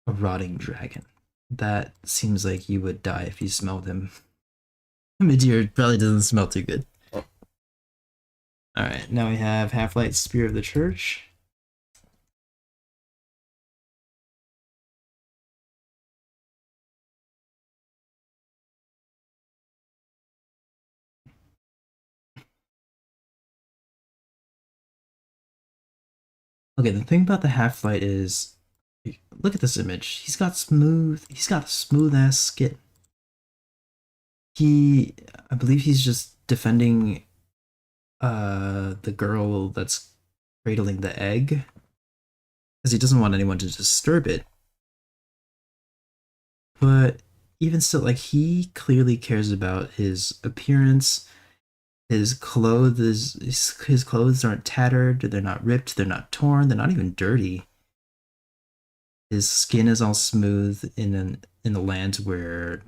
Speaker 1: rotting dragon. That seems like you would die if you smelled him. Midir probably doesn't smell too good. Alright, now we have Half-Light Spear of the Church. Okay, the thing about the Half-Light is Look at this image. He's got a smooth ass skin. I believe he's just defending the girl that's cradling the egg because he doesn't want anyone to disturb it. But even still, like, he clearly cares about his appearance. His clothes aren't tattered, they're not ripped, they're not torn, they're not even dirty. His skin is all smooth in a land where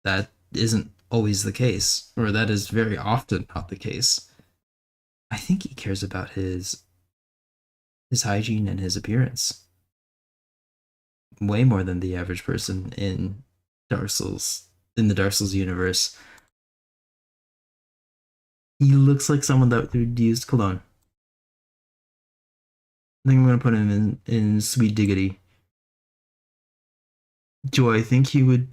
Speaker 1: that isn't always the case, or that is very often not the case. I think he cares about his hygiene and his appearance way more than the average person in Dark Souls in the Dark Souls universe. He looks like someone that would use cologne. I think I'm gonna put him in Sweet Diggity. Do I think he would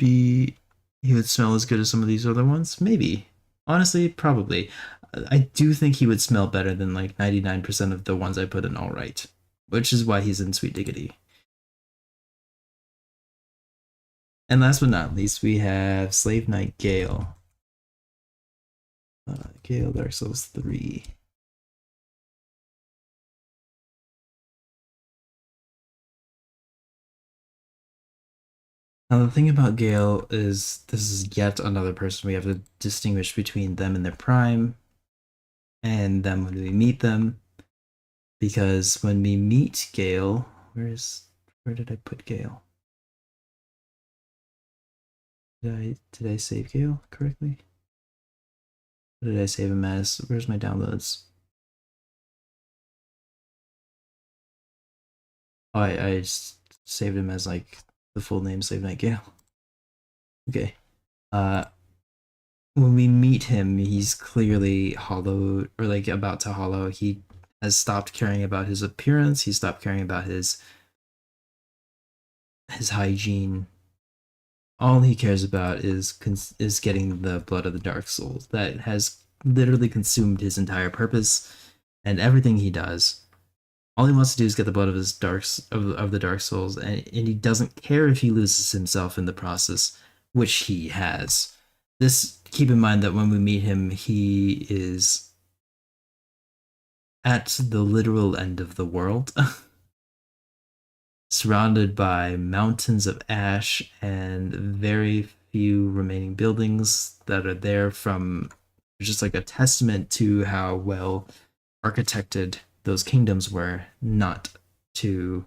Speaker 1: smell as good as some of these other ones? Maybe. Honestly, probably. I do think he would smell better than like 99% of the ones I put in All Right, which is why he's in Sweet Diggity. And last but not least, we have Slave Knight Gale. Gale Dark Souls 3. Now, the thing about Gale is this is yet another person we have to distinguish between them in their prime and them when we meet them. Because when we meet Gale, where did I put Gale? Did I save Gale correctly? What did I save him as? Where's my downloads? Oh, I just saved him as like the full name Slave Knight Gale. Okay. Uh when we meet him, he's clearly hollowed or like about to hollow. He has stopped caring about his appearance. He stopped caring about his hygiene. All he cares about is getting the blood of the Dark Souls that has literally consumed his entire purpose and everything he does. All he wants to do is get the blood of his of the Dark Souls, and he doesn't care if he loses himself in the process, which he has. This keep in mind that when we meet him, he is at the literal end of the world, surrounded by mountains of ash and very few remaining buildings that are there from just like a testament to how well architected those kingdoms were, not to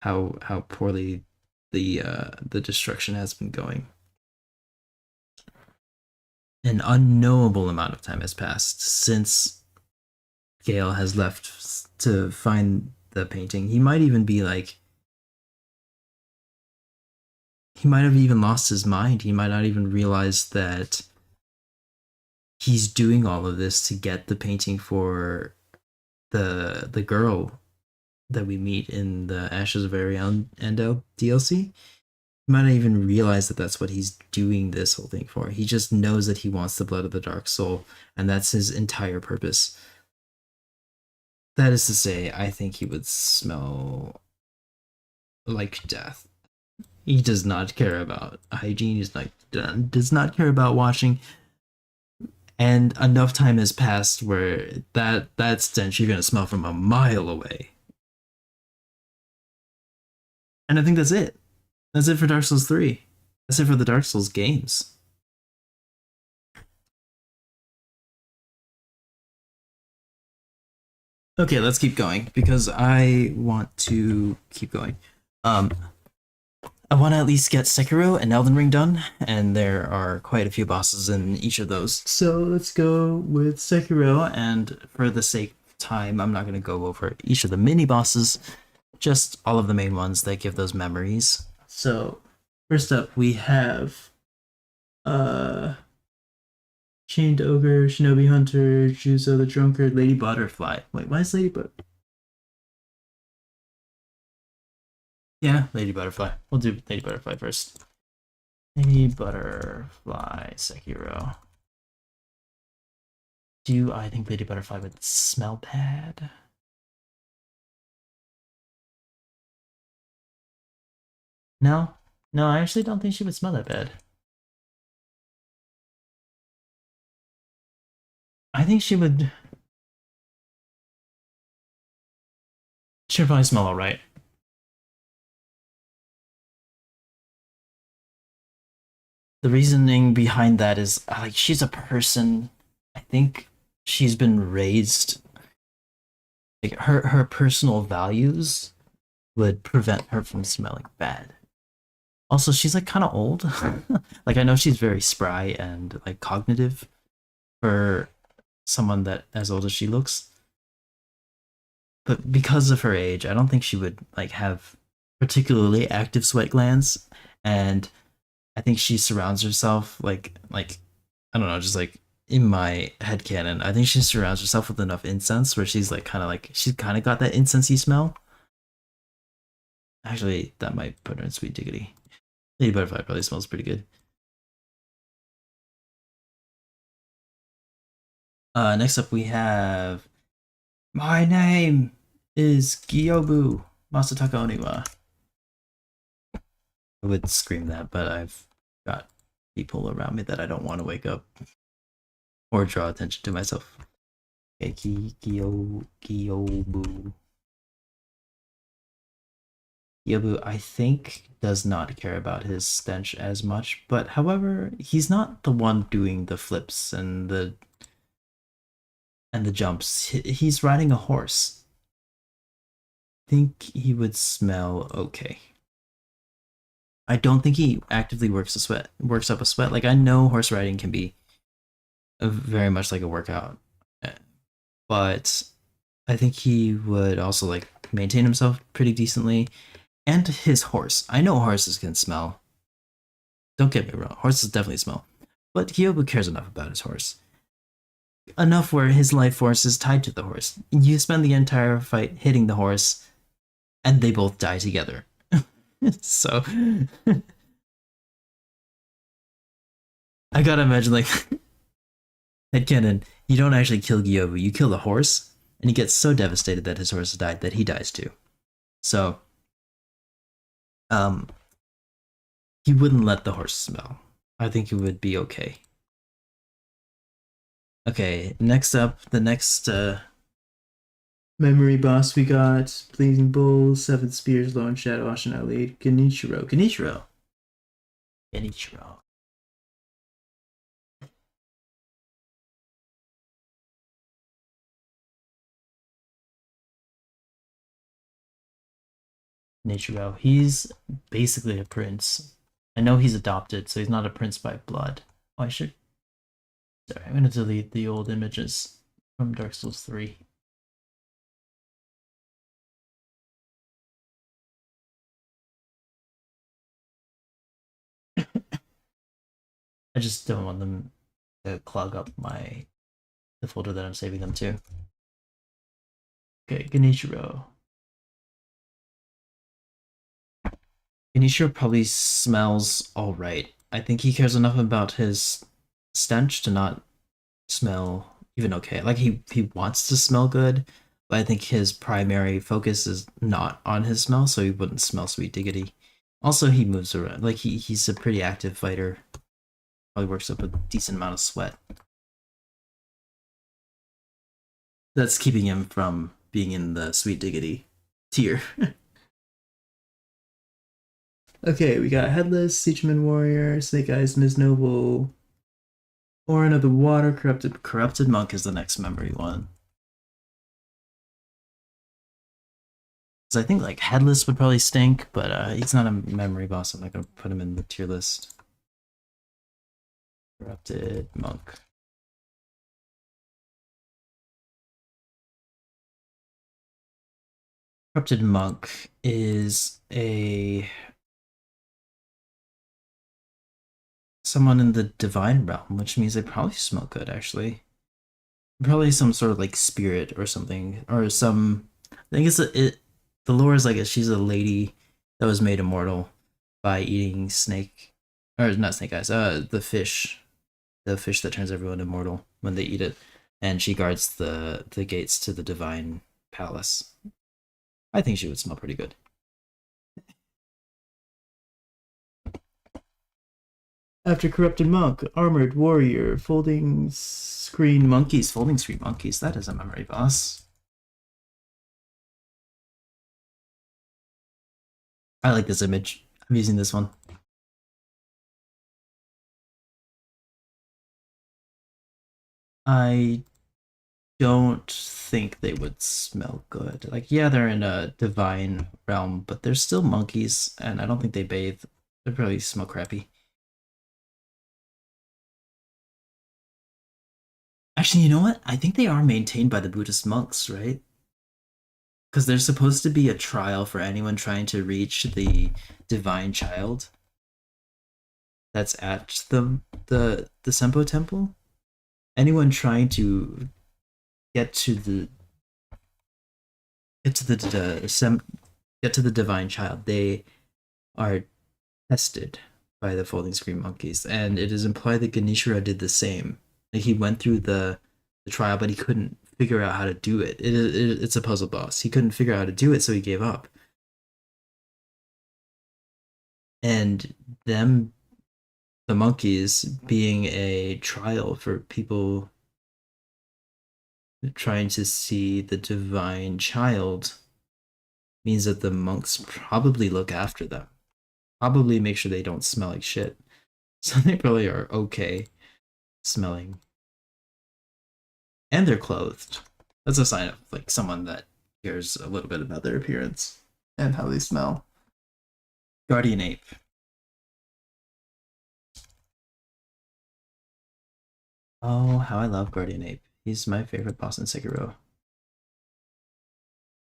Speaker 1: how poorly the destruction has been going. An unknowable amount of time has passed since Gale has left to find the painting. He might even be like he might have even lost his mind. He might not even realize that he's doing all of this to get the painting for the girl that we meet in the Ashes of Endo DLC. He might not even realize that that's what he's doing this whole thing for. He just knows that he wants the blood of the Dark Soul, and that's his entire purpose. That is to say, I think he would smell like death. He does not care about hygiene. He's like does not care about washing. And enough time has passed where that stench you're gonna smell from a mile away. And I think that's it. That's it for Dark Souls 3. That's it for the Dark Souls games. Okay, let's keep going because I want to keep going. Um, I want to at least get Sekiro and Elden Ring done, and there are quite a few bosses in each of those. So let's go with Sekiro, and for the sake of time, I'm not going to go over each of the mini bosses, just all of the main ones that give those memories. So first up, we have uh Chained Ogre, Shinobi Hunter, Juzo the Drunkard, Lady Butterfly. Wait, why is Lady But? Yeah, Lady Butterfly. We'll do Lady Butterfly first. Lady Butterfly, Sekiro. Do I think Lady Butterfly would smell bad? No, no, I actually don't think she would smell that bad. I think she'd probably smell all right. The reasoning behind that is like she's a person. I think she's been raised like her personal values would prevent her from smelling bad. Also, she's like kind of old. Like I know she's very spry and like cognitive for someone that as old as she looks, but because of her age, I don't think she would like have particularly active sweat glands, and I think she surrounds herself like I don't know, just like in my head canon, I think she surrounds herself with enough incense where she's like she's kind of got that incensey smell. Actually, that might put her in sweet diggity. Lady Butterfly probably smells pretty good. Next up we have my name is Gyobu Masataka Oniwa. I would scream that, but I've got people around me that I don't want to wake up or draw attention to myself. Okay, Gyobu. Gyobu, I think, does not care about his stench as much, but however, he's not the one doing the flips and the jumps. He's riding a horse. I think he would smell okay. I don't think he actively works up a sweat. Like I know horse riding can be very much like a workout, but I think he would also like maintain himself pretty decently. And his horse. I know horses can smell. Don't get me wrong, horses definitely smell. But Kyobu cares enough about his horse. Enough where his life force is tied to the horse. You spend the entire fight hitting the horse, and they both die together. So I gotta imagine like headcanon, you don't actually kill Gyobu, you kill the horse, and he gets so devastated that his horse died that he dies too. So um he wouldn't let the horse smell. I think it would be okay. Okay, next up, the next memory boss we got Blazing Bull, Seven Spears, Lone Shadow, Ashen Lead, Genichiro. Genichiro. Genichiro. Genichiro. He's basically a prince. I know he's adopted, so he's not a prince by blood. Oh, I should. Sorry, I'm gonna delete the old images from Dark Souls 3. I just don't want them to clog up the folder that I'm saving them to. Okay, Genichiro. Genichiro probably smells alright. I think he cares enough about his stench to not smell even okay. Like he wants to smell good, but I think his primary focus is not on his smell, so he wouldn't smell sweet diggity. Also, he moves around. Like he's a pretty active fighter. Probably works up a decent amount of sweat. That's keeping him from being in the sweet diggity tier. Okay, we got Headless, Siegeman Warrior, Snake Eyes, Ms. Noble, Orin of the Water, Corrupted Monk is the next memory one. Because I think like Headless would probably stink, but he's not a memory boss. I'm not gonna put him in the tier list. Corrupted Monk. Corrupted Monk is a someone in the divine realm, which means they probably smell good actually. Probably some sort of like spirit or something, or some. I think it. The lore is like she's a lady that was made immortal by eating snake, or not snake eyes. The fish that turns everyone immortal when they eat it, and she guards the gates to the divine palace. I think she would smell pretty good. After corrupted monk, armored warrior, folding screen monkeys. Folding screen monkeys. That is a memory boss. I like this image. I'm using this one. I don't think they would smell good. Like, yeah, they're in a divine realm, but they're still monkeys, and I don't think they bathe. They probably smell crappy. Actually, you know what? I think they are maintained by the Buddhist monks, right? Because there's supposed to be a trial for anyone trying to reach the divine child that's at the Sempo temple. Anyone trying to get to the get to get to the divine child, they are tested by the folding screen monkeys, and it is implied that Ganeshwara did the same. Like he went through the trial, but he couldn't figure out how to do it. It's a puzzle boss. He couldn't figure out how to do it, so he gave up. And them, the monkeys, being a trial for people trying to see the divine child means that the monks probably look after them, probably make sure they don't smell like shit. So they probably are okay smelling, and they're clothed. That's a sign of like someone that cares a little bit about their appearance and how they smell. Guardian ape. Oh, how I love Guardian ape. He's my favorite boss in Sekiro.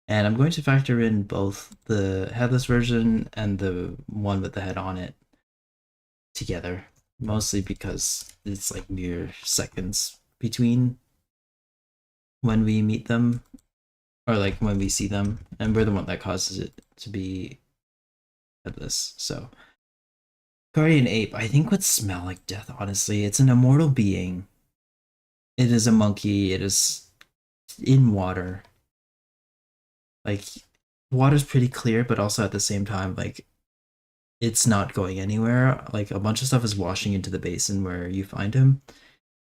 Speaker 1: And I'm going to factor in both the headless version and the one with the head on it together, mostly because it's like mere seconds between when we meet them or like when we see them, and we're the one that causes it to be headless. So Guardian ape, I think, would smell like death. Honestly, it's an immortal being. It is a monkey. It is in water. Like water's pretty clear, but also at the same time, like it's not going anywhere. Like a bunch of stuff is washing into the basin where you find him,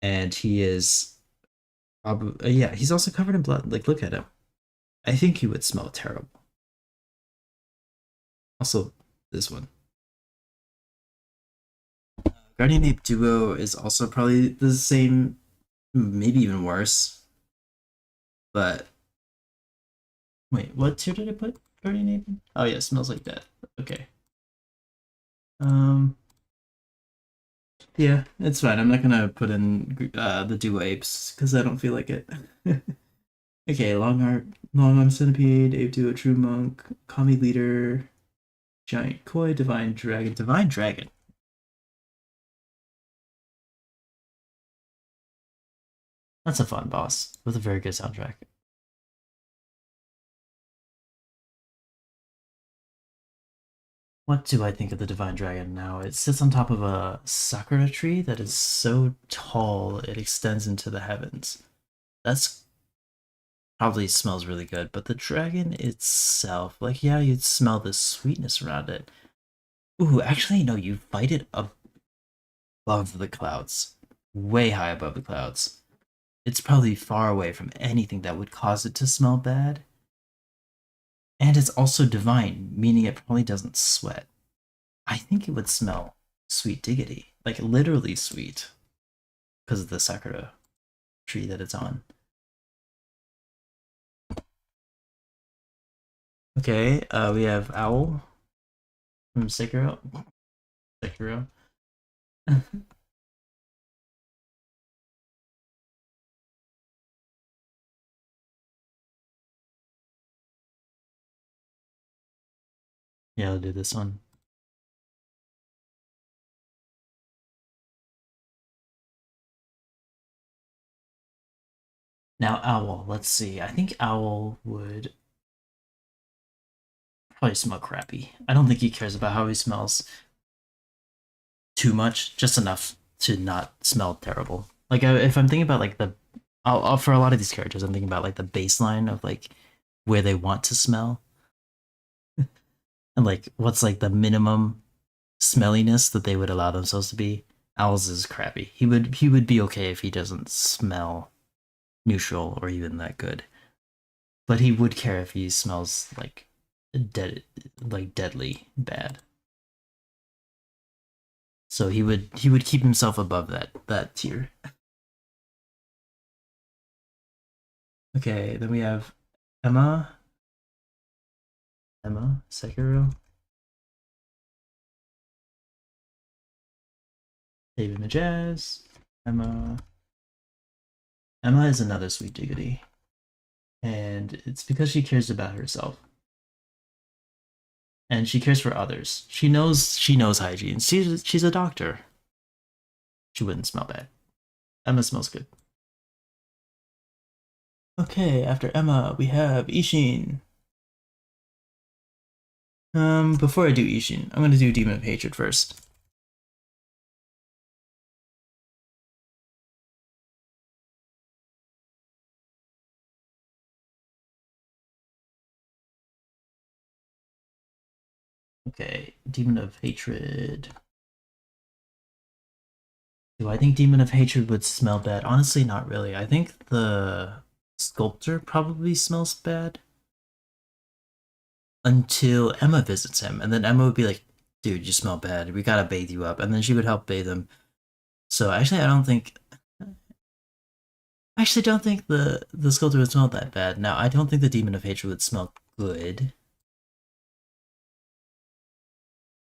Speaker 1: and he is probably yeah. He's also covered in blood. Like look at him. I think he would smell terrible. Also, this one. Guardian Ape Duo is also probably the same, maybe even worse. But wait, what tier did I put Guardian Ape in? Oh yeah, smells like death. Okay. Um. Yeah, it's fine. I'm not gonna put in the Duo Apes because I don't feel like it. Okay, long arm centipede, ape duo, true monk, kami leader, giant koi, divine dragon, divine dragon. That's a fun boss with a very good soundtrack. What do I think of the divine dragon now? It sits on top of a sakura tree that is so tall it extends into the heavens. That's probably smells really good, but the dragon itself, like yeah, you'd smell the sweetness around it. Ooh, actually no, you fight it above the clouds. Way high above the clouds. It's probably far away from anything that would cause it to smell bad. And it's also divine, meaning it probably doesn't sweat. I think it would smell sweet diggity, like literally sweet, because of the sakura tree that it's on. Okay, we have Owl from Sekiro. Sekiro. Yeah, I'll do this one. Now, Owl, let's see. I think Owl would probably smell crappy. I don't think he cares about how he smells too much, just enough to not smell terrible. Like if I'm thinking about like for a lot of these characters, I'm thinking about like the baseline of like where they want to smell and like what's like the minimum smelliness that they would allow themselves to be. Owls is crappy. He would be okay if he doesn't smell neutral or even that good. But he would care if he smells dead like deadly bad. So he would keep himself above that tier. Okay, then we have Emma. Emma Sekiro. David Majaz. Emma. Emma is another sweet diggity. And it's because she cares about herself. And she cares for others. She knows hygiene. She's a doctor. She wouldn't smell bad. Emma smells good. Okay, after Emma, we have Ishin. Before I do Ishin, I'm gonna do Demon of Hatred first. Okay, Demon of Hatred. Do I think Demon of Hatred would smell bad? Honestly, not really. I think the sculptor probably smells bad until Emma visits him, and then Emma would be like, "Dude, you smell bad. We gotta bathe you up," and then she would help bathe him. So actually, I actually don't think the sculptor would smell that bad. Now, I don't think the Demon of Hatred would smell good.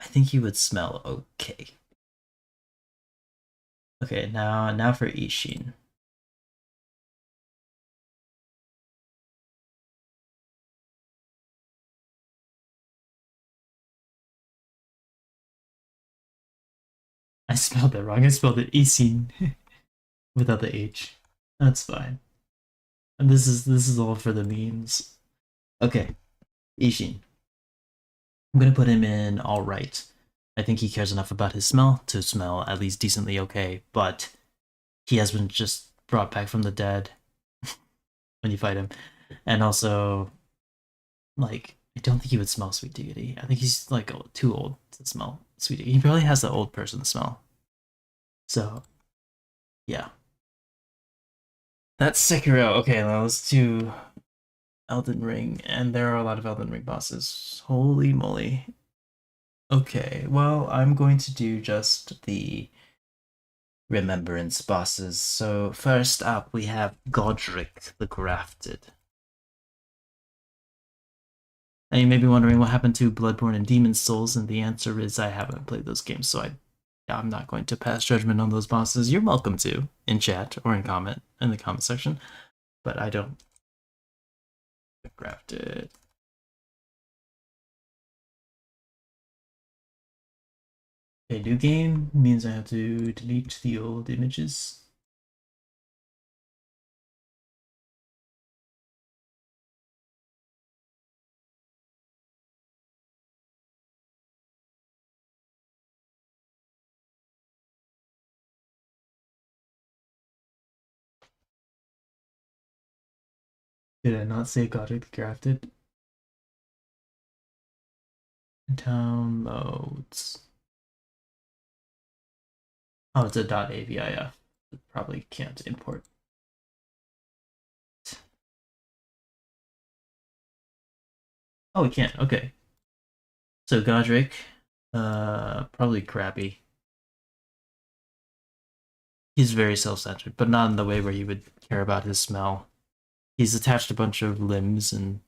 Speaker 1: I think he would smell okay. Okay, now for Ishin. I spelled that wrong. I spelled it Ishin without the H. That's fine. And this is all for the memes. Okay, Ishin. I'm gonna put him in all right. I think he cares enough about his smell to smell at least decently okay, but he has been just brought back from the dead when you fight him. And also, I don't think he would smell sweet diggity. I think he's too old to smell sweet diggity. He probably has the old person smell. So, yeah. That's Sekiro. Okay, now let's do Elden Ring, and there are a lot of Elden Ring bosses. Holy moly. Okay, well, I'm going to do just the remembrance bosses. So first up, we have Godric the Grafted. And you may be wondering what happened to Bloodborne and Demon's Souls, and the answer is I haven't played those games, so I'm not going to pass judgment on those bosses. You're welcome to in chat or in the comment section, but I don't. Grafted. Okay, new game means I have to delete the old images. Did I not say Godric Grafted? Downloads. Oh, it's a .avif. It probably can't import. Oh, we can't. Okay. So Godric, probably crappy. He's very self-centered, but not in the way where you would care about his smell. He's attached a bunch of limbs and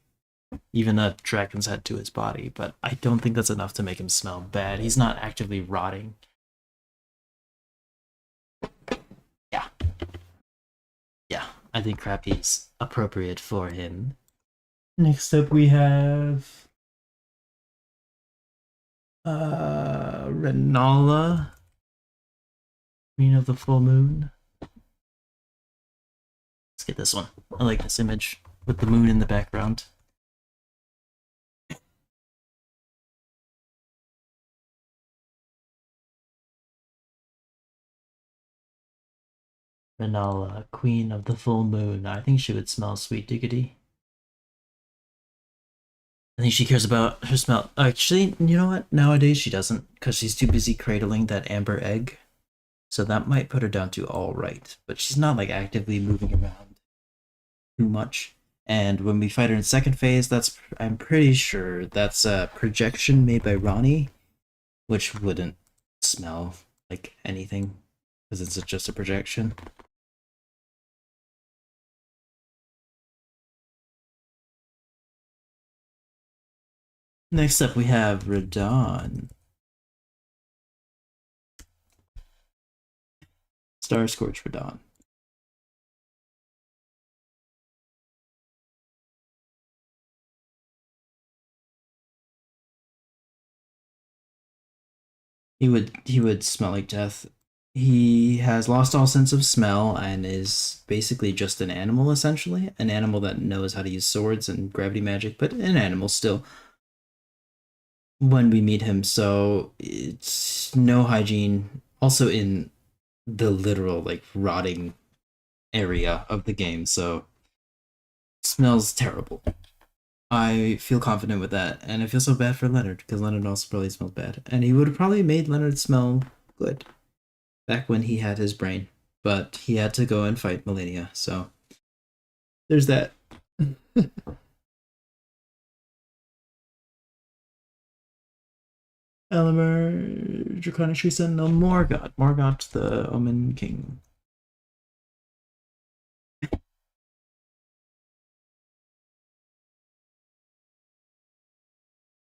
Speaker 1: even a dragon's head to his body, but I don't think that's enough to make him smell bad. He's not actively rotting. Yeah. Yeah, I think crappy's appropriate for him. Next up we have Renala, Queen of the Full Moon. Let's get this one. I like this image with the moon in the background. Renala, Queen of the Full Moon. I think she would smell sweet diggity. I think she cares about her smell. Actually, you know what? Nowadays she doesn't, because she's too busy cradling that amber egg. So that might put her down to all right, but she's not like actively moving around too much. And when we fight her in second phase, that's I'm pretty sure that's a projection made by Ronnie, which wouldn't smell like anything because it's just a projection. Next up, we have Radon. Star Scorch Radon. He would smell like death. He has lost all sense of smell and is basically just an animal, essentially. An animal that knows how to use swords and gravity magic, but an animal still when we meet him. So it's no hygiene. Also in the literal like rotting area of the game, so smells terrible. I feel confident with that, and I feel so bad for Leonard because Leonard also probably smells bad, and he would have probably made Leonard smell good back when he had his brain, but he had to go and fight Millennia, so there's that. Elemer, Draconic Tree Sentinel, Morgott. Morgott, the Omen King.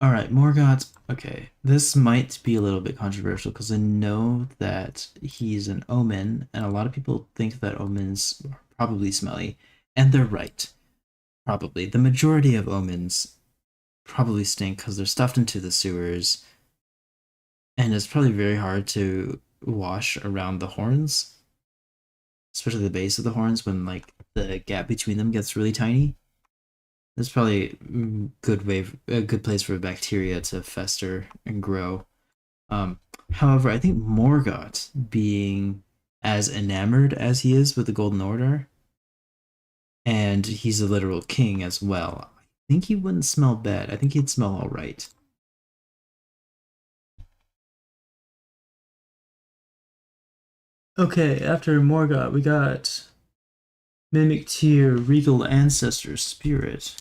Speaker 1: All right, Morgott. Okay, this might be a little bit controversial because I know that he's an omen, and a lot of people think that omens are probably smelly, and they're right. Probably. The majority of omens probably stink because they're stuffed into the sewers, and it's probably very hard to wash around the horns, especially the base of the horns when like the gap between them gets really tiny. That's probably a good place for bacteria to fester and grow. However, I think Morgott, being as enamored as he is with the Golden Order, and he's a literal king as well, I think he wouldn't smell bad. I think he'd smell all right. Okay, after Morgott, we got Mimic Tier, Regal Ancestor Spirit.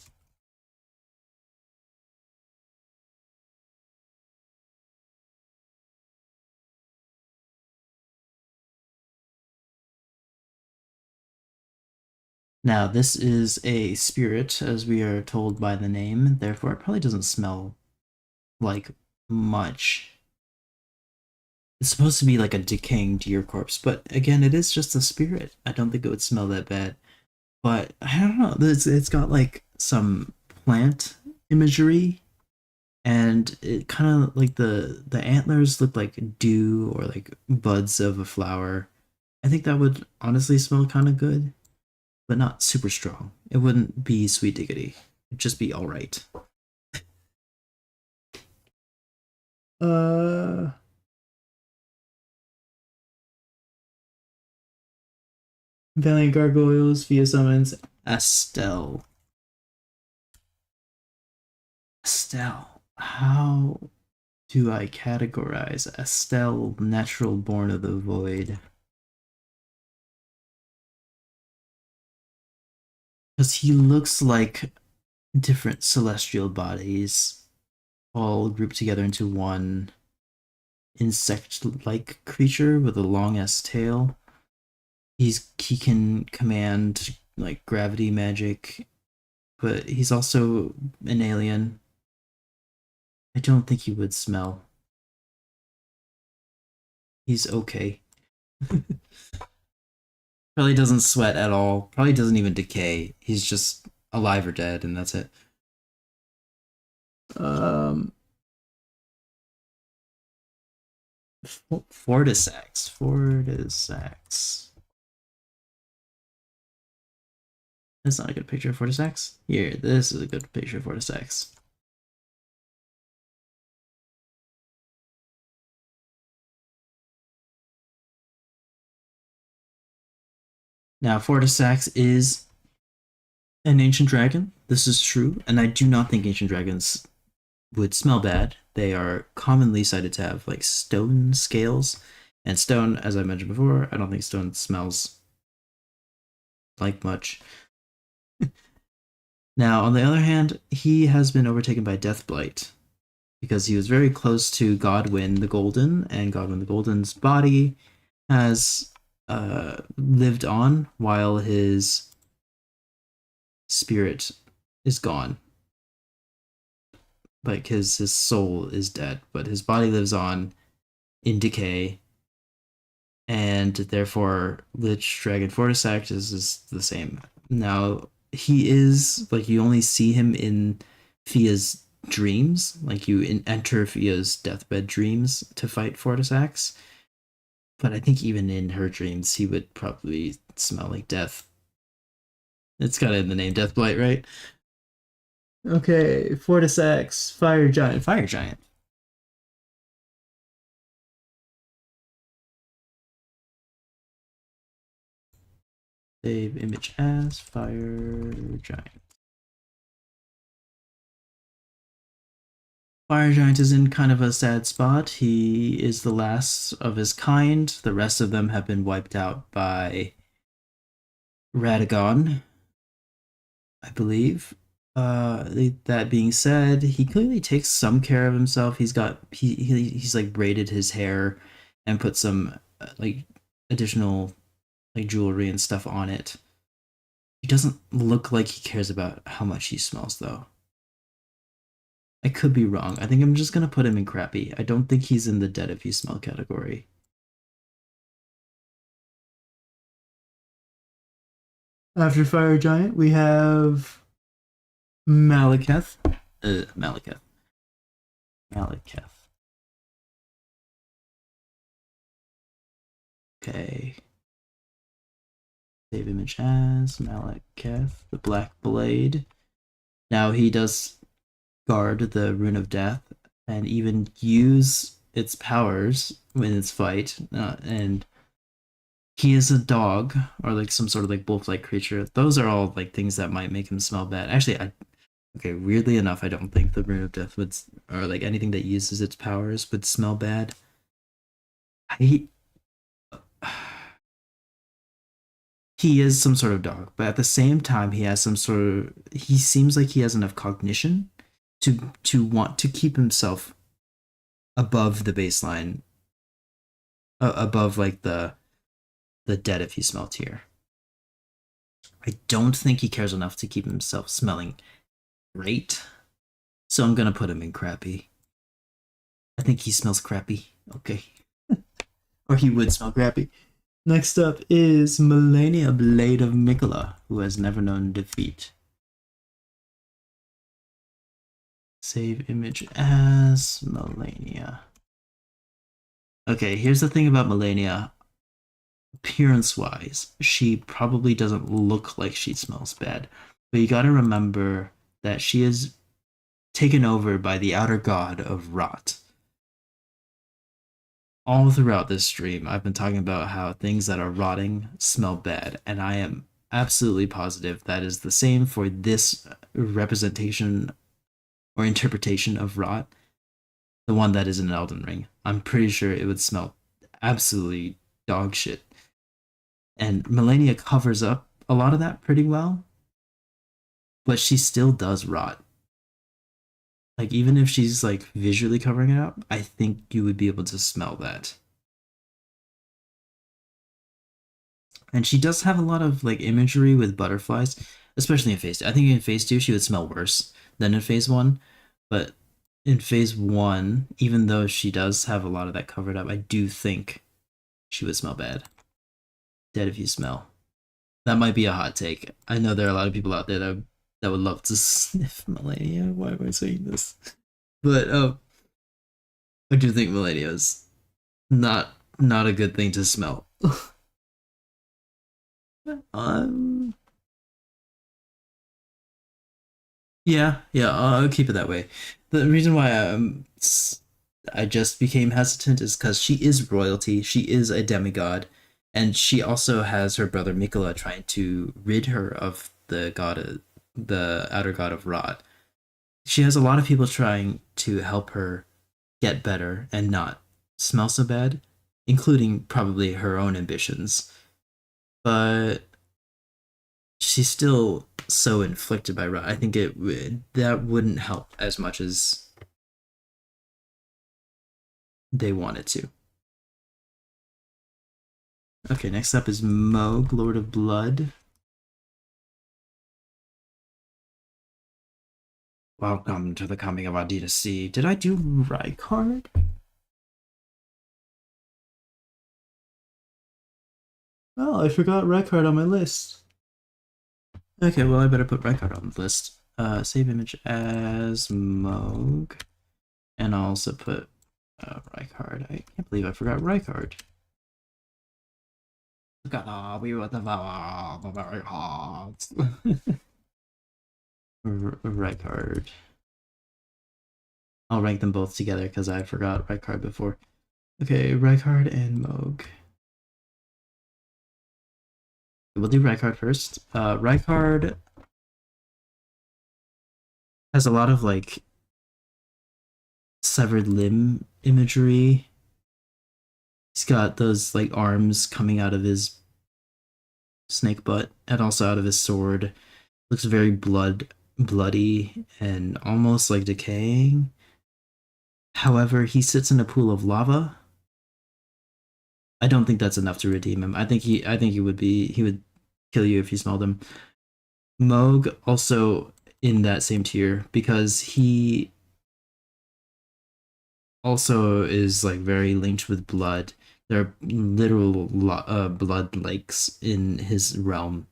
Speaker 1: Now, this is a spirit, as we are told by the name, therefore it probably doesn't smell like much. It's supposed to be like a decaying deer corpse, but again, it is just a spirit. I don't think it would smell that bad. But I don't know. It's got like some plant imagery, and it kind of like the antlers look like dew or like buds of a flower. I think that would honestly smell kind of good, but not super strong. It wouldn't be sweet diggity. It'd just be all right. Uh, Valiant Gargoyles via summons Estelle. Estelle. How do I categorize Estelle, natural born of the void? Because he looks like different celestial bodies all grouped together into one insect-like creature with a long ass tail. He can command like gravity magic, but he's also an alien. I don't think he would smell. He's okay. Probably doesn't sweat at all. Probably doesn't even decay. He's just alive or dead, and that's it. Um, Fortisax. Fortisax. That's not a good picture of Fortisax. Here, this is a good picture of Fortisax. Now, Fortisax is an ancient dragon. This is true, and I do not think ancient dragons would smell bad. They are commonly cited to have like stone scales, And stone, as I mentioned before, I don't think stone smells like much. Now, on the other hand, he has been overtaken by Deathblight because he was very close to Godwyn the Golden, and Godwyn the Golden's body has lived on while his spirit is gone. Like his soul is dead, but his body lives on in decay, and therefore Lich Dragon Fortisact is the same. Now he is like you only see him in Fia's dreams, like enter Fia's deathbed dreams to fight Fortisax. But I think even in her dreams, he would probably smell like death. It's got it in the name Deathblight, right? Okay, Fortisax, Fire Giant, Fire Giant. Save image as Fire Giant. Fire Giant is in kind of a sad spot. He is the last of his kind. The rest of them have been wiped out by Radagon, I believe. That being said, he clearly takes some care of himself. He's like braided his hair and put some like additional like jewelry and stuff on it. He doesn't look like he cares about how much he smells though. I could be wrong. I think I'm just gonna put him in crappy. I don't think he's in the dead if you smell category. After Fire Giant, we have Malekith. Malekith. Malekith. Okay. Save image as Malekith, the Black Blade. Now he does guard the Rune of Death and even use its powers in its fight. And he is a dog or like some sort of like wolf-like creature. Those are all like things that might make him smell bad. Actually, okay, weirdly enough, I don't think the Rune of Death would, or like anything that uses its powers would smell bad. He he is some sort of dog, but at the same time, he has some sort of. He seems like he has enough cognition to want to keep himself above the baseline, above like the dead if you smell tier. I don't think he cares enough to keep himself smelling great, so I'm gonna put him in crappy. I think he smells crappy. Okay, or he would smell crappy. Next up is Malenia, Blade of Mikola, who has never known defeat. Save image as Malenia. Okay, here's the thing about Malenia. Appearance-wise, she probably doesn't look like she smells bad. But you gotta remember that she is taken over by the outer god of rot. All throughout this stream, I've been talking about how things that are rotting smell bad, and I am absolutely positive that is the same for this representation or interpretation of rot, the one that is in Elden Ring. I'm pretty sure it would smell absolutely dog shit. And Malenia covers up a lot of that pretty well, but she still does rot. Like, even if she's like visually covering it up, I think you would be able to smell that. And she does have a lot of like imagery with butterflies, especially in phase 2. I think in phase 2 she would smell worse than in phase 1, but in phase 1, even though she does have a lot of that covered up, I do think she would smell bad. Dead if you smell. That might be a hot take. I know there are a lot of people out there that would love to sniff Malenia. Why am I saying this? But I do think Malenia is not a good thing to smell. um yeah, I'll keep it that way. The reason why I just became hesitant is because she is royalty. She is a demigod, and she also has her brother Mikola trying to rid her of the outer god of rot. She has a lot of people trying to help her get better and not smell so bad, including probably her own ambitions. But she's still so inflicted by I think that wouldn't help as much as they wanted to. Okay, next up is Moog, Lord of Blood. Welcome to the coming of Adita C. Did I do Rykard? Oh, I forgot Rykard on my list. Okay, well, I better put Rykard on the list. Save image as Moog. And I'll also put Rykard. I can't believe I forgot Rykard. Gotta be with the very hot. Rykard. I'll rank them both together because I forgot Rykard before. Okay, Rykard and Moog. We'll do Rykard first. Rykard has a lot of like severed limb imagery. He's got those like arms coming out of his snake butt and also out of his sword. Looks very bloody and almost like decaying. However, he sits in a pool of lava. I don't think that's enough to redeem him. I think he would kill you if you smelled him. Moog also in that same tier because he also is like very linked with blood. There are literal blood lakes in his realm.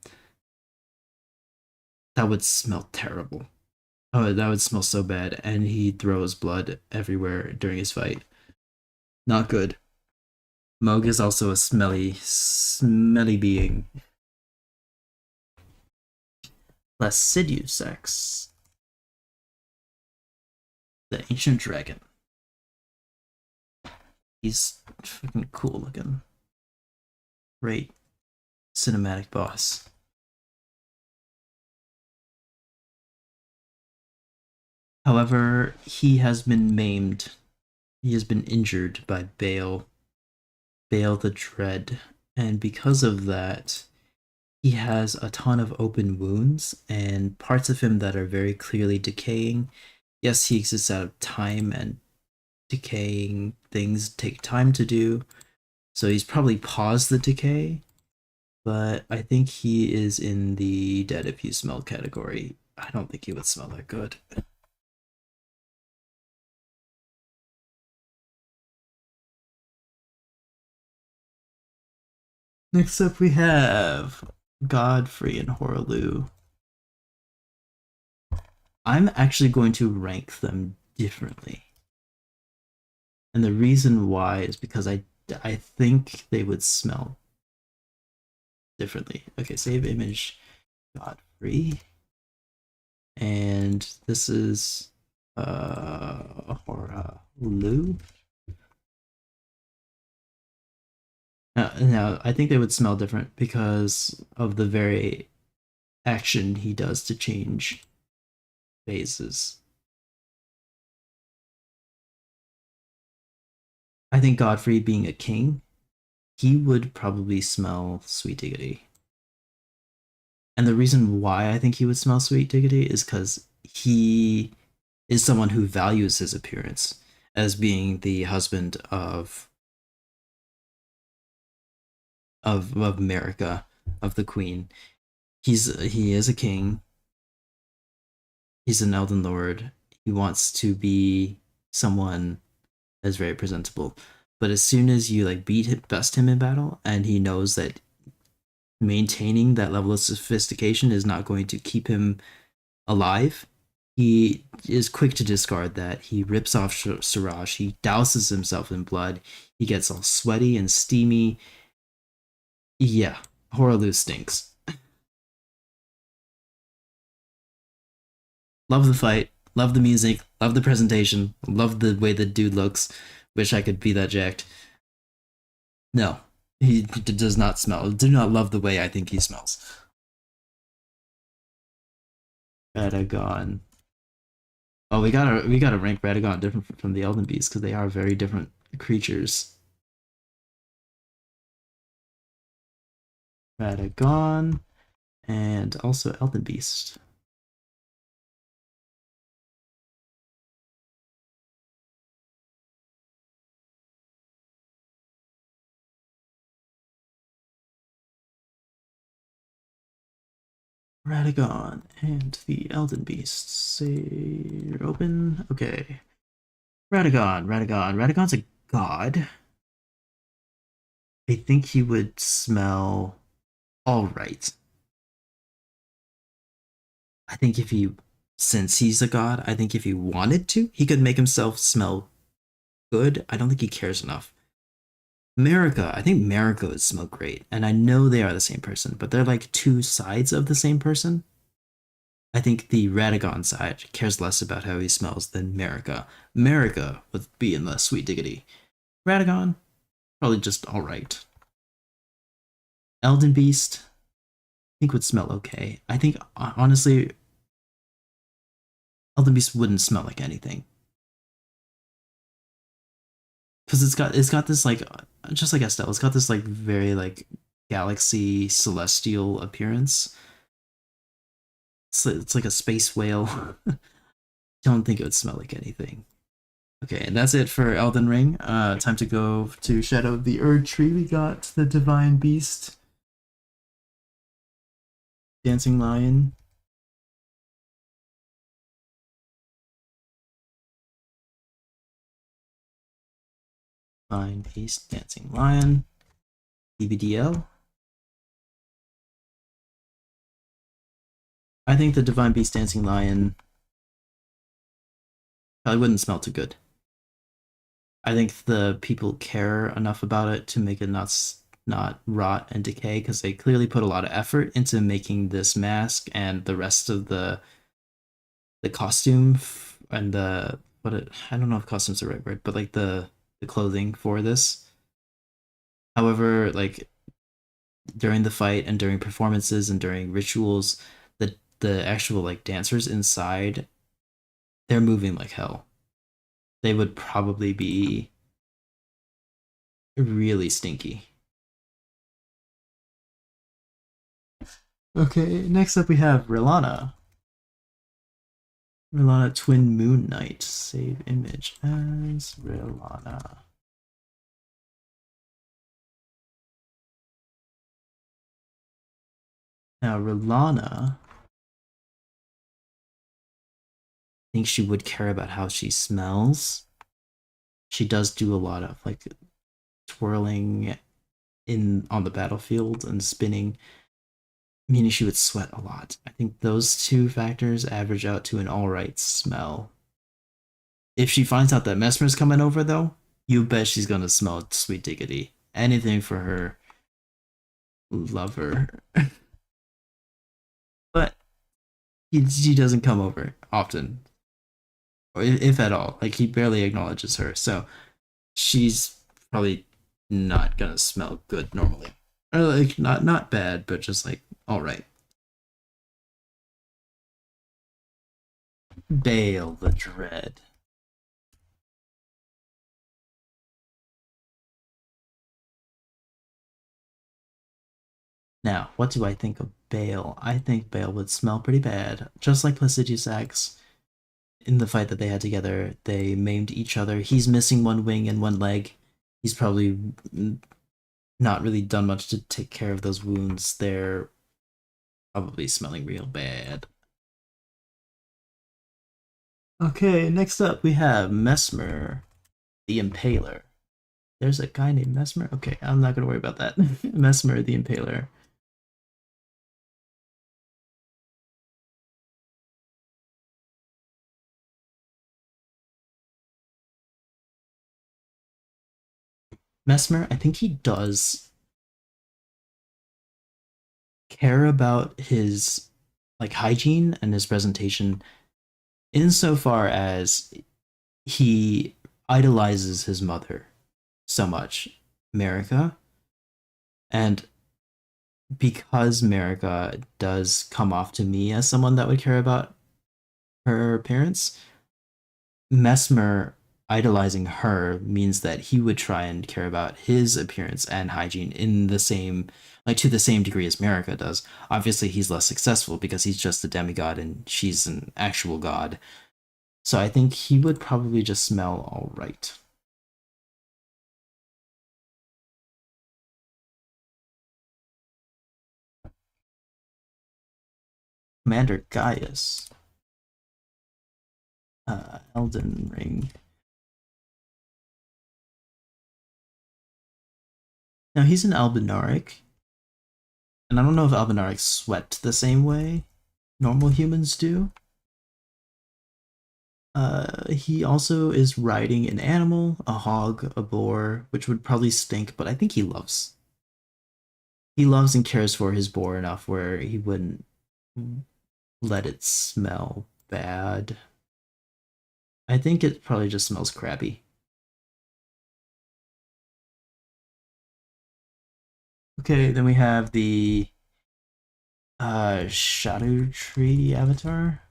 Speaker 1: That would smell terrible. Oh, that would smell so bad. And he throws blood everywhere during his fight. Not good. Moog is also a smelly being. Placidusax. The ancient dragon. He's fucking cool looking. Great cinematic boss. However, he has been maimed. He has been injured by Bale the Dread, and because of that, he has a ton of open wounds and parts of him that are very clearly decaying. Yes, he exists out of time, and decaying things take time to do, so he's probably paused the decay, but I think he is in the dead if you smell category. I don't think he would smell that good. Next up we have Godfrey and Horaloo. I'm actually going to rank them differently. And the reason why is because I think they would smell differently. Okay, save image Godfrey. And this is Horaloo. Now, I think they would smell different because of the very action he does to change phases. I think Godfrey being a king, he would probably smell sweet diggity. And the reason why I think he would smell sweet diggity is because he is someone who values his appearance as being the husband of America, of the Queen. He is a king. He's an Elden Lord. He wants to be someone that's very presentable. But as soon as you like best him in battle, and he knows that maintaining that level of sophistication is not going to keep him alive, he is quick to discard that. He rips off Siraj. He douses himself in blood. He gets all sweaty and steamy. Yeah, Horaloo stinks. Love the fight, love the music, love the presentation, love the way the dude looks. Wish I could be that jacked. No, he does not smell. Do not love the way I think he smells. Radagon. Oh, we gotta rank Radagon different from the Elden Beast because they are very different creatures. Radagon, and also Elden Beast. Radagon and the Elden Beast. Say open. Okay. Radagon's a god. I think he would smell all right. I think if he, since he's a god, I think if he wanted to, he could make himself smell good. I don't think he cares enough. I think Marika would smell great, and I know they are the same person, but they're like two sides of the same person. I think the Radagon side cares less about how he smells than Marika. Marika would be in the sweet diggity. Radagon, probably just alright. Elden Beast, I think would smell okay. I think honestly, Elden Beast wouldn't smell like anything. Because it's got this like just like Estelle, it's got this like very like galaxy celestial appearance. It's like a space whale. Don't think it would smell like anything. Okay, and that's it for Elden Ring. Time to go to Shadow of the Erd Tree. We got the Divine Beast, Dancing Lion. Divine Beast, Dancing Lion, DBDL. I think the Divine Beast, Dancing Lion probably wouldn't smell too good. I think the people care enough about it to make it not rot and decay because they clearly put a lot of effort into making this mask and the rest of the costume and the I don't know if costume's the right word, but like the clothing for this. However, like during the fight and during performances and during rituals, the actual like dancers inside, they're moving like hell. They would probably be really stinky. Okay, next up we have Rilana. Rilana Twin Moon Knight. Save image as Rilana. Now Rilana, I think she would care about how she smells. She does do a lot of like twirling in on the battlefield and spinning, meaning she would sweat a lot. I think those two factors average out to an alright smell. If she finds out that Mesmer's coming over, though, you bet she's gonna smell sweet diggity. Anything for her lover. But he doesn't come over often, or if at all. Like, he barely acknowledges her. So she's probably not gonna smell good normally. Or, like, not bad, but just, like, alright. Bale the Dread. Now, what do I think of Bale? I think Bale would smell pretty bad, just like Placiduous Axe. In the fight that they had together, they maimed each other. He's missing one wing and one leg. He's probably not really done much to take care of those wounds. They're probably smelling real bad. Okay, next up we have Mesmer, the Impaler. There's a guy named Mesmer? Okay, I'm not gonna worry about that. Mesmer, the Impaler. Mesmer, I think he does care about his like hygiene and his presentation insofar as he idolizes his mother so much, Marika, and because Marika does come off to me as someone that would care about her appearance, Mesmer idolizing her means that he would try and care about his appearance and hygiene in the same, like to the same degree as Marika does. Obviously, he's less successful because he's just a demigod and she's an actual god. So I think he would probably just smell all right. Commander Gaius, Elden Ring. Now he's an Albinaric, and I don't know if Albinarics sweat the same way normal humans do. He also is riding an animal, a hog, a boar, which would probably stink, but I think he loves and cares for his boar enough where he wouldn't let it smell bad. I think it probably just smells crappy. Okay, then we have the Shadow Tree avatar.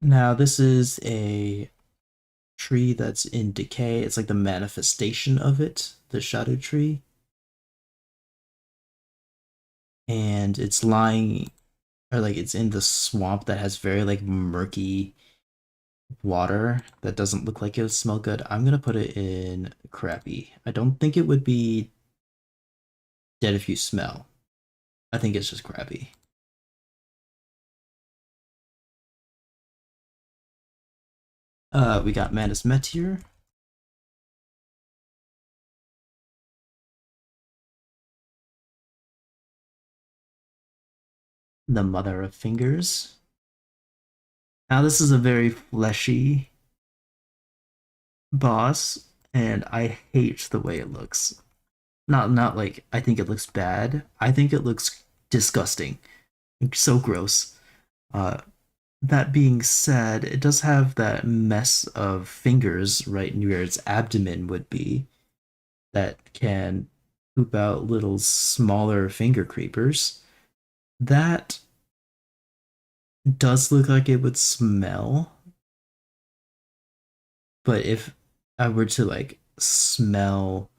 Speaker 1: Now this is a tree that's in decay. It's like the manifestation of it, the Shadow Tree. And it's lying, or like it's in the swamp that has very like murky water that doesn't look like it would smell good. I'm gonna put it in crappy. I don't think it would be dead if you smell. I think it's just crappy. We got Manus Meteor. The Mother of Fingers. Now this is a very fleshy boss, and I hate the way it looks. Not like I think it looks bad. I think it looks disgusting. So gross. Uh that being said, it does have that mess of fingers right near its abdomen would be that can poop out little smaller finger creepers. That does look like it would smell, but if I were to like smell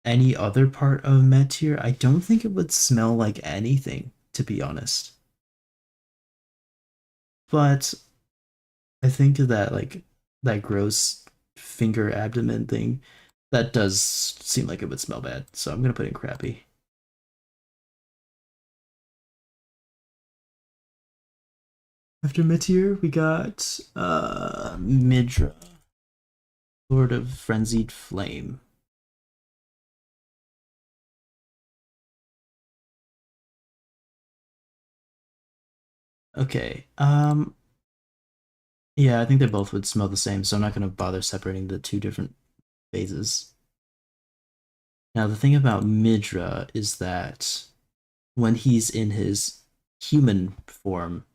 Speaker 1: any other part of Meteor, I don't think it would smell like anything, to be honest. But I think that like that gross finger abdomen thing, that does seem like it would smell bad. So I'm gonna put in crappy. After Meteor, we got Midra, Lord of Frenzied Flame. Okay. Yeah, I think they both would smell the same, so I'm not gonna bother separating the two different phases. Now the thing about Midra is that when he's in his human form,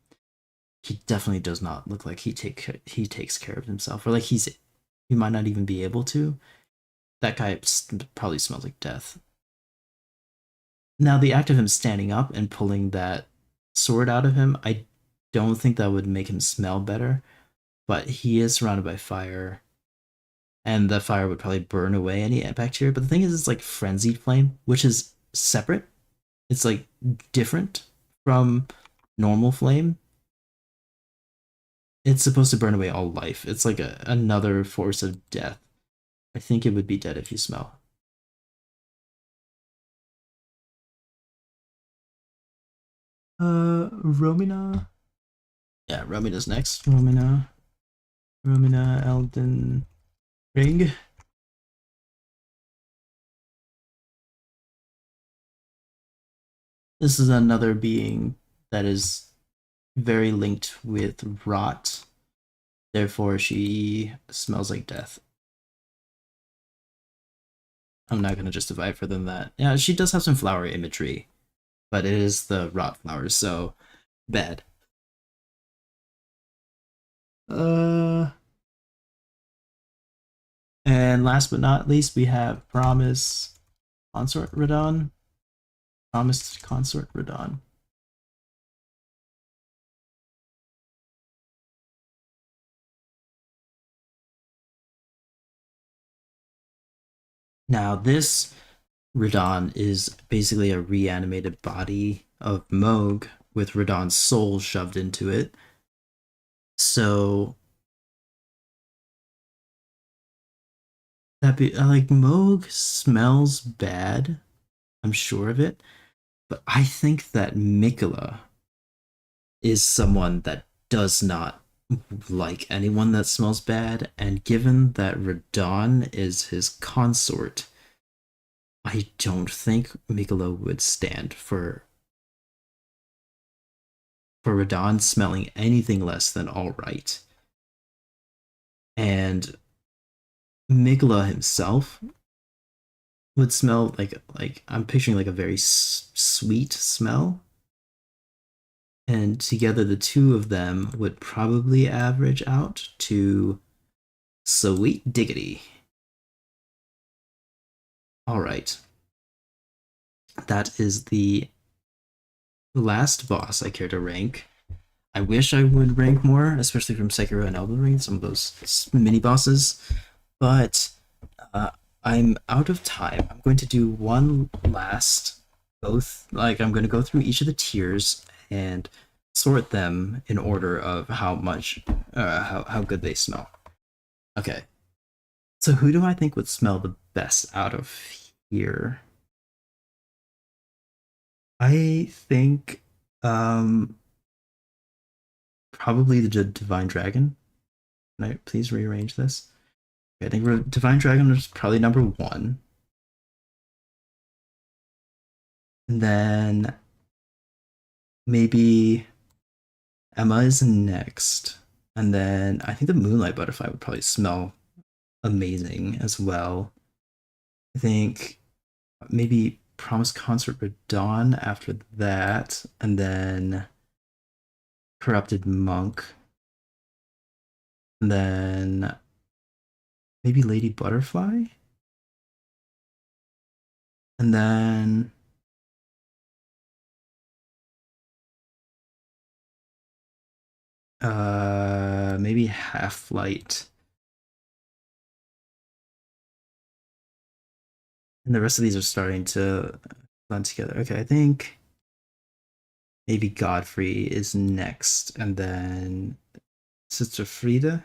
Speaker 1: he definitely does not look like he takes care of himself, or like he might not even be able to. That guy probably smells like death. Now the act of him standing up and pulling that sword out of him, I don't think that would make him smell better, but he is surrounded by fire, and the fire would probably burn away any bacteria. But the thing is, it's like frenzied flame, which is separate. It's like different from normal flame. It's supposed to burn away all life. It's like another force of death. I think it would be dead if you smell. Romina. Yeah, Romina's next. Romina Elden Ring. This is another being that is very linked with rot. Therefore, she smells like death. I'm not gonna justify it further than that. Yeah, she does have some flower imagery, but it is the rot flowers, so bad. Uh, and last but not least, we have Promise Consort Radon. Promised Consort Radon. Now this Radon is basically a reanimated body of Moog with Radon's soul shoved into it. So that be like Moog smells bad. I'm sure of it, but I think that Mikola is someone that does not like anyone that smells bad, and given that Radon is his consort, I don't think Mikola would stand for Radon smelling anything less than all right. And Mikola himself would smell like I'm picturing like a very sweet smell, and together the two of them would probably average out to sweet diggity. All right, that is the last boss I care to rank. I wish I would rank more, especially from Sekiro and Elden Ring, some of those mini bosses, but uh, I'm out of time. I'm going to do one last both like I'm going to go through each of the tiers and sort them in order of how much how good they smell. Okay. So who do I think would smell the best out of here? I think probably the Divine Dragon. Can I please rearrange this? Okay, I think Divine Dragon is probably number one. And then maybe Emma is next. And then I think the Moonlight Butterfly would probably smell amazing as well. I think maybe Promise Concert with Dawn after that. And then Corrupted Monk. And then maybe Lady Butterfly. And then maybe Half Light. And the rest of these are starting to blend together. Okay, I think maybe Godfrey is next, and then Sister Frida,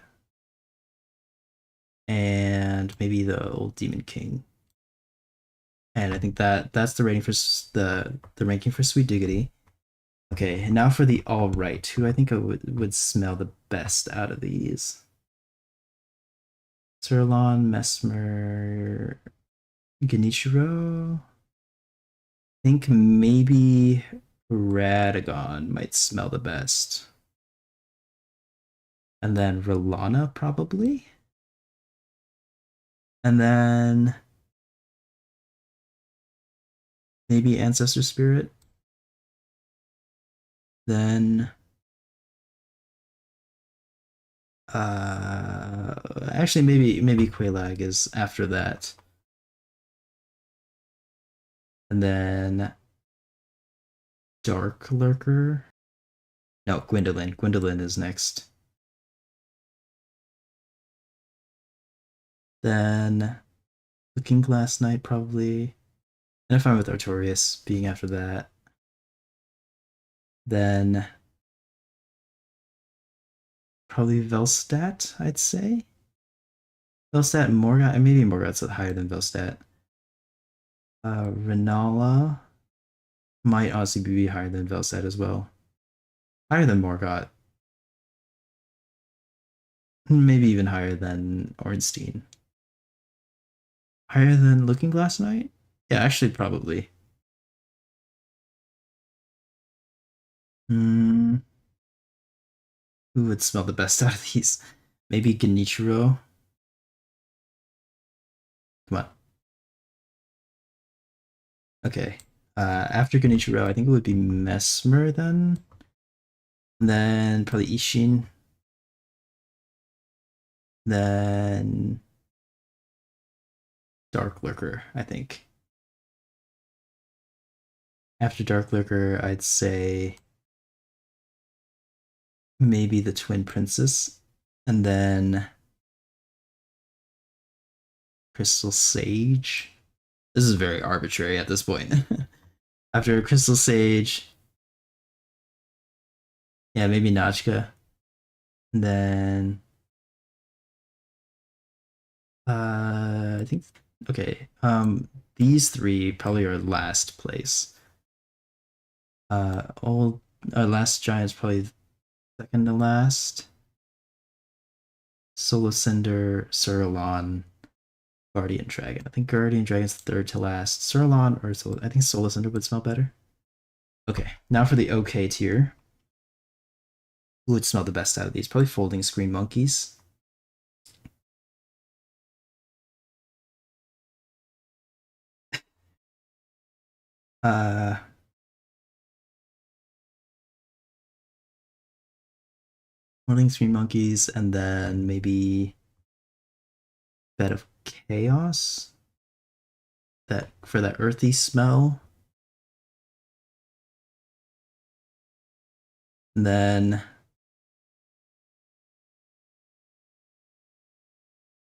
Speaker 1: and maybe the old Demon King. And I think that's the rating for the ranking for Sweet Diggity. Okay, and now for the all right, who I think I would smell the best out of these. Sirlon, Mesmer, Genichiro. I think maybe Radagon might smell the best. And then Rolana, probably. And then maybe Ancestor Spirit. Then actually maybe Quelaag is after that. And then Dark Lurker. No, Gwendolyn. Gwendolyn is next. Then Looking Glass Knight, probably. And if I'm with Artorias being after that. Then probably Velstadt, I'd say. Velstadt and Morgoth, and maybe Morgoth's higher than Velstadt. Renala might honestly be higher than Velstadt as well. Higher than Morgoth. Maybe even higher than Ornstein. Higher than Looking Glass Knight? Yeah, actually, probably. Hmm. Who would smell the best out of these? Maybe Genichiro? Come on. Okay. After Genichiro, I think it would be Mesmer then. And then probably Ishin. Then Dark Lurker, I think. After Dark Lurker, I'd say maybe the Twin Princess, and then Crystal Sage. This is very arbitrary at this point. After Crystal Sage, yeah, maybe Nachka. And then I think okay. These three probably are last place. Old Last Giant's probably second to last. Solar Cinder, Surlon, Guardian Dragon. I think Guardian Dragon's third to last. Surlon or I think Solar Cinder would smell better. Okay, now for the OK tier. Who would smell the best out of these? Probably Folding Screen Monkeys. Uh, Folding Screen Monkeys, and then maybe Bed of Chaos. That for that earthy smell. And then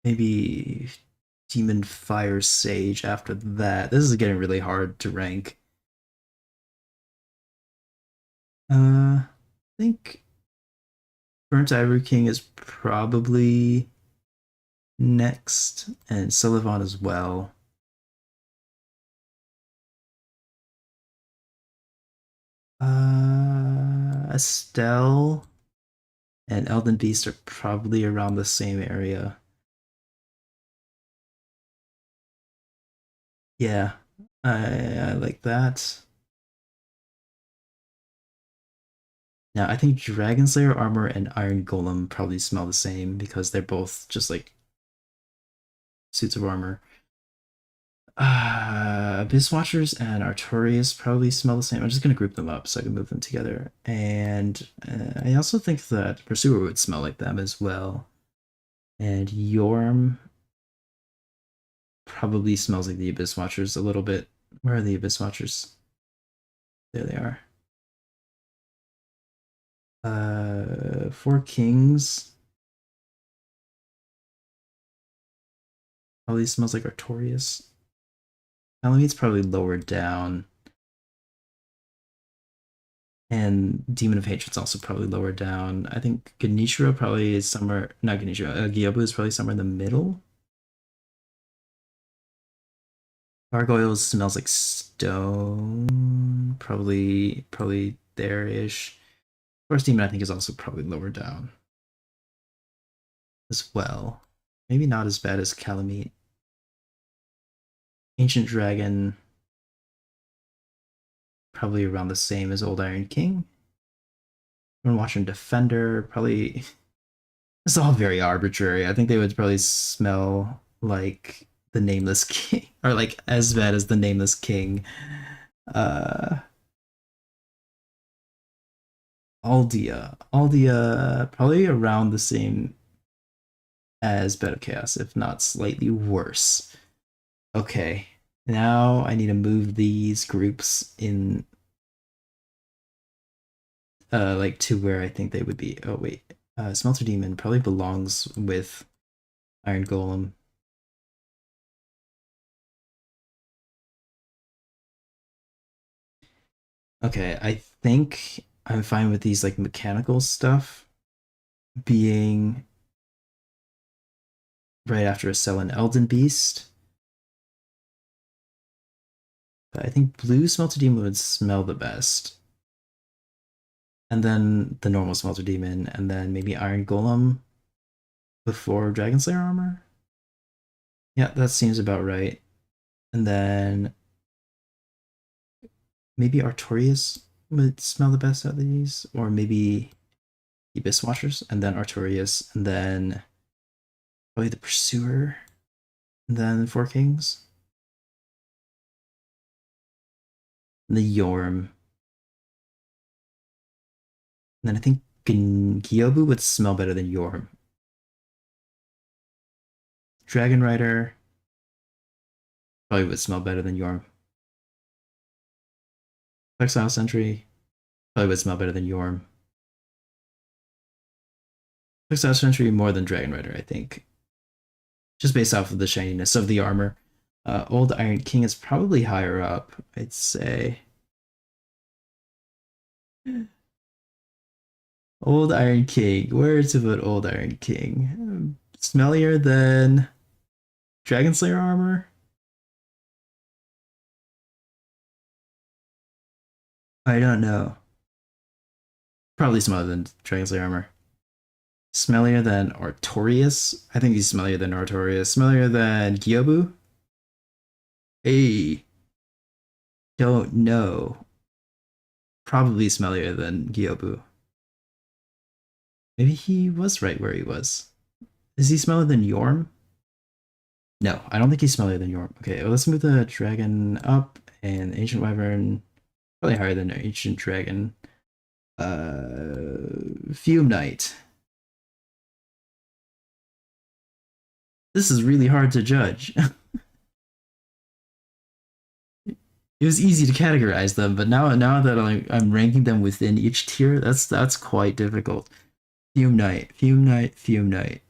Speaker 1: maybe Demon Fire Sage after that. This is getting really hard to rank. I think Burnt Ivory King is probably next, and Sullivan as well. Estelle and Elden Beast are probably around the same area. Yeah, I like that. Now, I think Dragon Slayer armor and Iron Golem probably smell the same because they're both just like suits of armor. Abyss Watchers and Artorias probably smell the same. I'm just gonna group them up so I can move them together. And I also think that Pursuer would smell like them as well. And Yorm probably smells like the Abyss Watchers a little bit. Where are the Abyss Watchers? There they are. Four Kings probably smells like Artorias. Alamede's probably lower down. And Demon of Hatred's also probably lower down. I think Ganishra probably is somewhere, not Ganishra, Gyobu is probably somewhere in the middle. Gargoyles smells like stone. Probably there-ish. Forest Demon I think is also probably lower down as well. Maybe not as bad as Calamite. Ancient Dragon probably around the same as Old Iron King. Watching Defender probably it's all very arbitrary. I think they would probably smell like the Nameless King, or like as bad as the Nameless King. Uh, Aldia, probably around the same as Bed of Chaos, if not slightly worse. Okay, now I need to move these groups in, like to where I think they would be. Oh wait, Smelter Demon probably belongs with Iron Golem. Okay, I think I'm fine with these like mechanical stuff being right after a Cell and Elden Beast. But I think blue Smelter Demon would smell the best. And then the normal Smelter Demon, and then maybe Iron Golem before Dragon Slayer armor. Yeah, that seems about right. And then maybe Artorias would smell the best out of these, or maybe Abyss Watchers, and then Artorias, and then probably the Pursuer, and then Four Kings, and the Yorm. And then I think Gyobu would smell better than Yorm. Dragon Rider probably would smell better than Yorm. Textile Sentry probably would smell better than Yorm. Textile Sentry more than Dragon Rider, I think. Just based off of the shininess of the armor. Old Iron King is probably higher up, I'd say. Old Iron King. Where to put Old Iron King? Smellier than Dragon Slayer armor? I don't know. Probably smellier than Dragon Slayer armor. Smellier than Artorias? I think he's smellier than Artorias. Smellier than Gyobu? Hey, don't know. Probably smellier than Gyobu. Maybe he was right where he was. Is he smellier than Yorm? No, I don't think he's smellier than Yorm. Okay, well, let's move the dragon up, and Ancient Wyvern probably higher than Ancient Dragon. Fume Knight. This is really hard to judge. It was easy to categorize them, but now that I'm ranking them within each tier, that's quite difficult. Fume Knight, Fume Knight, Fume Knight,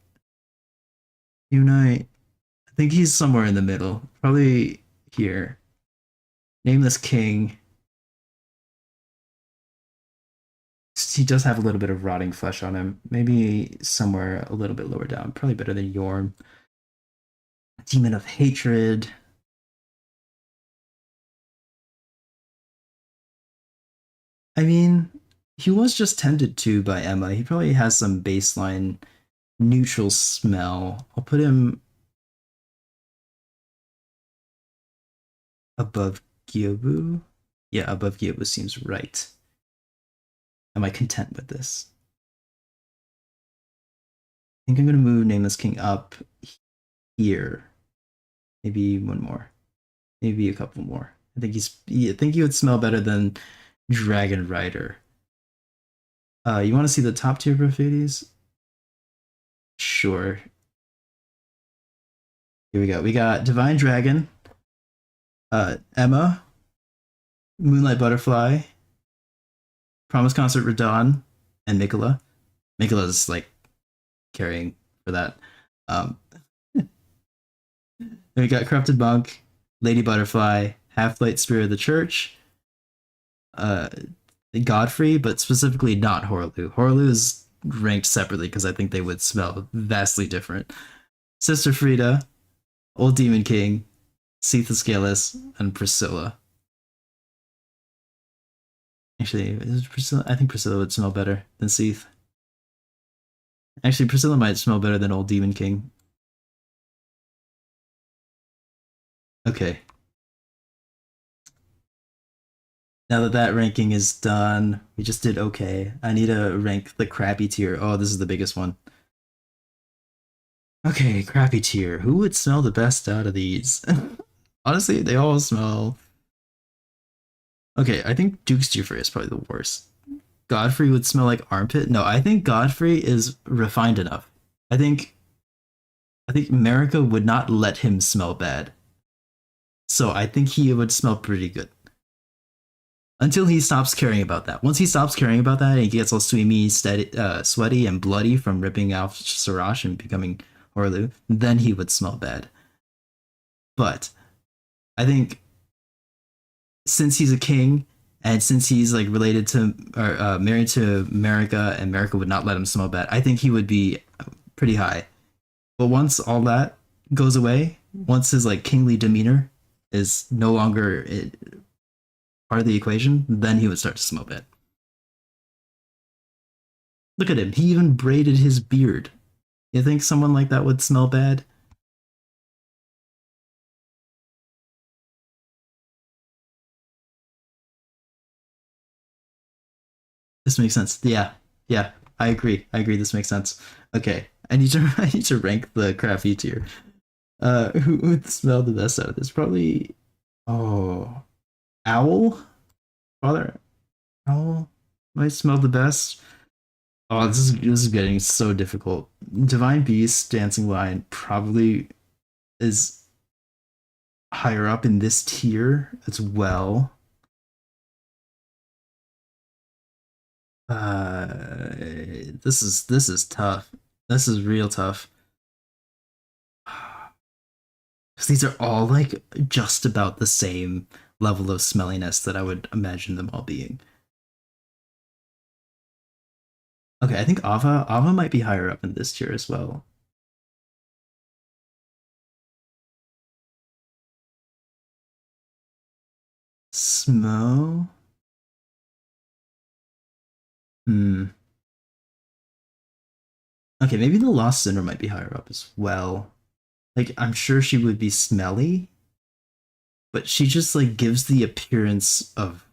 Speaker 1: Fume Knight. I think he's somewhere in the middle, probably here. Nameless King. He does have a little bit of rotting flesh on him. Maybe somewhere a little bit lower down. Probably better than Yorm. Demon of Hatred. I mean, he was just tended to by Emma. He probably has some baseline neutral smell. I'll put him above Gyobu. Yeah, above Gyobu seems right. Am I content with this? I think I'm gonna move Nameless King up here. Maybe one more. Maybe a couple more. I think he would smell better than Dragon Rider. You want to see the top tier Prophades? Sure. Here we go. We got Divine Dragon, Emma, Moonlight Butterfly, Promise Concert Radon, and Mikola. Mikola's like carrying for that. Then we got Corrupted Monk, Lady Butterfly, Half-Light Spirit of the Church, Godfrey, but specifically not Horlu. Horlu is ranked separately because I think they would smell vastly different. Sister Frida, Old Demon King, Seath Scaleless, and Priscilla. Actually, Priscilla? I think Priscilla would smell better than Seath. Actually, Priscilla might smell better than Old Demon King. Okay. Now that that ranking is done, we just did okay. I need to rank the crappy tier. Oh, this is the biggest one. Okay, crappy tier. Who would smell the best out of these? Honestly, they all smell. Okay, I think Duke's Geoffrey is probably the worst. Godfrey would smell like armpit. No, I think Godfrey is refined enough. I think America would not let him smell bad. So I think he would smell pretty good. Until he stops caring about that. Once he stops caring about that and he gets all sweaty and bloody from ripping out Sarash and becoming Horlu, then he would smell bad. But I think since he's a king and since he's like related to or married to America and America would not let him smell bad, I think he would be pretty high. But once all that goes away, once his like kingly demeanor is no longer part of the equation, then he would start to smell bad. Look at him. He even braided his beard. You think someone like that would smell bad? This makes sense. Yeah. Yeah. I agree. This makes sense. Okay. I need to I need to rank the crappy tier. Who would smell the best out of this? Probably Owl? Father Owl might smell the best. Oh, this is getting so difficult. Divine Beast, Dancing Lion probably is higher up in this tier as well. This is tough. This is real tough. 'Cause these are all like just about the same level of smelliness that I would imagine them all being. Okay, I think Ava might be higher up in this tier as well. Smo? Hmm. Okay, maybe the Lost Sinner might be higher up as well. Like, I'm sure she would be smelly, but she just like gives the appearance of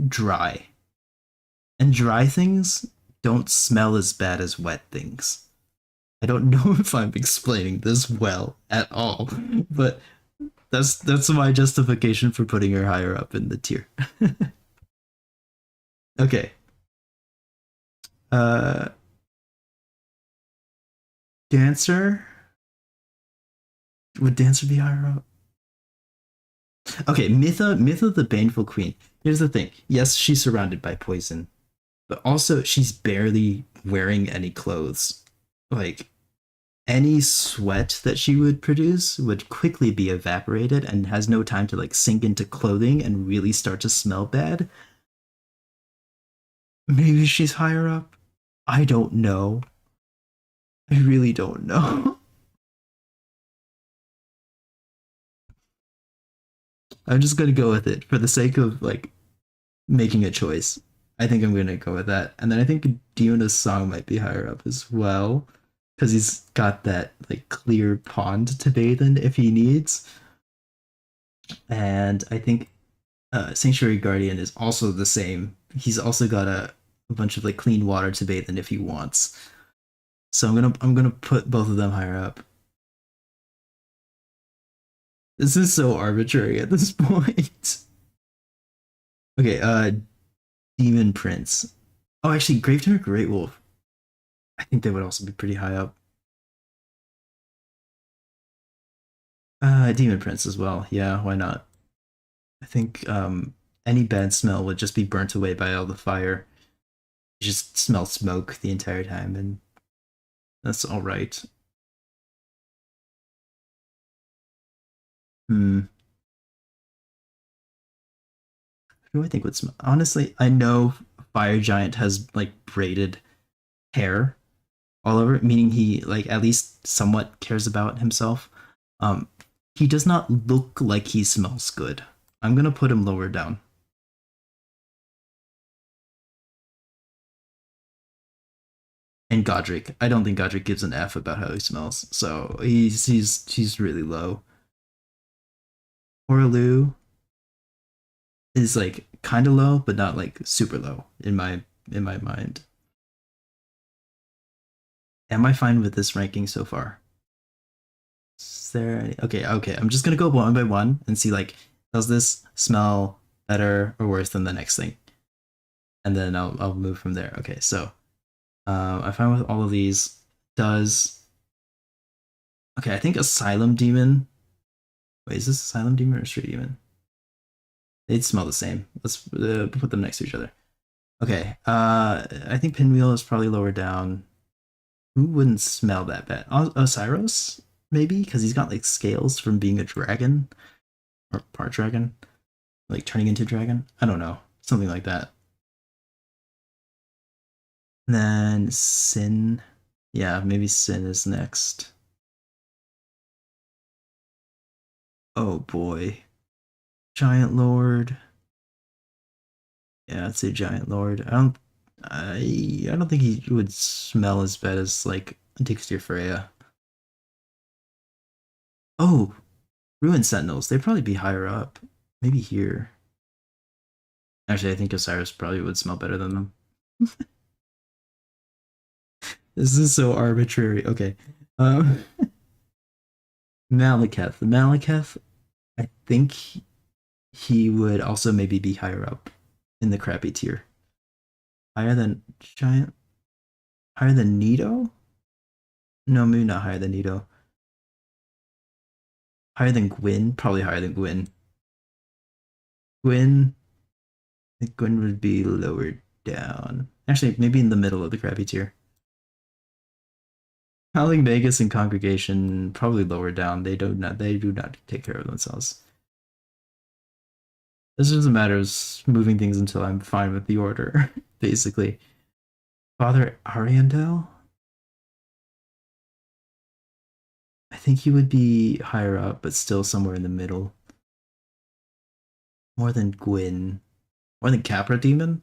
Speaker 1: dry. And dry things don't smell as bad as wet things. I don't know if I'm explaining this well at all, but that's my justification for putting her higher up in the tier. Okay. Uh Dancer? Would Dancer be higher up? Okay, Mytha the Baneful Queen. Here's the thing. Yes, she's surrounded by poison, but also she's barely wearing any clothes. Like any sweat that she would produce would quickly be evaporated and has no time to like sink into clothing and really start to smell bad. Maybe she's higher up. I don't know. I really don't know. I'm just gonna go with it for the sake of like making a choice. I think I'm gonna go with that. And then I think Diona's song might be higher up as well. Because he's got that like clear pond to bathe in if he needs. And I think Sanctuary Guardian is also the same. He's also got a bunch of like clean water to bathe in if he wants. So I'm gonna put both of them higher up. This is so arbitrary at this point. Okay, Demon Prince. Oh, actually, Gravedigger Great Wolf. I think they would also be pretty high up. Demon Prince as well. Yeah, why not? I think any bad smell would just be burnt away by all the fire. You just smell smoke the entire time, and that's all right. Hmm. Who do I think would smell? Honestly, I know Fire Giant has like braided hair all over, meaning he like at least somewhat cares about himself. Um, he does not look like he smells good. I'm gonna put him lower down. And Godric, I don't think Godric gives an F about how he smells, so he's really low. Horaloo is like kind of low, but not like super low in my mind. Am I fine with this ranking so far? Is there any... okay. I'm just gonna go one by one and see like does this smell better or worse than the next thing, and then I'll move from there. Okay, so I find with all of these does okay. I think Asylum Demon. Wait, is this Asylum Demon or Street Demon? They'd smell the same. Let's put them next to each other. Okay. I think Pinwheel is probably lower down. Who wouldn't smell that bad? Osiris, maybe, because he's got like scales from being a dragon or part dragon, like turning into dragon. I don't know, something like that. And then Sin, yeah, maybe Sin is next. Oh boy, Giant Lord. Yeah, I'd say Giant Lord. I don't think he would smell as bad as like Dixter Freya. Oh, Ruin Sentinels. They'd probably be higher up. Maybe here. Actually, I think Osiris probably would smell better than them. This is so arbitrary. Okay. Um, Malekith. Malekith, I think he would also maybe be higher up in the crappy tier. Higher than Giant? Higher than Nito? No, maybe not higher than Nito. Higher than Gwyn? Probably higher than Gwyn. Gwyn, I think Gwyn would be lowered. down. Actually, maybe in the middle of the crappy tier. Howling Vegas and Congregation probably lower down. They do not take care of themselves. This doesn't matter as moving things until I'm fine with the order, basically. Father Ariandel? I think he would be higher up, but still somewhere in the middle. More than Gwyn. More than Capra Demon?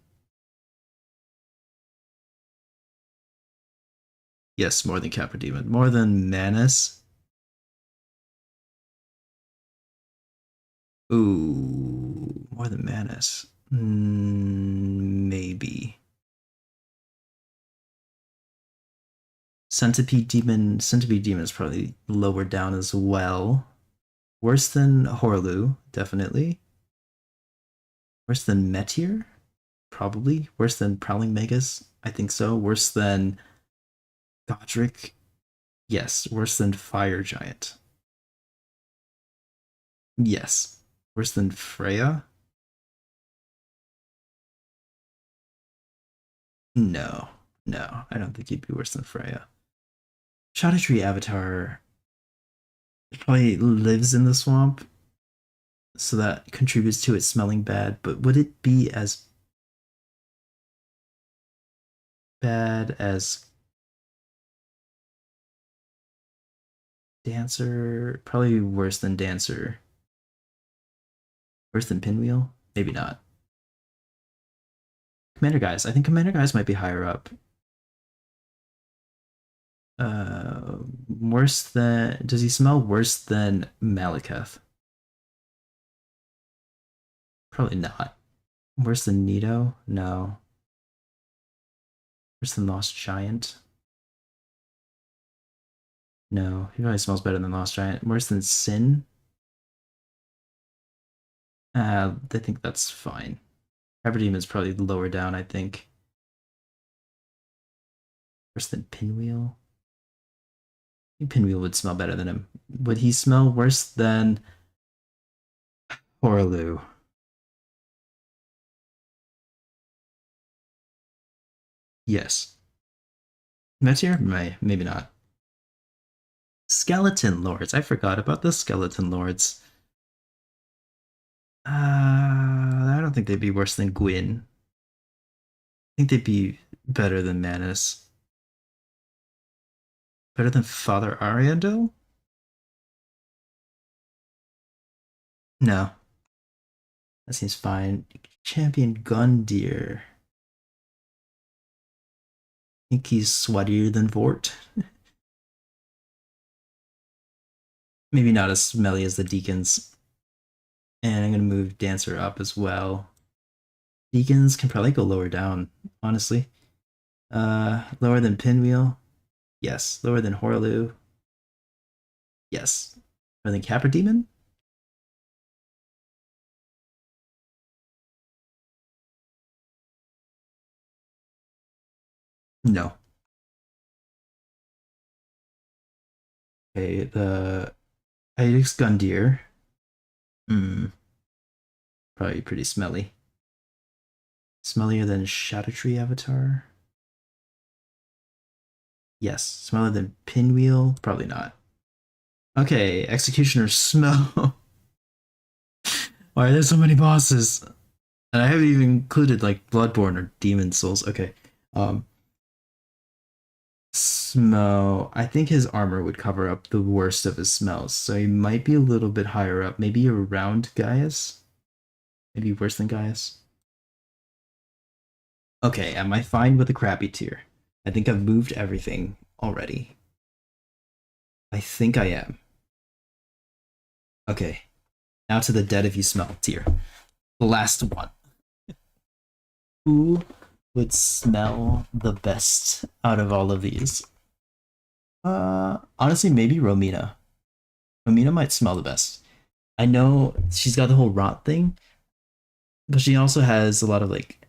Speaker 1: Yes, more than Capra Demon. More than Manus? Ooh, more than Manus. Maybe. Centipede Demon is probably lower down as well. Worse than Horlu, definitely. Worse than Meteor? Probably. Worse than Prowling Megas? I think so. Worse than Godric? Yes. Worse than Fire Giant? Yes. Worse than Freya? No. No, I don't think he'd be worse than Freya. Shadow Tree Avatar probably lives in the swamp, so that contributes to it smelling bad, but would it be as bad as Dancer? Probably worse than Dancer. Worse than Pinwheel? Maybe not. Commander Guys. I think Commander Guys might be higher up. Worse than. Does he smell worse than Malekith? Probably not. Worse than Nito? No. Worse than Lost Giant? No. He probably smells better than Lost Giant. Worse than Sin? I think that's fine. Hyper Demon's probably lower down, I think. Worse than Pinwheel? I think Pinwheel would smell better than him. Would he smell worse than Horlu? Yes. Meteor? Maybe not. Skeleton Lords. I forgot about the Skeleton Lords. I don't think they'd be worse than Gwyn. I think they'd be better than Manus. Better than Father Ariando? No. That seems fine. Champion Gundyr. I think he's sweatier than Vort. Maybe not as smelly as the Deacons. And I'm going to move Dancer up as well. Deacons can probably go lower down, honestly. Lower than Pinwheel? Yes. Lower than Horlu? Yes. Lower than Capra Demon? No. Okay, the Aedex Gundyr. Hmm. Probably pretty smelly. Smellier than Shadow Tree Avatar? Yes. Smellier than Pinwheel? Probably not. Okay, Executioner smell. Why are there so many bosses? And I haven't even included like Bloodborne or Demon Souls. Okay. Um Smell. I think his armor would cover up the worst of his smells, so he might be a little bit higher up. Maybe around Gaius? Maybe worse than Gaius? Okay, am I fine with the crappy tier? I think I've moved everything already. I think I am. Okay, now to the dead if you smell tier. The last one. Who would smell the best out of all of these? Honestly, maybe Romina. Romina might smell the best. I know she's got the whole rot thing, but she also has a lot of like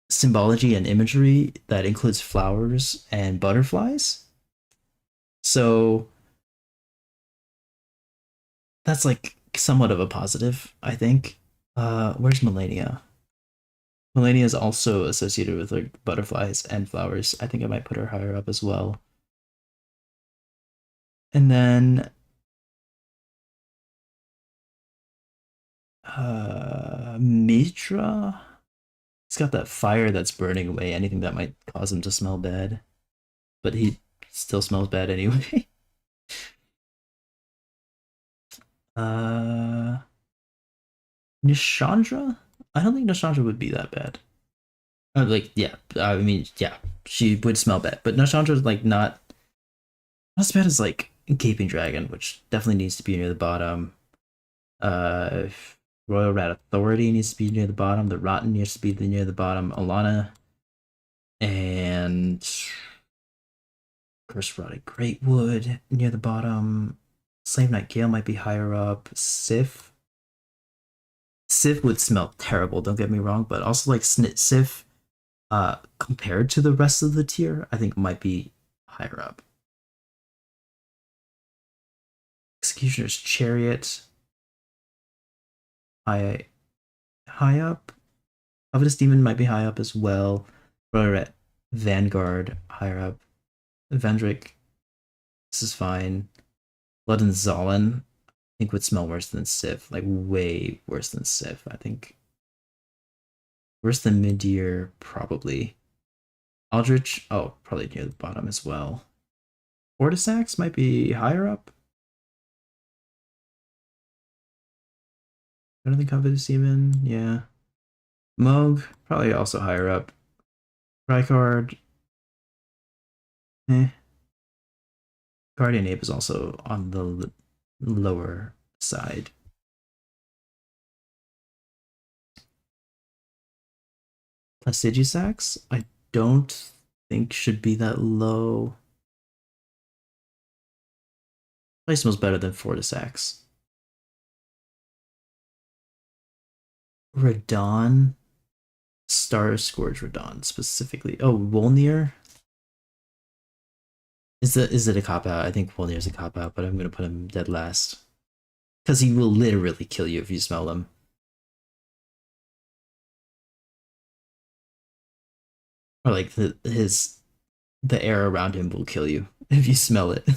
Speaker 1: symbology and imagery that includes flowers and butterflies. So that's like somewhat of a positive, I think. Where's Melania? Melania is also associated with like butterflies and flowers. I think I might put her higher up as well. And then Mitra. He's got that fire that's burning away anything that might cause him to smell bad. But he still smells bad anyway. uh Nishandra? I don't think Nishandra would be that bad. Like, yeah, I mean, yeah, she would smell bad, but Nishandra's like not as bad as like Gaping Dragon, which definitely needs to be near the bottom. Uh, Royal Rat Authority needs to be near the bottom. The Rotten needs to be near the bottom. Alana and Curse Rotted Greatwood near the bottom. Slave Knight Gale might be higher up. Sif would smell terrible, don't get me wrong, but also like Sif, compared to the rest of the tier, I think might be higher up. Executioner's Chariot, high high up. Covetous Demon might be high up as well. Red Vanguard higher up. Vendrick, this is fine. Blood and Zolan, I think would smell worse than Sif, like way worse than Sif. I think worse than Midir, probably. Aldrich, oh, probably near the bottom as well. Fortisax might be higher up. I don't think Covetous Demon, yeah. Moog, probably also higher up. Rykard, eh. Guardian Ape is also on the lower side. Plastigisax, I don't think should be that low. Probably smells better than Fortisax. Radon, Star Scourge Radon specifically. Oh, Wolnir. Is it a cop out? I think Wolnir's a cop out, but I'm gonna put him dead last because he will literally kill you if you smell him. Or like the air around him will kill you if you smell it.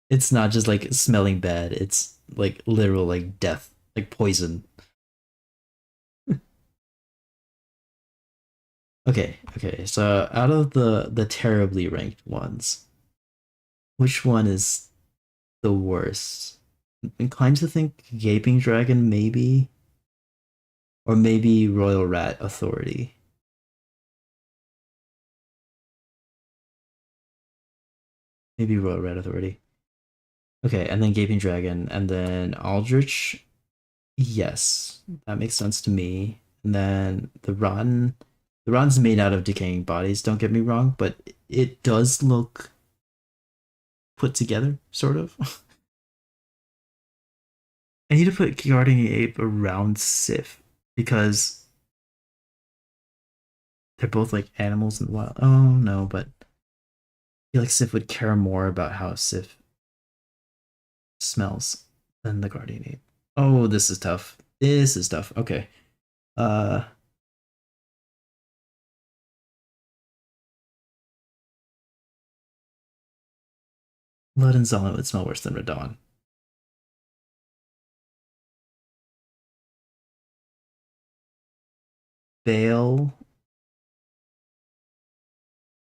Speaker 1: It's not just like smelling bad; it's like literal like death, like poison. Okay, okay. So out of the terribly ranked ones, which one is the worst? I'm inclined to think Gaping Dragon, maybe, or maybe Royal Rat Authority. Maybe Royal Rat Authority. Okay, and then Gaping Dragon, and then Aldrich. Yes, that makes sense to me. And then the Rotten's made out of decaying bodies. Don't get me wrong, but it does look put together, sort of. I need to put Guardian Ape around Sif because they're both like animals in the wild. Oh no, but I feel like Sif would care more about how Sif smells than the Guardian Ape. Oh, this is tough. This is tough. Okay. Uh Blood and Zolan would smell worse than Radon. Bale.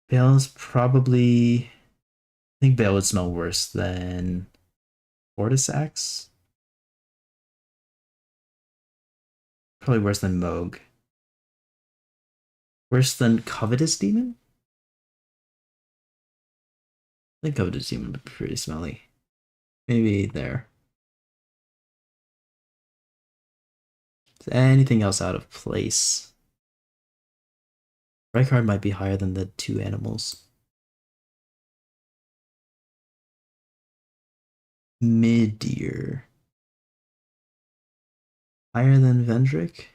Speaker 1: Bale is probably. I think Bale would smell worse than Fortisax. Probably worse than Moog. Worse than Covetous Demon? I think Covetous Demon would be pretty smelly. Maybe there. Is anything else out of place? Rykard might be higher than the two animals. Midir. Higher than Vendrick?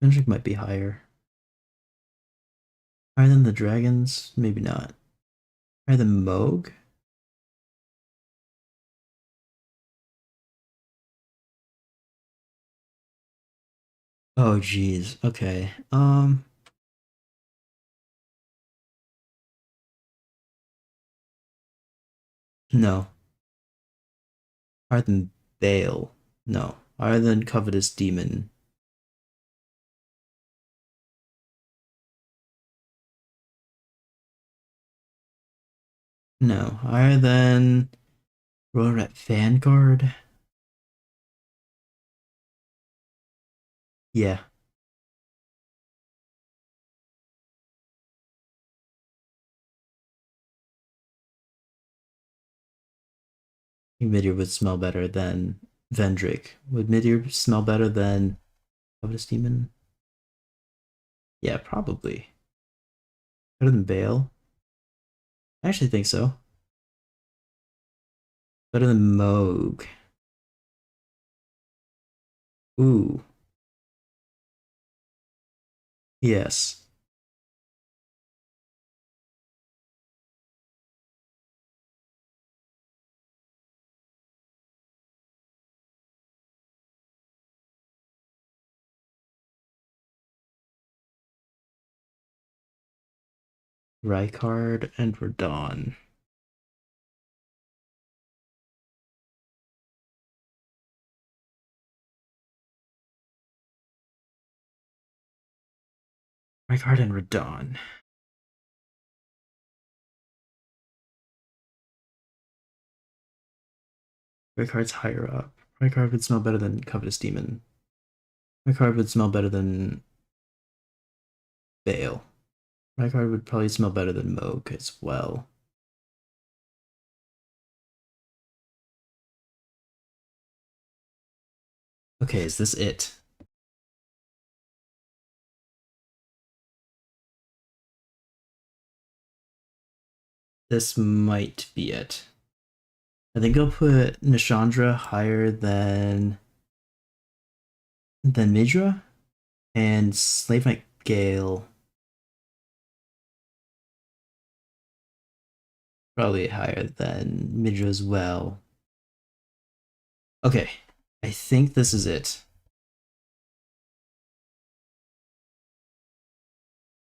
Speaker 1: Vendrick might be higher. Higher than the dragons? Maybe not. Higher than Moog? Oh geez. Okay. No. Higher than Bale. No. Higher than Covetous Demon. No. Higher than Rorat Vanguard. Yeah. Midir would smell better than Vendrick. Would Midir smell better than Covetous Demon? Yeah, probably. Better than Bale? I actually think so. Better than Moog. Ooh. Yes. Rykard and Radon. Rykard and Radon. Rykard's higher up. Rykard would smell better than Covetous Demon. Rykard would smell better than Bale. Rykard would probably smell better than Moog as well. Okay, is this it? This might be it. I think I'll put Nishandra higher than Midra and Slave Knight Gale probably higher than Midra as well. Okay, I think this is it.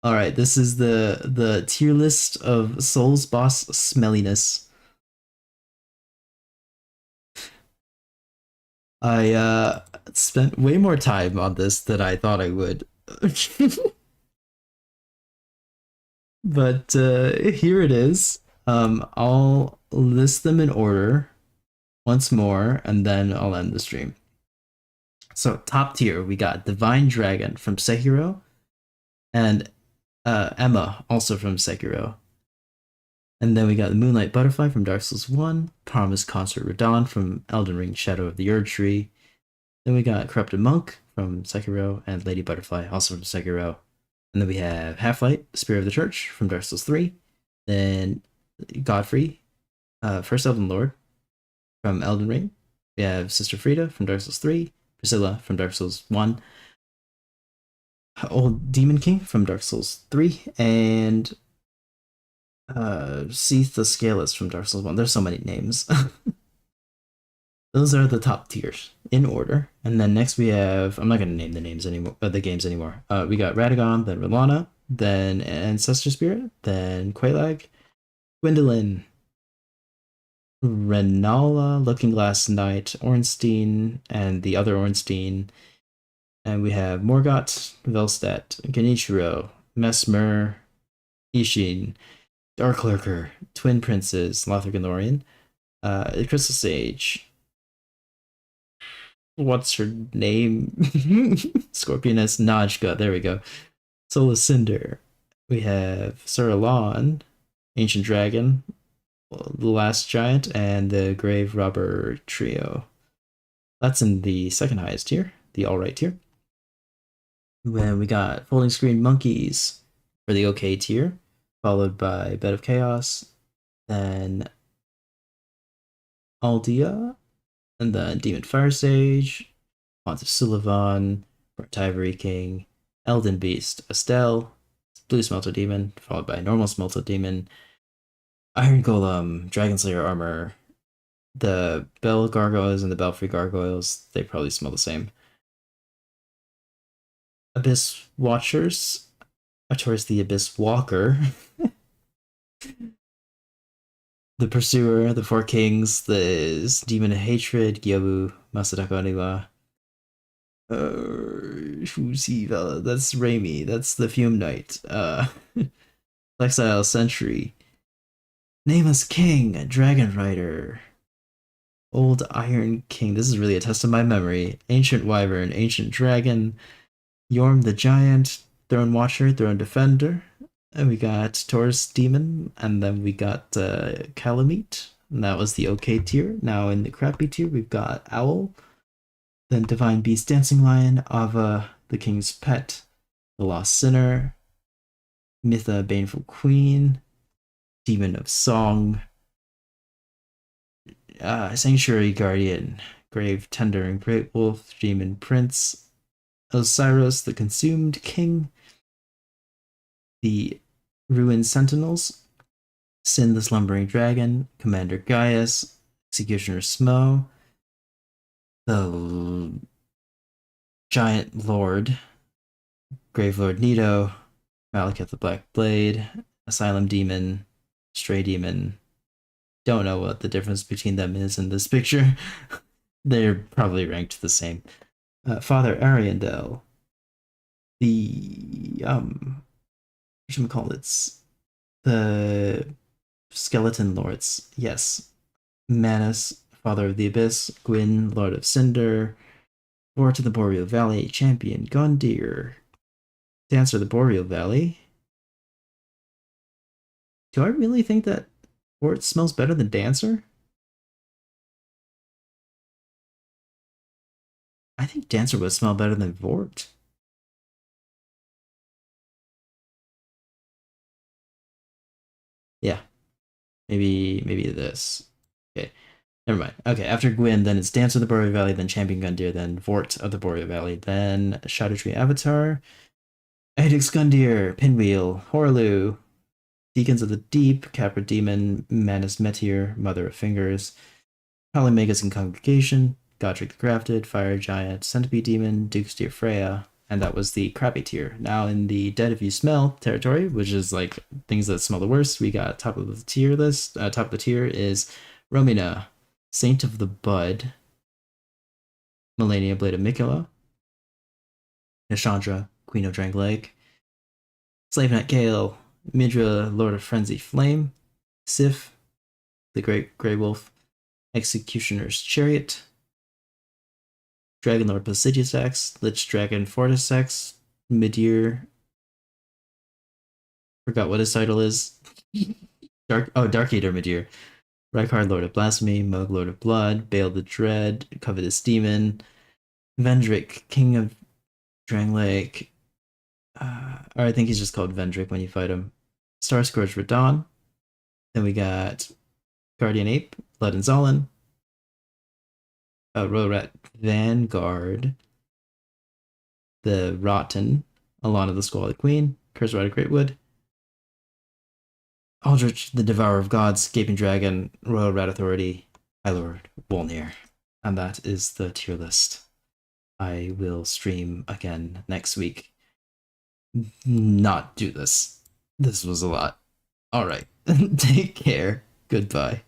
Speaker 1: All right, this is the tier list of Souls boss smelliness. I spent way more time on this than I thought I would. But here it is. I'll list them in order once more, and then I'll end the stream. So top tier, we got Divine Dragon from Sekiro, and Emma also from Sekiro. And then we got the Moonlight Butterfly from Dark Souls 1, Promise Concert Radon from Elden Ring Shadow of the Erd Tree. Then we got Corrupted Monk from Sekiro, and Lady Butterfly also from Sekiro. And then we have Half-Light, Spirit of the Church from Dark Souls 3. Then Godfrey, First Elden Lord from Elden Ring. We have Sister Frida from Dark Souls 3. Priscilla from Dark Souls 1. Old Demon King from Dark Souls 3. And Seath the Scaleless from Dark Souls 1. There's so many names. Those are the top tiers in order. And then next we have, I'm not going to name the names anymore, the games anymore. We got Radagon, then Rilana, then Ancestor Spirit, then Quelaag, Gwendolyn, Renala, Looking Glass Knight, Ornstein, and the other Ornstein. And we have Morgott, Velstadt, Genichiro, Mesmer, Ishin, Dark Lurker, Twin Princes, Lothar Ganorian, Crystal Sage, what's her name? Scorpioness, Najka, there we go. Solar Cinder. We have Suralon, Ancient Dragon, The Last Giant, and the Grave Robber Trio. That's in the second highest tier, the alright tier. Then we got Folding Screen Monkeys for the okay tier, followed by Bed of Chaos, then Aldea, and then Demon Fire Sage, Font of Sullivan, Burnt Ivory King, Elden Beast, Estelle, Blue Smelter Demon, followed by Normal Smelter Demon, Iron Golem, Dragon Slayer Armor, the Bell Gargoyles and the Belfry Gargoyles, they probably smell the same. Abyss Watchers, towards the Abyss Walker, the Pursuer, the Four Kings, the Demon of Hatred, Gyobu, Masadako Aniwa. Who's he? That's Raimi. That's the Fume Knight. Exile Sentry, Nameless King, Dragon Rider, Old Iron King. This is really a test of my memory. Ancient Wyvern, Ancient Dragon, Yorm the Giant, Throne Watcher, Throne Defender. And we got Taurus Demon, and then we got Calamite. And that was the okay tier. Now in the crappy tier, we've got Owl, then Divine Beast, Dancing Lion, Ava, the King's Pet, the Lost Sinner, Mytha, Baneful Queen, Demon of Song, Sanctuary Guardian, Grave Tender and Great Wolf, Demon Prince, Osiris, the Consumed King, the Ruined Sentinels, Sin the Slumbering Dragon, Commander Gaius, Executioner Smo, the Giant Lord, Grave Lord Nito, Malekith the Black Blade, Asylum Demon, Stray Demon. Don't know what the difference between them is in this picture. They're probably ranked the same. Father Ariandel, the the Skeleton Lords. Yes, Manus, Father of the Abyss, Gwyn, Lord of Cinder, Vort of the Boreal Valley, Champion Gundyr, Dancer of the Boreal Valley. Do I really think that Vort smells better than Dancer? I think Dancer would smell better than Vort. Yeah, maybe this. Okay, never mind. Okay, after Gwyn, then it's Dancer of the Boreal Valley, then Champion Gundyr, then Vort of the Boreal Valley, then Shadow Tree Avatar, Aedix Gundyr, Pinwheel, Horlu, Deacons of the Deep, Capra Demon, Manus Meteor, Mother of Fingers, Polymagus and Congregation, Godric the Crafted, Fire Giant, Centipede Demon, Duke's Dear Freya, and that was the crappy tier. Now in the Dead If You Smell territory, which is like things that smell the worst, we got top of the tier list. Top of the tier is Romina, Saint of the Bud, Melania Blade of Mikula, Nishandra, Queen of Drang Lake, Slave Knight Gale, Midra, Lord of Frenzy Flame, Sif, the Great Grey Wolf, Executioner's Chariot, Dragon Lord Placidusax, Lich Dragon Fortisax, Midir. Forgot what his title is. Dark Eater Midir. Rykard, Lord of Blasphemy, Moog, Lord of Blood, Bale the Dread, Covetous Demon, Vendrick, King of Drang or I think he's just called Vendrick when you fight him. Star Scourge Radon. Then we got Guardian Ape, Blood and Zolin, Royal Rat Vanguard, the Rotten, Alana the Squalid Queen, Curse Rider Greatwood, Aldrich the Devourer of Gods, Gaping Dragon, Royal Rat Authority, High Lord Volnir. And that is the tier list. I will stream again next week. Not do this. This was a lot. Alright. Take care. Goodbye.